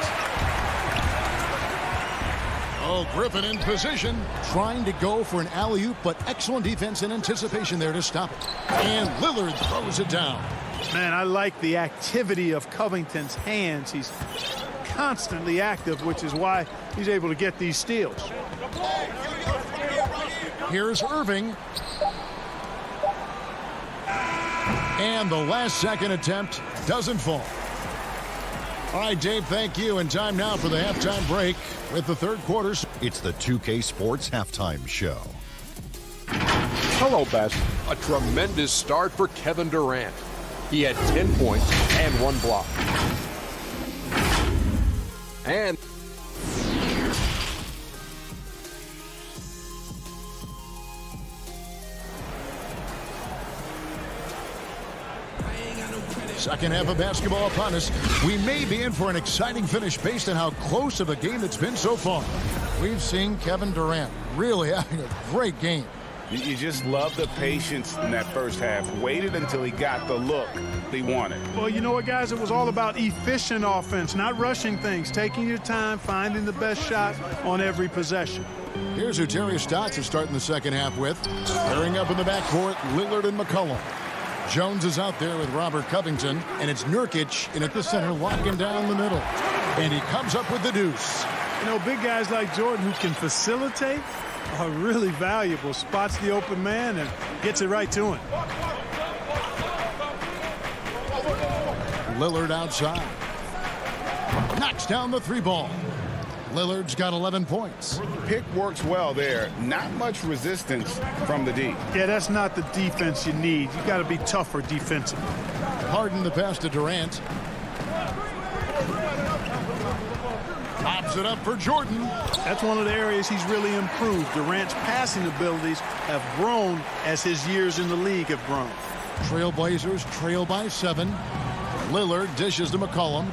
Oh, Griffin in position. Trying to go for an alley-oop, but excellent defense and anticipation there to stop it. And Lillard throws it down. Man, I like the activity of Covington's hands. He's constantly active, which is why he's able to get these steals. Here's Irving. And the last second attempt doesn't fall. All right, Dave, thank you. And time now for the halftime break with the 3rd quarter. It's the 2K Sports Halftime Show. Hello, Best. A tremendous start for Kevin Durant. He had 10 points and 1 block. And second half of basketball upon us. We may be in for an exciting finish based on how close of a game it's been so far. We've seen Kevin Durant really having a great game. You just love the patience in that first half. Waited until he got the look he wanted. Well, you know what, guys? It was all about efficient offense, not rushing things, taking your time, finding the best shot on every possession. Here's who Darius Stotts is starting the second half with. Pairing up in the backcourt, Lillard and McCollum. Jones is out there with Robert Covington, and it's Nurkic in at the center, locking down the middle. And he comes up with the deuce. You know, big guys like Jordan who can facilitate are really valuable. Spots the open man and gets it right to him. Lillard outside. Knocks down the 3 ball. Lillard's got 11 points. Pick works well there. Not much resistance from the D. Yeah, that's not the defense you need. You got to be tougher defensively. Harden the pass to Durant. Pops it up for Jordan. That's one of the areas he's really improved. Durant's passing abilities have grown as his years in the league have grown. Trailblazers trail by 7. Lillard dishes to McCollum.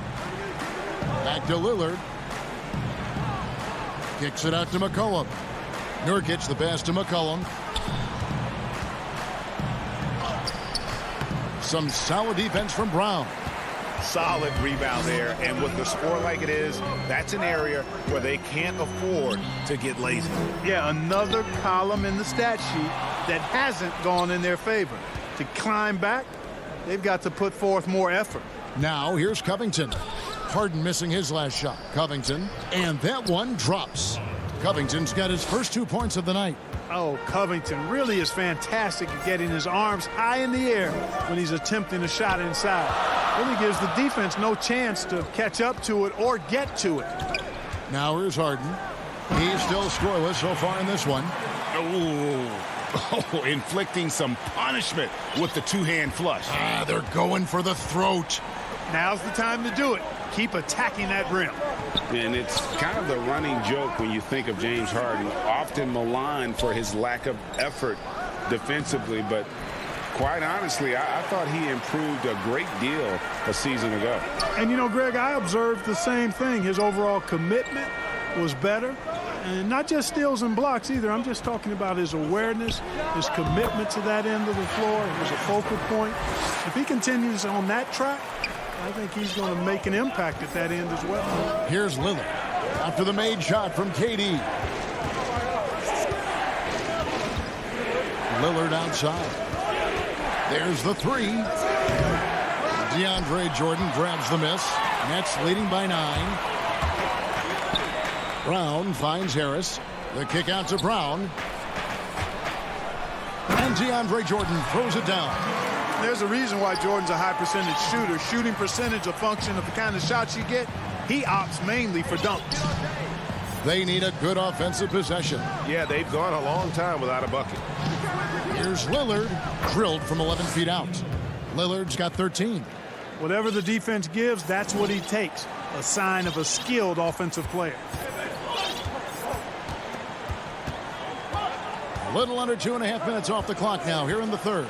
Back to Lillard. Kicks it out to McCollum. Nurkic the pass to McCollum. Some solid defense from Brown. Solid rebound there, and with the score like it is, that's an area where they can't afford to get lazy. Yeah, another column in the stat sheet that hasn't gone in their favor. To climb back, they've got to put forth more effort. Now here's Covington. Harden missing his last shot. Covington, and that one drops. Covington's got his first 2 points of the night. Oh, Covington really is fantastic at getting his arms high in the air when he's attempting a shot inside. Really gives the defense no chance to catch up to it or get to it. Now here's Harden. He's still scoreless so far in this one. Oh, inflicting some punishment with the two-hand flush. They're going for the throat. Now's the time to do it. Keep attacking that rim. And it's kind of the running joke when you think of James Harden, often maligned for his lack of effort defensively, but quite honestly, I thought he improved a great deal a season ago. And you know, Greg, I observed the same thing. His overall commitment was better. And not just steals and blocks either. I'm just talking about his awareness, his commitment to that end of the floor. It was a focal point. If he continues on that track, I think he's going to make an impact at that end as well. Here's Lillard after the made shot from KD. Lillard outside. There's the three. DeAndre Jordan grabs the miss. Nets leading by 9. Brown finds Harris. The kick out to Brown. And DeAndre Jordan throws it down. There's a reason why Jordan's a high percentage shooter. Shooting percentage a function of the kind of shots you get. He opts mainly for dunks. They need a good offensive possession. Yeah, they've gone a long time without a bucket. Here's Lillard, drilled from 11 feet out. Lillard's got 13. Whatever the defense gives, that's what he takes. A sign of a skilled offensive player. A little under 2.5 minutes off the clock now here in the third.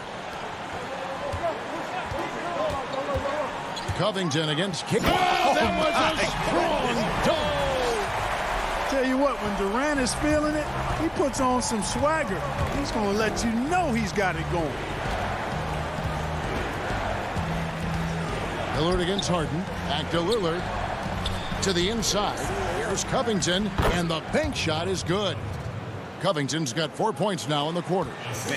Covington against Kick. That was a strong dunk. Tell you what, when Durant is feeling it, he puts on some swagger. He's going to let you know he's got it going. Lillard against Harden. Back to Lillard. To the inside. Here's Covington, and the bank shot is good. Covington's got 4 points now in the quarter.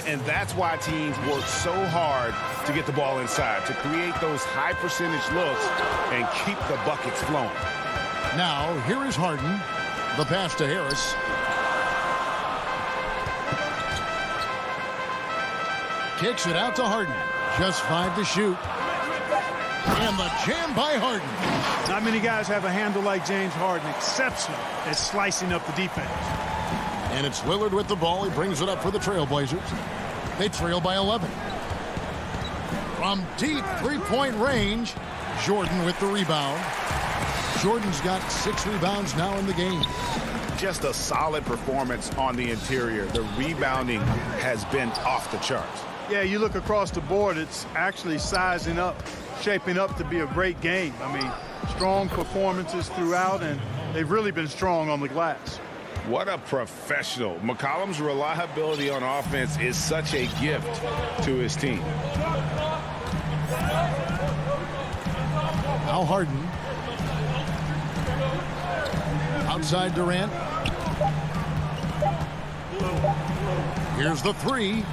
And that's why teams work so hard to get the ball inside, to create those high percentage looks and keep the buckets flowing. Now, here is Harden. The pass to Harris. Kicks it out to Harden. Just 5 to shoot. And the jam by Harden. Not many guys have a handle like James Harden. Exceptional at slicing up the defense. And it's Lillard with the ball. He brings it up for the Trailblazers. They trail by 11. From deep three-point range, Jordan with the rebound. Jordan's got 6 rebounds now in the game. Just a solid performance on the interior. The rebounding has been off the charts. Yeah, you look across the board, it's actually sizing up, shaping up to be a great game. I mean, strong performances throughout, and they've really been strong on the glass. What a professional. McCollum's reliability on offense is such a gift to his team. Now Harden. Outside Durant. Here's the three.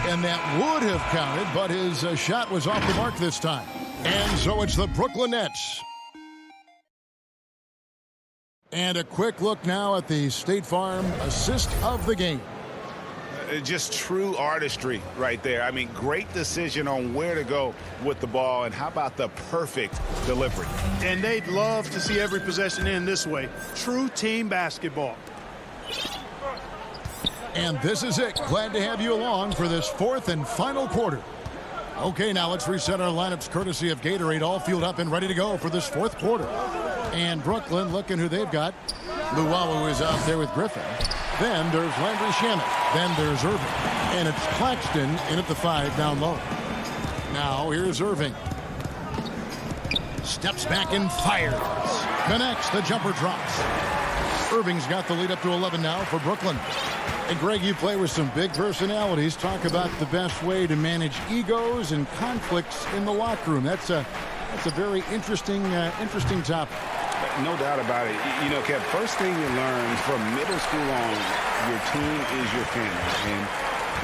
And that would have counted, but his shot was off the mark this time. And so it's the Brooklyn Nets. And a quick look now at the State Farm assist of the game. Just true artistry right there. I mean, great decision on where to go with the ball, and how about the perfect delivery. And they'd love to see every possession end this way. True team basketball. And this is it. Glad to have you along for this 4th and final quarter. Okay, now let's reset our lineups courtesy of Gatorade, all fueled up and ready to go for this 4th quarter. And Brooklyn, looking who they've got. Luwawu is out there with Griffin. Then there's Landry Shamet. Then there's Irving. And it's Claxton in at the 5 down low. Now here's Irving. Steps back and fires. Connects. The jumper drops. Irving's got the lead up to 11 now for Brooklyn. And Greg, you play with some big personalities. Talk about the best way to manage egos and conflicts in the locker room. That's a very interesting topic. No doubt about it. You know, Kev, first thing you learn from middle school on, your team is your family. And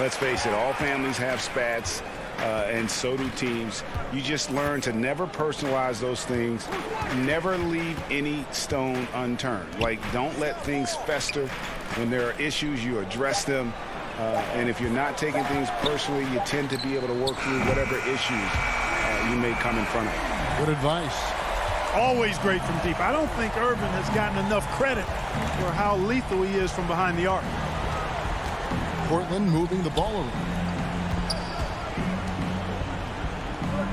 let's face it, all families have spats. and so do teams. You just learn to never personalize those things, never leave any stone unturned. Like, don't let things fester. When there are issues, you address them. And if you're not taking things personally, you tend to be able to work through whatever issues you may come in front of. Good advice. Always great from deep. I don't think Irvin has gotten enough credit for how lethal he is from behind the arc. Portland moving the ball around.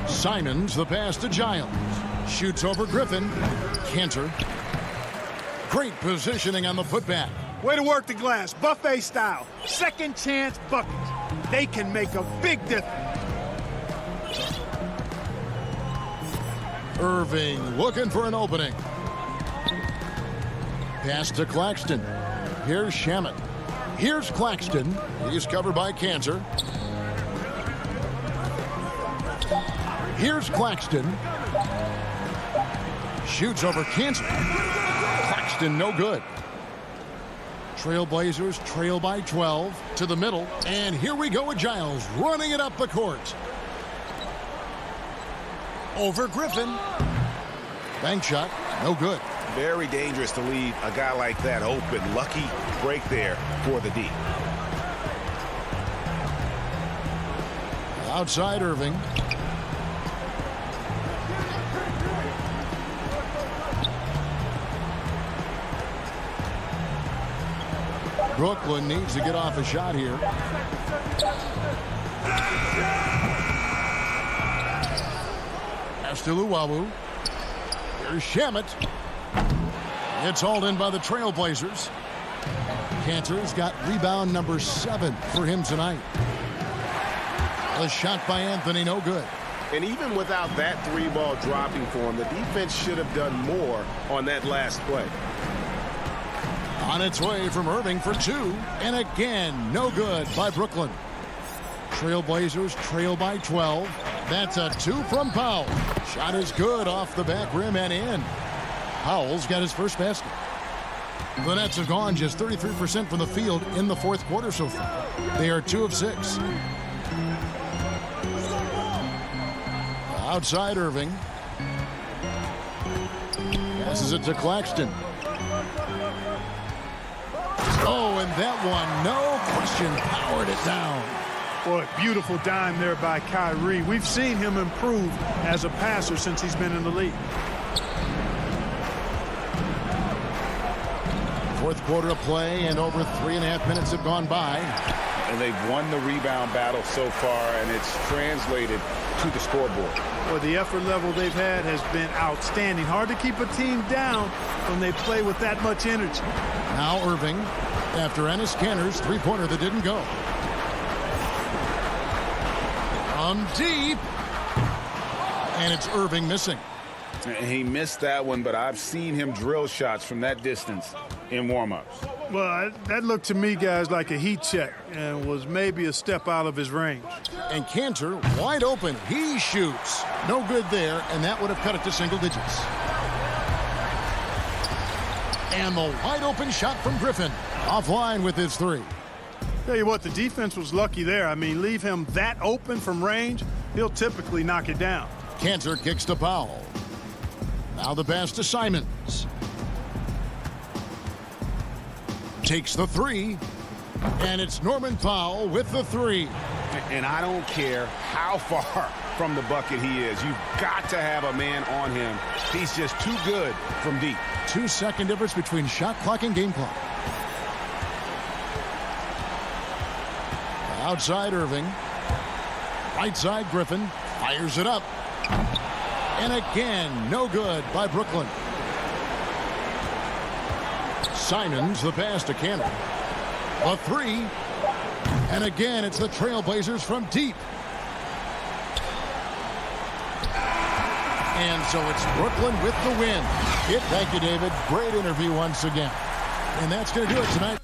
Simons, the pass to Giles. Shoots over Griffin. Cantor. Great positioning on the putback. Way to work the glass, buffet style. Second chance buckets. They can make a big difference. Irving looking for an opening. Pass to Claxton. Here's Shamet. Here's Claxton. He's covered by Cantor. Here's Claxton. Shoots over Cantor. Claxton no good. Trailblazers trail by 12 to the middle. And here we go with Giles running it up the court. Over Griffin. Bank shot, no good. Very dangerous to leave a guy like that open. Lucky break there for the D. Outside Irving. Brooklyn needs to get off a shot here. Pass to Luwawu. Here's Shamet. It's hauled in by the Trailblazers. Cantor's got rebound number 7 for him tonight. A shot by Anthony, no good. And even without that 3-ball dropping for him, the defense should have done more on that last play. On its way from Irving for 2. And again, no good by Brooklyn. Trailblazers trail by 12. That's a 2 from Powell. Shot is good off the back rim and in. Powell's got his first basket. The Nets have gone just 33% from the field in the fourth quarter so far. They are 2 of 6. Outside Irving. Passes it to Claxton. Oh, and that one, no question, powered it down. Boy, beautiful dime there by Kyrie. We've seen him improve as a passer since he's been in the league. Fourth quarter of play, and over 3.5 minutes have gone by. And they've won the rebound battle so far, and it's translated to the scoreboard. Well, the effort level they've had has been outstanding. Hard to keep a team down when they play with that much energy. Now Irving, after Enes Kanter's three-pointer that didn't go. From deep. And it's Irving missing. He missed that one, but I've seen him drill shots from that distance in warm-ups. Well, that looked to me, guys, like a heat check and was maybe a step out of his range. And Cantor wide open. He shoots. No good there, and that would have cut it to single digits. And the wide open shot from Griffin. Offline with his 3. Tell you what, the defense was lucky there. I mean, leave him that open from range, he'll typically knock it down. Cantor kicks to Powell. Now the pass to Simons. Takes the 3. And it's Norman Powell with the 3. And I don't care how far from the bucket he is. You've got to have a man on him. He's just too good from deep. 2-second difference between shot clock and game clock. Outside Irving. Right side Griffin. Fires it up. And again, no good by Brooklyn. Simons, the pass to Cantor. A 3. And again, it's the Trailblazers from deep. And so it's Brooklyn with the win. Thank you, David. Great interview once again. And that's going to do it tonight.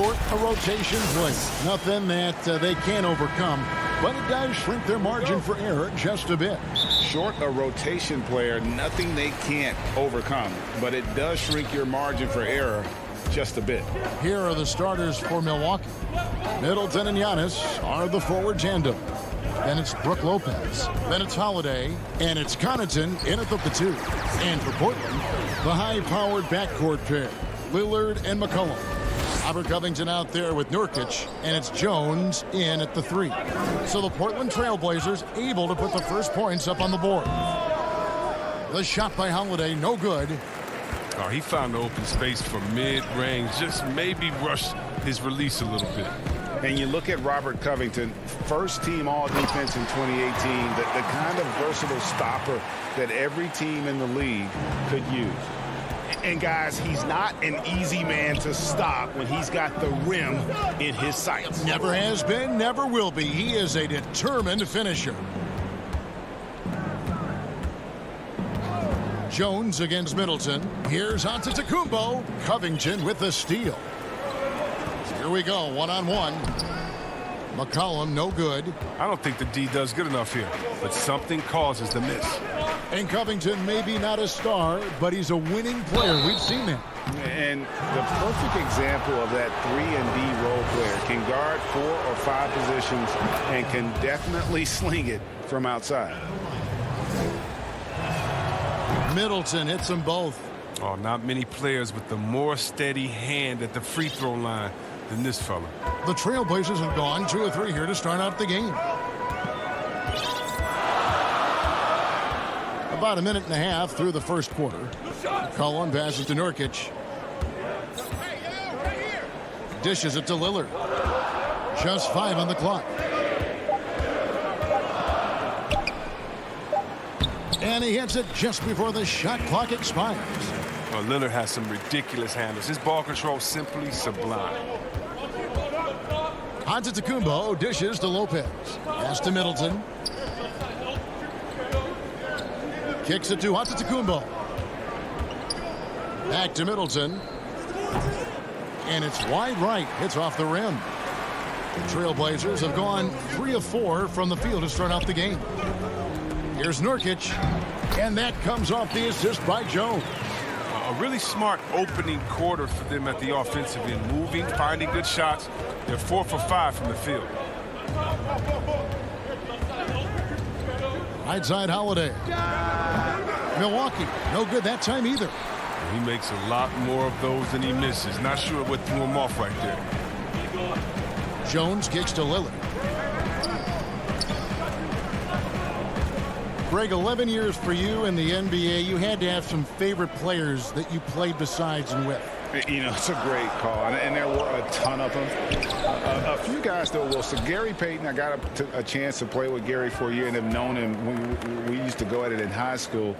Short a rotation play. Nothing that they can't overcome, but it does shrink their margin for error just a bit. Short a rotation player, nothing they can't overcome, but it does shrink your margin for error just a bit. Here are the starters for Milwaukee. Middleton and Giannis are the forward tandem. Then it's Brook Lopez. Then it's Holiday. And it's Connaughton in at the 2. And for Portland, the high-powered backcourt pair, Lillard and McCollum. Robert Covington out there with Nurkic, and it's Jones in at the 3. So the Portland Trailblazers able to put the first points up on the board. The shot by Holiday, no good. Oh, he found the open space for mid-range, just maybe rushed his release a little bit. And you look at Robert Covington, first team all-defense in 2018, the kind of versatile stopper that every team in the league could use. And guys, he's not an easy man to stop when he's got the rim in his sights. Never has been, never will be. He is a determined finisher. Jones against Middleton. Here's Antetokounmpo. Covington with the steal. Here we go, one-on-one. McCollum, no good. I don't think the D does good enough here, but something causes the miss. And Covington maybe not a star, but he's a winning player. We've seen that. And the perfect example of that 3-and-D role player can guard 4 or 5 positions and can definitely sling it from outside. Middleton hits them both. Oh, not many players with the more steady hand at the free throw line than this fella. The Trailblazers have gone 2 or 3 here to start out the game. About a minute and a half through the first quarter. Cullen passes to Nurkic. Dishes it to Lillard. Just 5 on the clock. And he hits it just before the shot clock expires. Well, Lillard has some ridiculous handles. His ball control simply sublime. Antetokounmpo dishes to Lopez. Pass to Middleton. Kicks it to Antetokounmpo. Back to Middleton. And it's wide right. It's off the rim. The Trailblazers have gone 3 of 4 from the field to start out the game. Here's Nurkic. And that comes off the assist by Jones. A really smart opening quarter for them at the offensive end. Moving, finding good shots. They're 4 for 5 from the field. Right side Holiday. Milwaukee, no good that time either. He makes a lot more of those than he misses. Not sure what threw him off right there. Jones kicks to Lillard. Greg, 11 years for you in the NBA. You had to have some favorite players that you played besides and with. You know, it's a great call, and there were a ton of them. A few guys, though, Wilson. Gary Payton, I got a chance to play with Gary for a year and have known him when we used to go at it in high school.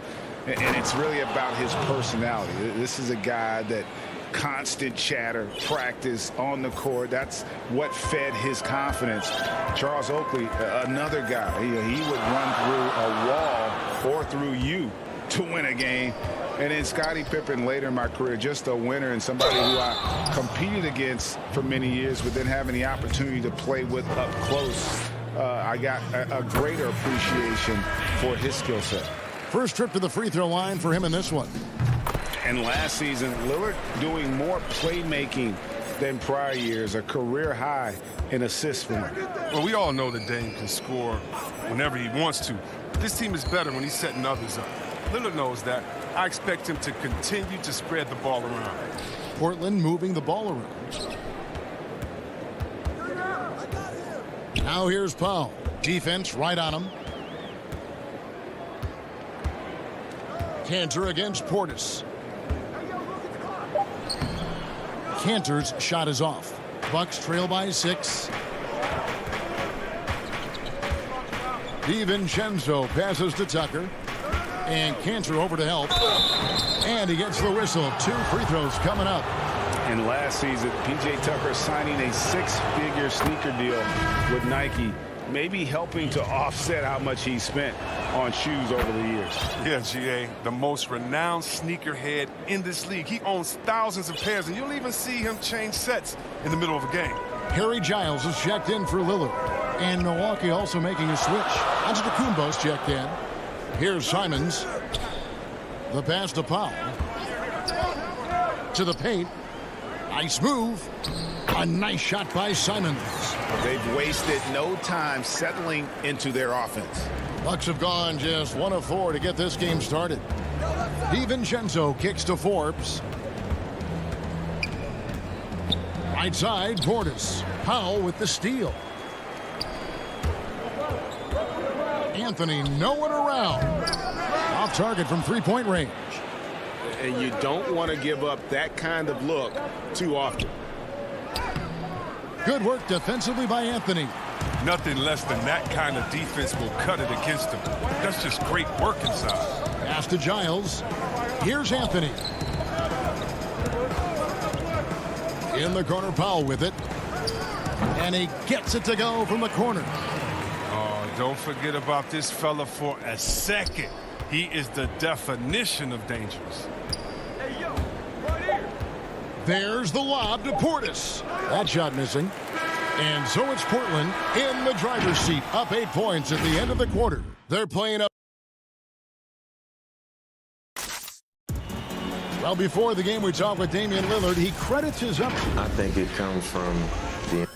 And it's really about his personality. This is a guy that constant chatter, practice on the court. That's what fed his confidence. Charles Oakley, another guy. He would run through a wall or through you to win a game. And then Scottie Pippen later in my career, just a winner and somebody who I competed against for many years, but then having the opportunity to play with up close, I got a greater appreciation for his skill set. First trip to the free throw line for him in this one. And last season, Lillard doing more playmaking than prior years, a career high in assists for him. Well, we all know that Dame can score whenever he wants to. This team is better when he's setting others up. Lillard knows that. I expect him to continue to spread the ball around. Portland moving the ball around. Now here's Powell. Defense right on him. Cantor against Portis. Cantor's shot is off. Bucks trail by 6. DiVincenzo passes to Tucker. And Cantor over to help. And he gets the whistle. 2 free throws coming up. And last season, P.J. Tucker signing a 6-figure sneaker deal with Nike. maybe helping to offset how much he spent on shoes over the years. Yeah, GA, the most renowned sneakerhead in this league. He owns thousands of pairs, and you'll even see him change sets in the middle of a game. Harry Giles is checked in for Lillard. And Milwaukee also making a switch. Antetokounmpo's checked in. Here's Simons. The pass to Powell. To the paint. Nice move. A nice shot by Simons. They've wasted no time settling into their offense. Bucks have gone just 1 of 4 to get this game started. DiVincenzo kicks to Forbes. Right side, Portis. Powell with the steal. Anthony nowhere around. Off target from three-point range. And you don't want to give up that kind of look too often. Good work defensively by Anthony. Nothing less than that kind of defense will cut it against him. That's just great work inside. Pass to Giles. Here's Anthony. In the corner, Powell with it. And he gets it to go from the corner. Oh, don't forget about this fella for a second. He is the definition of dangerous. There's the lob to Portis. That shot missing. And so it's Portland in the driver's seat, up 8 points at the end of the quarter. They're playing up. Well, before the game, we talked with Damian Lillard. He credits his up. I think it comes from the...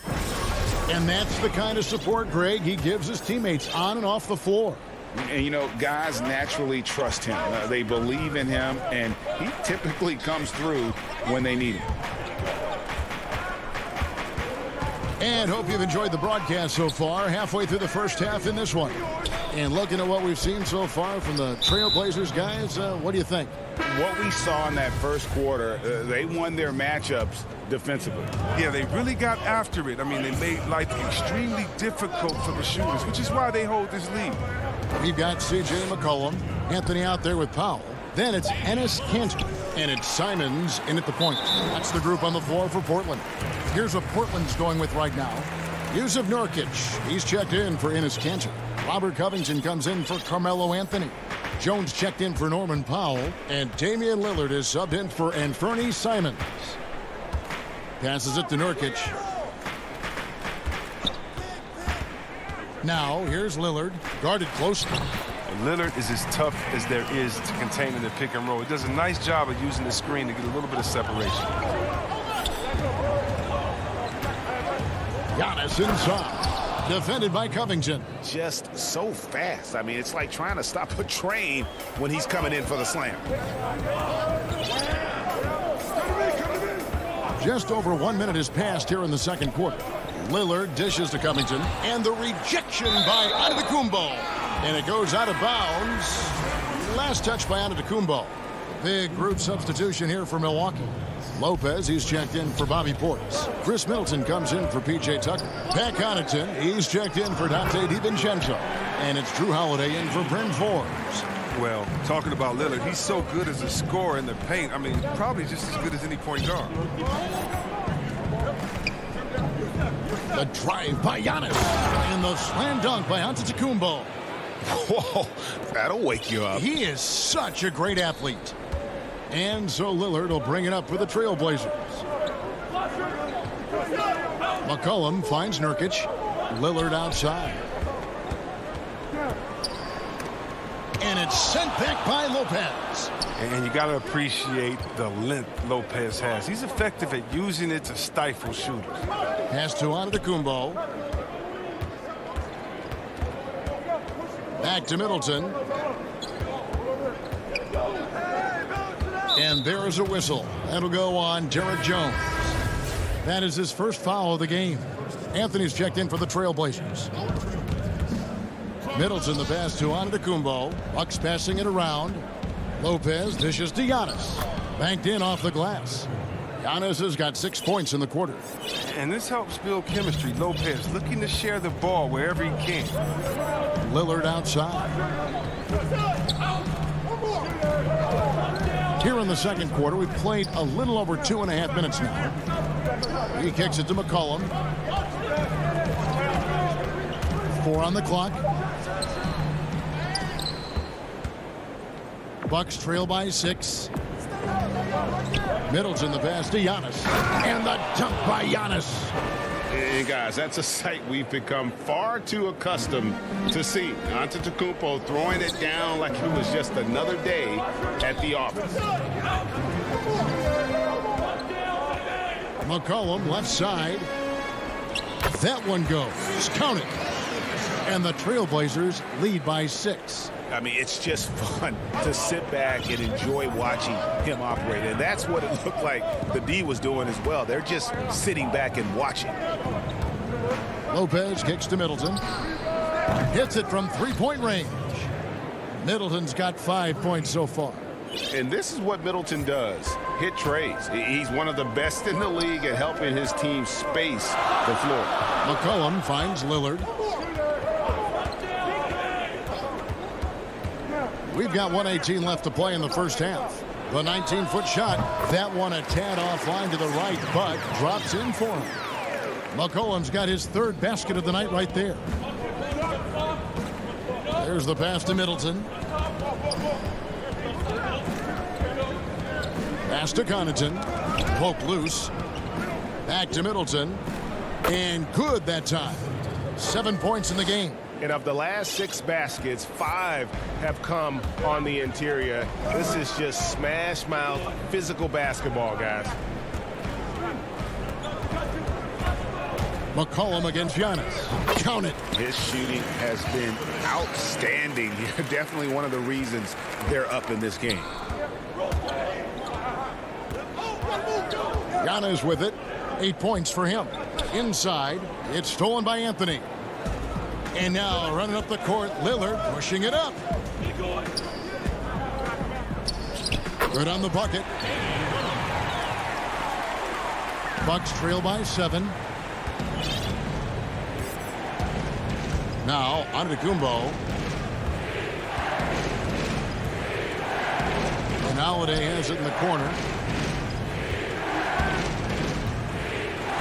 And that's the kind of support, Greg, he gives his teammates on and off the floor. And, you know, guys naturally trust him. They believe in him, and he typically comes through when they need him. And hope you've enjoyed the broadcast so far. Halfway through the first half in this one. And looking at what we've seen so far from the Trailblazers guys, what do you think? What we saw in that first quarter, they won their matchups defensively. Yeah, they really got after it. I mean, they made life extremely difficult for the shooters, which is why they hold this lead. We've got C.J. McCollum, Anthony out there with Powell. Then it's Enes Kanter, and it's Simons in at the point. That's the group on the floor for Portland. Here's what Portland's going with right now. Yusuf Nurkic, he's checked in for Enes Kanter. Robert Covington comes in for Carmelo Anthony. Jones checked in for Norman Powell, and Damian Lillard is subbed in for Anthony Simons. Passes it to Nurkic. Now, here's Lillard, guarded closely. And Lillard is as tough as there is to contain in the pick and roll. He does a nice job of using the screen to get a little bit of separation. Giannis inside, defended by Covington. Just so fast. I mean, it's like trying to stop a train when he's coming in for the slam. Just over 1 minute has passed here in the second quarter. Lillard dishes to Covington, and the rejection by Antetokounmpo. And it goes out of bounds. Last touch by Antetokounmpo. Big group substitution here for Milwaukee. Lopez, he's checked in for Bobby Portis. Chris Middleton comes in for P.J. Tucker. Pat Connaughton, he's checked in for Donte DiVincenzo. And it's Drew Holiday in for Bryn Forbes. Well, talking about Lillard, he's so good as a scorer in the paint. I mean, probably just as good as any point guard. The drive by Giannis. And the slam dunk by Antetokounmpo. Whoa, that'll wake you up. He is such a great athlete. And so Lillard will bring it up for the Trailblazers. McCollum finds Nurkic. Lillard outside. And it's sent back by Lopez. And you got to appreciate the length Lopez has. He's effective at using it to stifle shooters. Pass to Antetokounmpo. Back to Middleton. And there is a whistle. That'll go on Derek Jones. That is his first foul of the game. Anthony's checked in for the Trailblazers. Middleton the pass to Antetokounmpo. Bucks passing it around. Lopez dishes to Giannis. Banked in off the glass. Giannis has got 6 points in the quarter. And this helps build chemistry. Lopez looking to share the ball wherever he can. Lillard outside. Here in the second quarter, we've played a little over 2.5 minutes now. He kicks it to McCollum. 4 on the clock. Bucks trail by 6. Middleton the pass to Giannis. And the dunk by Giannis. And guys, that's a sight we've become far too accustomed to seeing. Antetokounmpo throwing it down like it was just another day at the office. McCollum left side. That one goes. Count it. And the Trailblazers lead by 6. I mean, it's just fun to sit back and enjoy watching him operate. And that's what it looked like the D was doing as well. They're just sitting back and watching. Lopez kicks to Middleton. Hits it from three-point range. Middleton's got 5 points so far. And this is what Middleton does. Hit trays. He's one of the best in the league at helping his team space the floor. McCollum finds Lillard. We've got 1:18 left to play in the first half. The 19-foot shot. That one a tad offline to the right, but drops in for him. McCollum's got his 3rd basket of the night right there. There's the pass to Middleton. Pass to Connaughton. Poke loose. Back to Middleton. And good that time. 7 points in the game. And of the last 6 baskets, 5 have come on the interior. This is just smash mouth, physical basketball, guys. McCollum against Giannis. Count it. His shooting has been outstanding. Definitely one of the reasons they're up in this game. Giannis with it. 8 points for him. Inside, it's stolen by Anthony. And now running up the court, Lillard pushing it up. Good on the bucket. Bucks trail by 7. Now Antetokounmpo. And Holiday has it in the corner.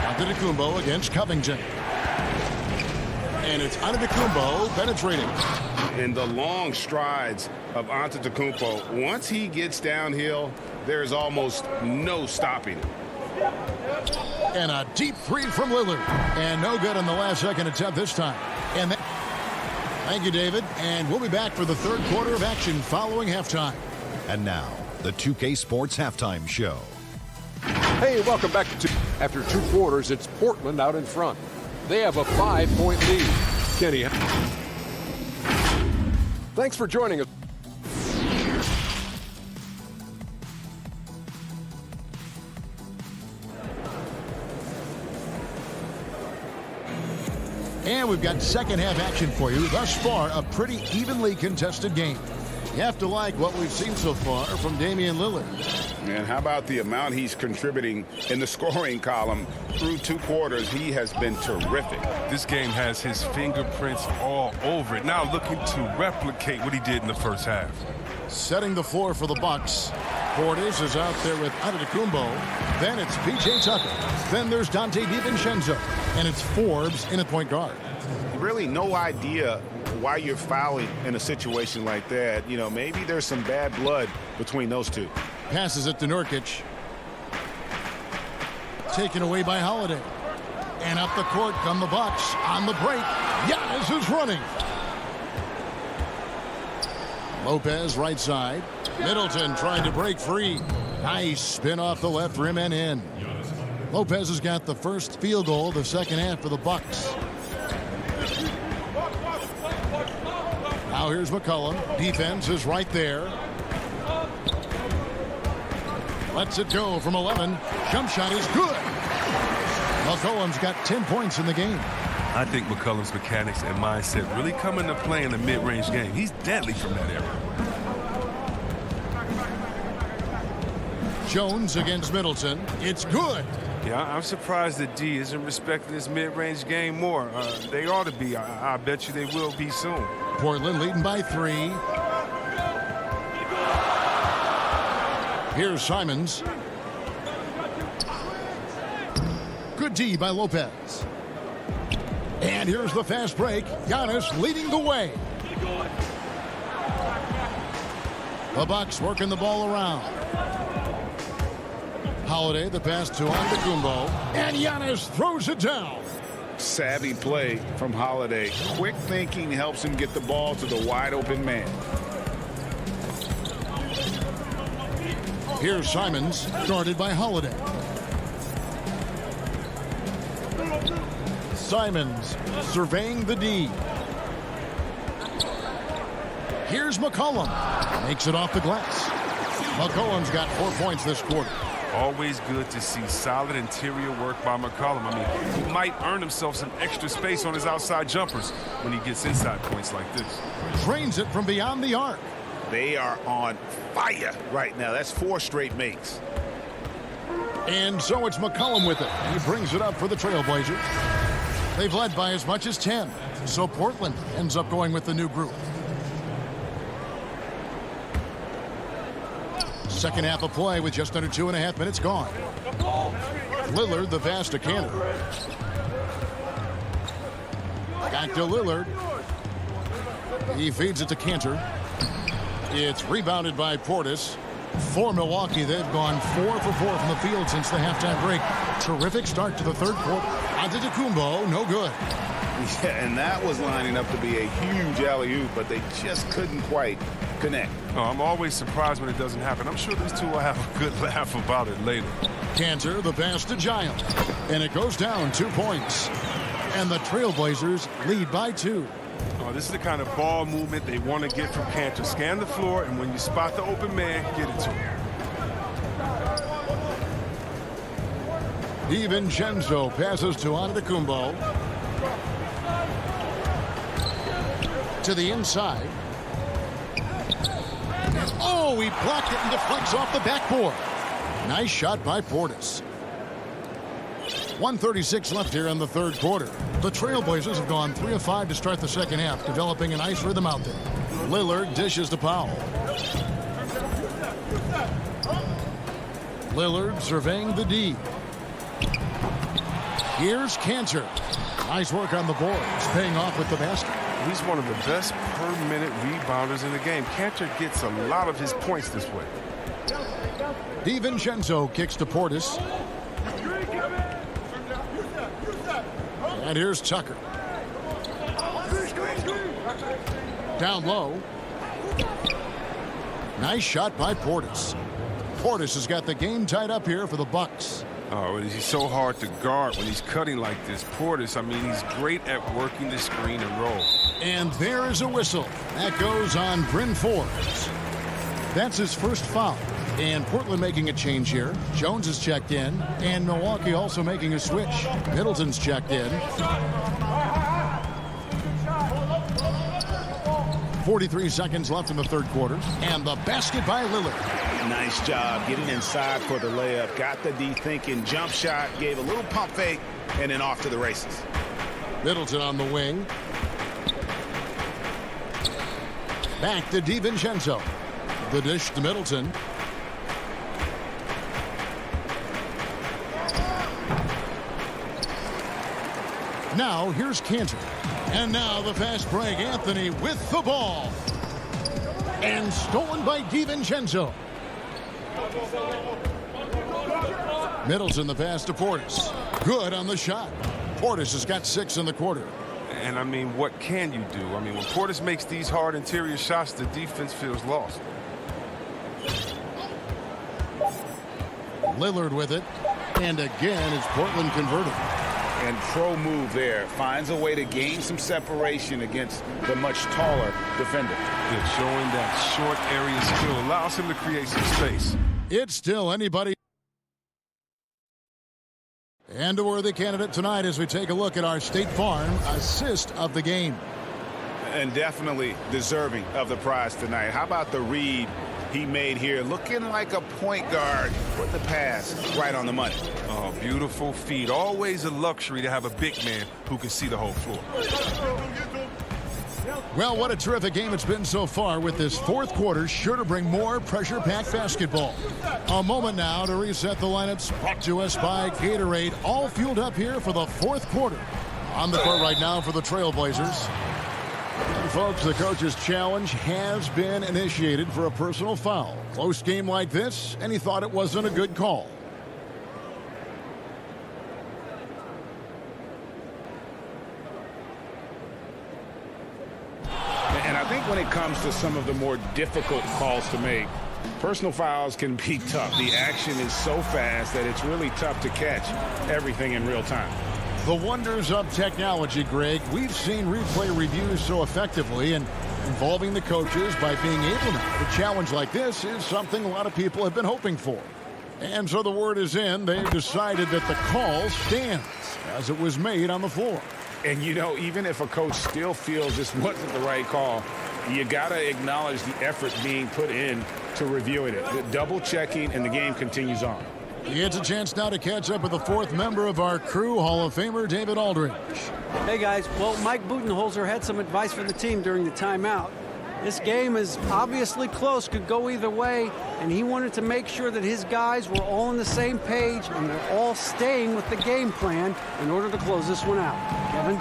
Antetokounmpo against Covington. And it's Antetokounmpo penetrating. In the long strides of Antetokounmpo, once he gets downhill, there's almost no stopping him. And a deep 3 from Lillard. And no good on the last second attempt this time. And thank you, David. And we'll be back for the 3rd quarter of action following halftime. And now, the 2K Sports Halftime Show. Hey, welcome back to After 2 quarters, it's Portland out in front. They have a 5-point lead. Kenny, thanks for joining us. And we've got second half action for you. Thus far, a pretty evenly contested game. You have to like what we've seen so far from Damian Lillard. And how about the amount he's contributing in the scoring column? Through 2 quarters, he has been terrific. This game has his fingerprints all over it. Now looking to replicate what he did in the first half. Setting the floor for the Bucks. Portis is out there with Antetokounmpo. Then it's P.J. Tucker. Then there's Donte DiVincenzo. And it's Forbes in at point guard. Really no idea why you're fouling in a situation like that. You know, maybe there's some bad blood between those two. Passes it to Nurkic. Taken away by Holiday. And up the court come the Bucks on the break. Giannis is running. Lopez right side. Middleton trying to break free. Nice spin off the left rim and in. Lopez has got the first field goal of the second half for the Bucks. Now here's McCollum. Defense is right there. Lets it go from 11. Jump shot is good. McCollum's got 10 points in the game. I think McCollum's mechanics and mindset really come into play in the mid-range game. He's deadly from that area. Jones against Middleton. It's good. Yeah, I'm surprised that D isn't respecting this mid-range game more. They ought to be. I bet you they will be soon. Portland leading by 3. Here's Simons. Good D by Lopez. And here's the fast break. Giannis leading the way. The Bucks working the ball around. Holiday, the pass to Antetokounmpo. And Giannis throws it down. Savvy play from Holiday. Quick thinking helps him get the ball to the wide open man. Here's Simons, guarded by Holiday. Simons surveying the D. Here's McCollum. Makes it off the glass. McCollum's got 4 points this quarter. Always good to see solid interior work by McCollum. I mean, he might earn himself some extra space on his outside jumpers when he gets inside points like this. Drains it from beyond the arc. They are on fire right now. That's 4 straight makes. And so it's McCollum with it. He brings it up for the Trailblazers. They've led by as much as 10. So Portland ends up going with the new group. Second half of play with just under 2.5 minutes gone. Lillard, the pass to Kanter. Back to Lillard. He feeds it to Kanter. It's rebounded by Portis. For Milwaukee, they've gone 4 for 4 from the field since the halftime break. Terrific start to the third quarter. Antetokounmpo, no good. Yeah, and that was lining up to be a huge alley-oop, but they just couldn't quite connect. Oh, I'm always surprised when it doesn't happen. I'm sure these two will have a good laugh about it later. Kanter, the pass to Giles. And it goes down 2 points. And the Trailblazers lead by 2. Oh, this is the kind of ball movement they want to get from Kanter. Scan the floor, and when you spot the open man, get it to him. DiVincenzo passes to Antetokounmpo. To the inside. Oh, he blocked it and deflects off the backboard. Nice shot by Portis. 1:36 left here in the third quarter. The Trailblazers have gone 3 of 5 to start the second half, developing a nice rhythm out there. Lillard dishes to Powell. Lillard surveying the D. Here's Kanter. Nice work on the boards, paying off with the basket. He's one of the best per-minute rebounders in the game. Kanter gets a lot of his points this way. DiVincenzo kicks to Portis. And here's Tucker. Down low. Nice shot by Portis. Portis has got the game tied up here for the Bucks. Oh, he's so hard to guard when he's cutting like this. Portis, I mean, he's great at working the screen and roll. And there is a whistle. That goes on Bryn Forbes. That's his first foul. And Portland making a change here. Jones is checked in. And Milwaukee also making a switch. Middleton's checked in. 43 seconds left in the third quarter. And the basket by Lillard. Nice job getting inside for the layup. Got the D thinking. Jump shot. Gave a little pump fake. And then off to the races. Middleton on the wing. Back to DiVincenzo. The dish to Middleton. Now here's Kanter. And now the fast break. Anthony with the ball. And stolen by DiVincenzo. Middleton the pass to Portis. Good on the shot. Portis has got 6 in the quarter. And, I mean, what can you do? I mean, when Portis makes these hard interior shots, the defense feels lost. Lillard with it. And again, it's Portland converted. And pro move there. Finds a way to gain some separation against the much taller defender. Good, showing that short area skill allows him to create some space. It's still anybody. And a worthy candidate tonight as we take a look at our State Farm assist of the game. And definitely deserving of the prize tonight. How about the read he made here? Looking like a point guard. Put the pass right on the money. Oh, beautiful feed. Always a luxury to have a big man who can see the whole floor. Well, what a terrific game it's been so far, with this fourth quarter sure to bring more pressure-packed basketball. A moment now to reset the lineups, brought to us by Gatorade, all fueled up here for the fourth quarter. On the court right now for the Trailblazers. And folks, the coach's challenge has been initiated for a personal foul. Close game like this, and he thought it wasn't a good call. And I think when it comes to some of the more difficult calls to make, personal fouls can be tough. The action is so fast that it's really tough to catch everything in real time. The wonders of technology, Greg. We've seen replay reviews so effectively, and involving the coaches by being able to. A challenge like this is something a lot of people have been hoping for. And so the word is in. They've decided that the call stands as it was made on the floor. And, you know, even if a coach still feels this wasn't the right call, you got to acknowledge the effort being put in to reviewing it. The double checking, and the game continues on. He gets a chance now to catch up with the fourth member of our crew, Hall of Famer David Aldridge. Hey, guys. Well, Mike Budenholzer had some advice for the team during the timeout. This game is obviously close, could go either way, and he wanted to make sure that his guys were all on the same page and they're all staying with the game plan in order to close this one out. Kevin?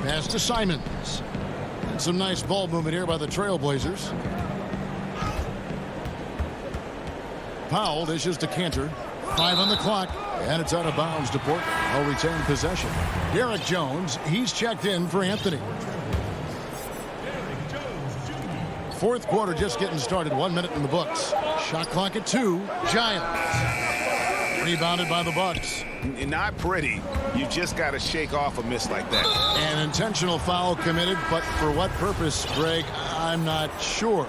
Pass to Simons. And some nice ball movement here by the Trailblazers. Powell dishes to Cantor. 5 on the clock. And it's out of bounds to Portland. I'll retain possession. Derek Jones, he's checked in for Anthony. Fourth quarter just getting started. 1 minute in the books. Shot clock at 2. Giles. Rebounded by the Bucks. Not pretty. You just got to shake off a miss like that. An intentional foul committed, but for what purpose, Greg? I'm not sure.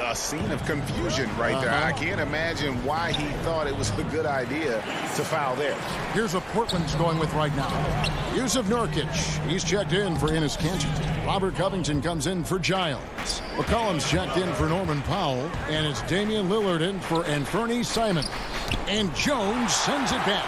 A scene of confusion right there. I can't imagine why he thought it was a good idea to foul there. Here's what Portland's going with right now. Yusuf Nurkic. He's checked in for Enes Kanter. Robert Covington comes in for Giles. McCollum's checked in for Norman Powell. And it's Damian Lillard in for Anthony Simons. And Jones sends it back.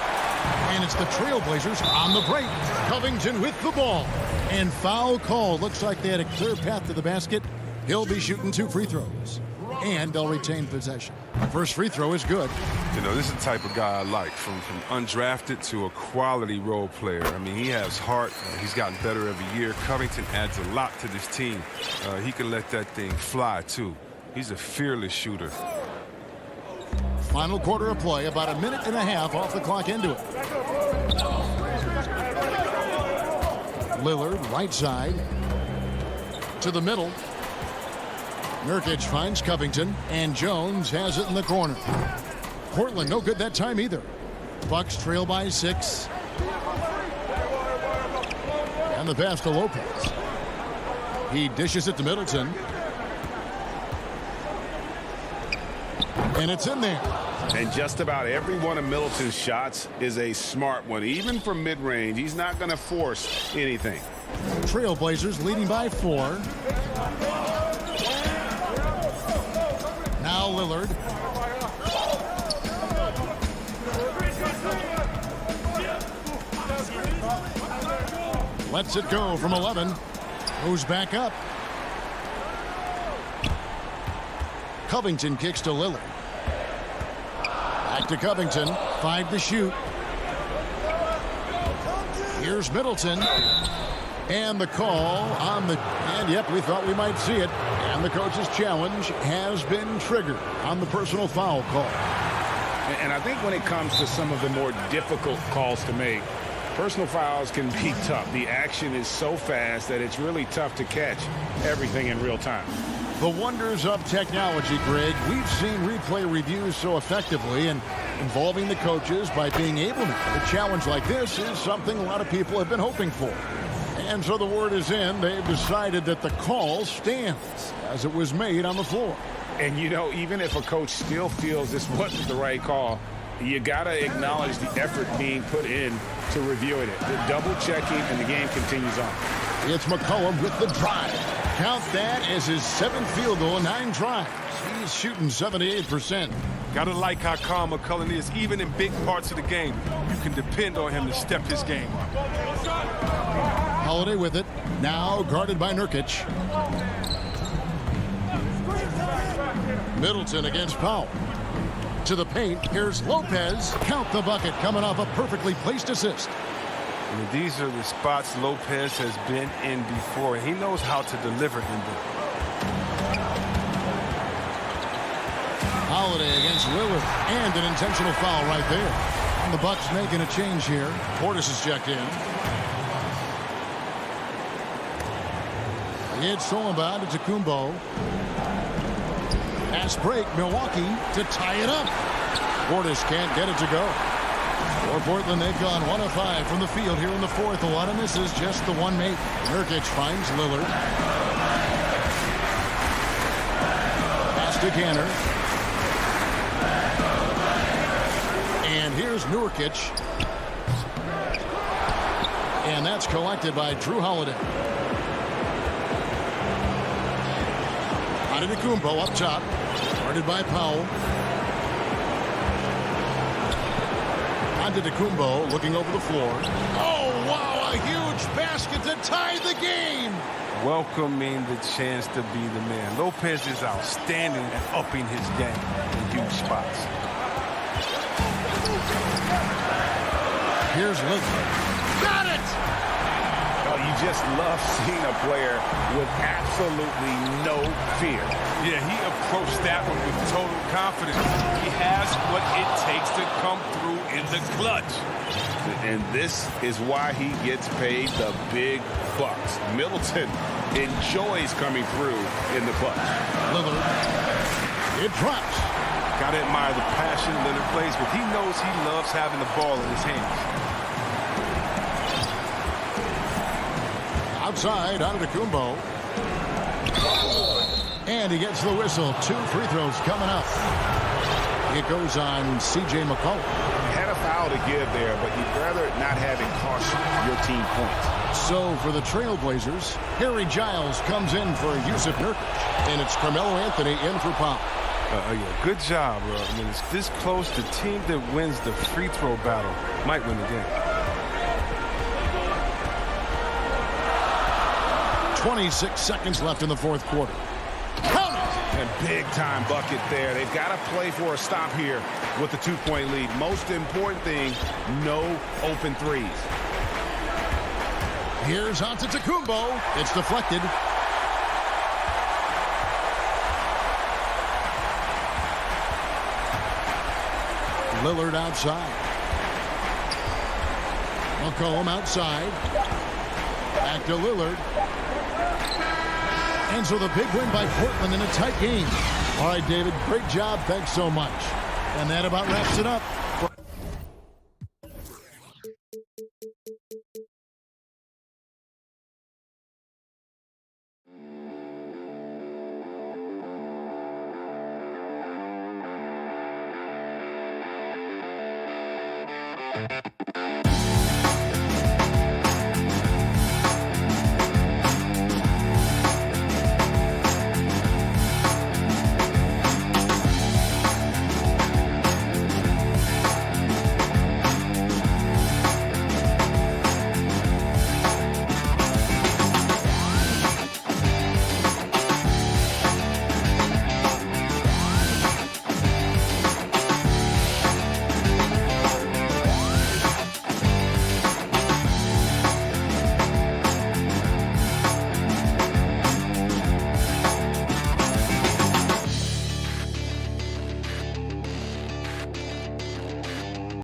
And it's the Trailblazers on the break. Covington with the ball. And foul call. Looks like they had a clear path to the basket. He'll be shooting 2 free throws. And they'll retain possession. First free throw is good. You know, this is the type of guy I like. From undrafted to a quality role player. I mean, he has heart. He's gotten better every year. Covington adds a lot to this team. He can let that thing fly, too. He's a fearless shooter. Final quarter of play, about a minute and a half off the clock into it. Lillard, right side. To the middle. Nurkic finds Covington, and Jones has it in the corner. Portland, no good that time either. Bucks trail by 6. And the pass to Lopez. He dishes it to Middleton. And it's in there. And just about every one of Middleton's shots is a smart one. Even from mid-range, he's not going to force anything. Trailblazers leading by 4. Now Lillard. Lets it go from 11. Moves back up. Covington kicks to Lillard. Back to Covington. 5 to shoot. Here's Middleton. And the call on the... And yep, we thought we might see it. And the coach's challenge has been triggered on the personal foul call. And I think when it comes to some of the more difficult calls to make, personal fouls can be tough. The action is so fast that it's really tough to catch everything in real time. The wonders of technology, Greg. We've seen replay reviews so effectively, and involving the coaches by being able to. A challenge like this is something a lot of people have been hoping for. And so the word is in. They've decided that the call stands as it was made on the floor. And, you know, even if a coach still feels this wasn't the right call, you got to acknowledge the effort being put in to reviewing it. The double checking, and the game continues on. It's McCollum with the drive. Count that as his 7th field goal in 9 drives. He's shooting 78%. Gotta like how calm McCollum is, even in big parts of the game. You can depend on him to step his game up. Holiday with it. Now guarded by Nurkic. Middleton against Powell. To the paint, here's Lopez. Count the bucket, coming off a perfectly placed assist. I mean, these are the spots Lopez has been in before. He knows how to deliver in them. Holiday against Lillard, and an intentional foul right there. And the Bucks making a change here. Portis is checked in. It's Solomon to Tacumbo. Pass break, Milwaukee to tie it up. Portis can't get it to go. For Portland, they've gone 1 of 5 from the field here in the fourth. A lot of misses, just the one made. Nurkic finds Lillard. Pass to Ganner. And here's Nurkic. And that's collected by Drew Holiday. Antetokounmpo up top. Guarded by Powell. Antetokounmpo looking over the floor. Oh, wow, a huge basket to tie the game. Welcoming the chance to be the man. Lopez is outstanding at upping his game in huge spots. Here's Lillard. Got it! Oh, you just love seeing a player with absolutely no fear. Yeah, he approached that one with total confidence. He has what it takes to come through in the clutch. And this is why he gets paid the big bucks. Middleton enjoys coming through in the clutch. Lillard. It drops. Gotta admire the passion Lillard plays with. He knows he loves having the ball in his hands. Outside, Antetokounmpo. And he gets the whistle. 2 free throws coming up. It goes on C.J. McCollum. Had a foul to give there, but you'd rather not have it cost your team points. So for the Trailblazers, Harry Giles comes in for Yusuf Nurkic. And it's Carmelo Anthony in for Powell. Yeah, good job, bro. I mean, it's this close. The team that wins the free throw battle might win the game. 26 seconds left in the fourth quarter. Count it! And big-time bucket there. They've got to play for a stop here with the 2-point lead. Most important thing, no open threes. Here's Antetokounmpo. It's deflected. Lillard outside. McCollum outside. Back to Lillard. And so the big win by Portland in a tight game. All right, David, great job. Thanks so much. And that about wraps it up.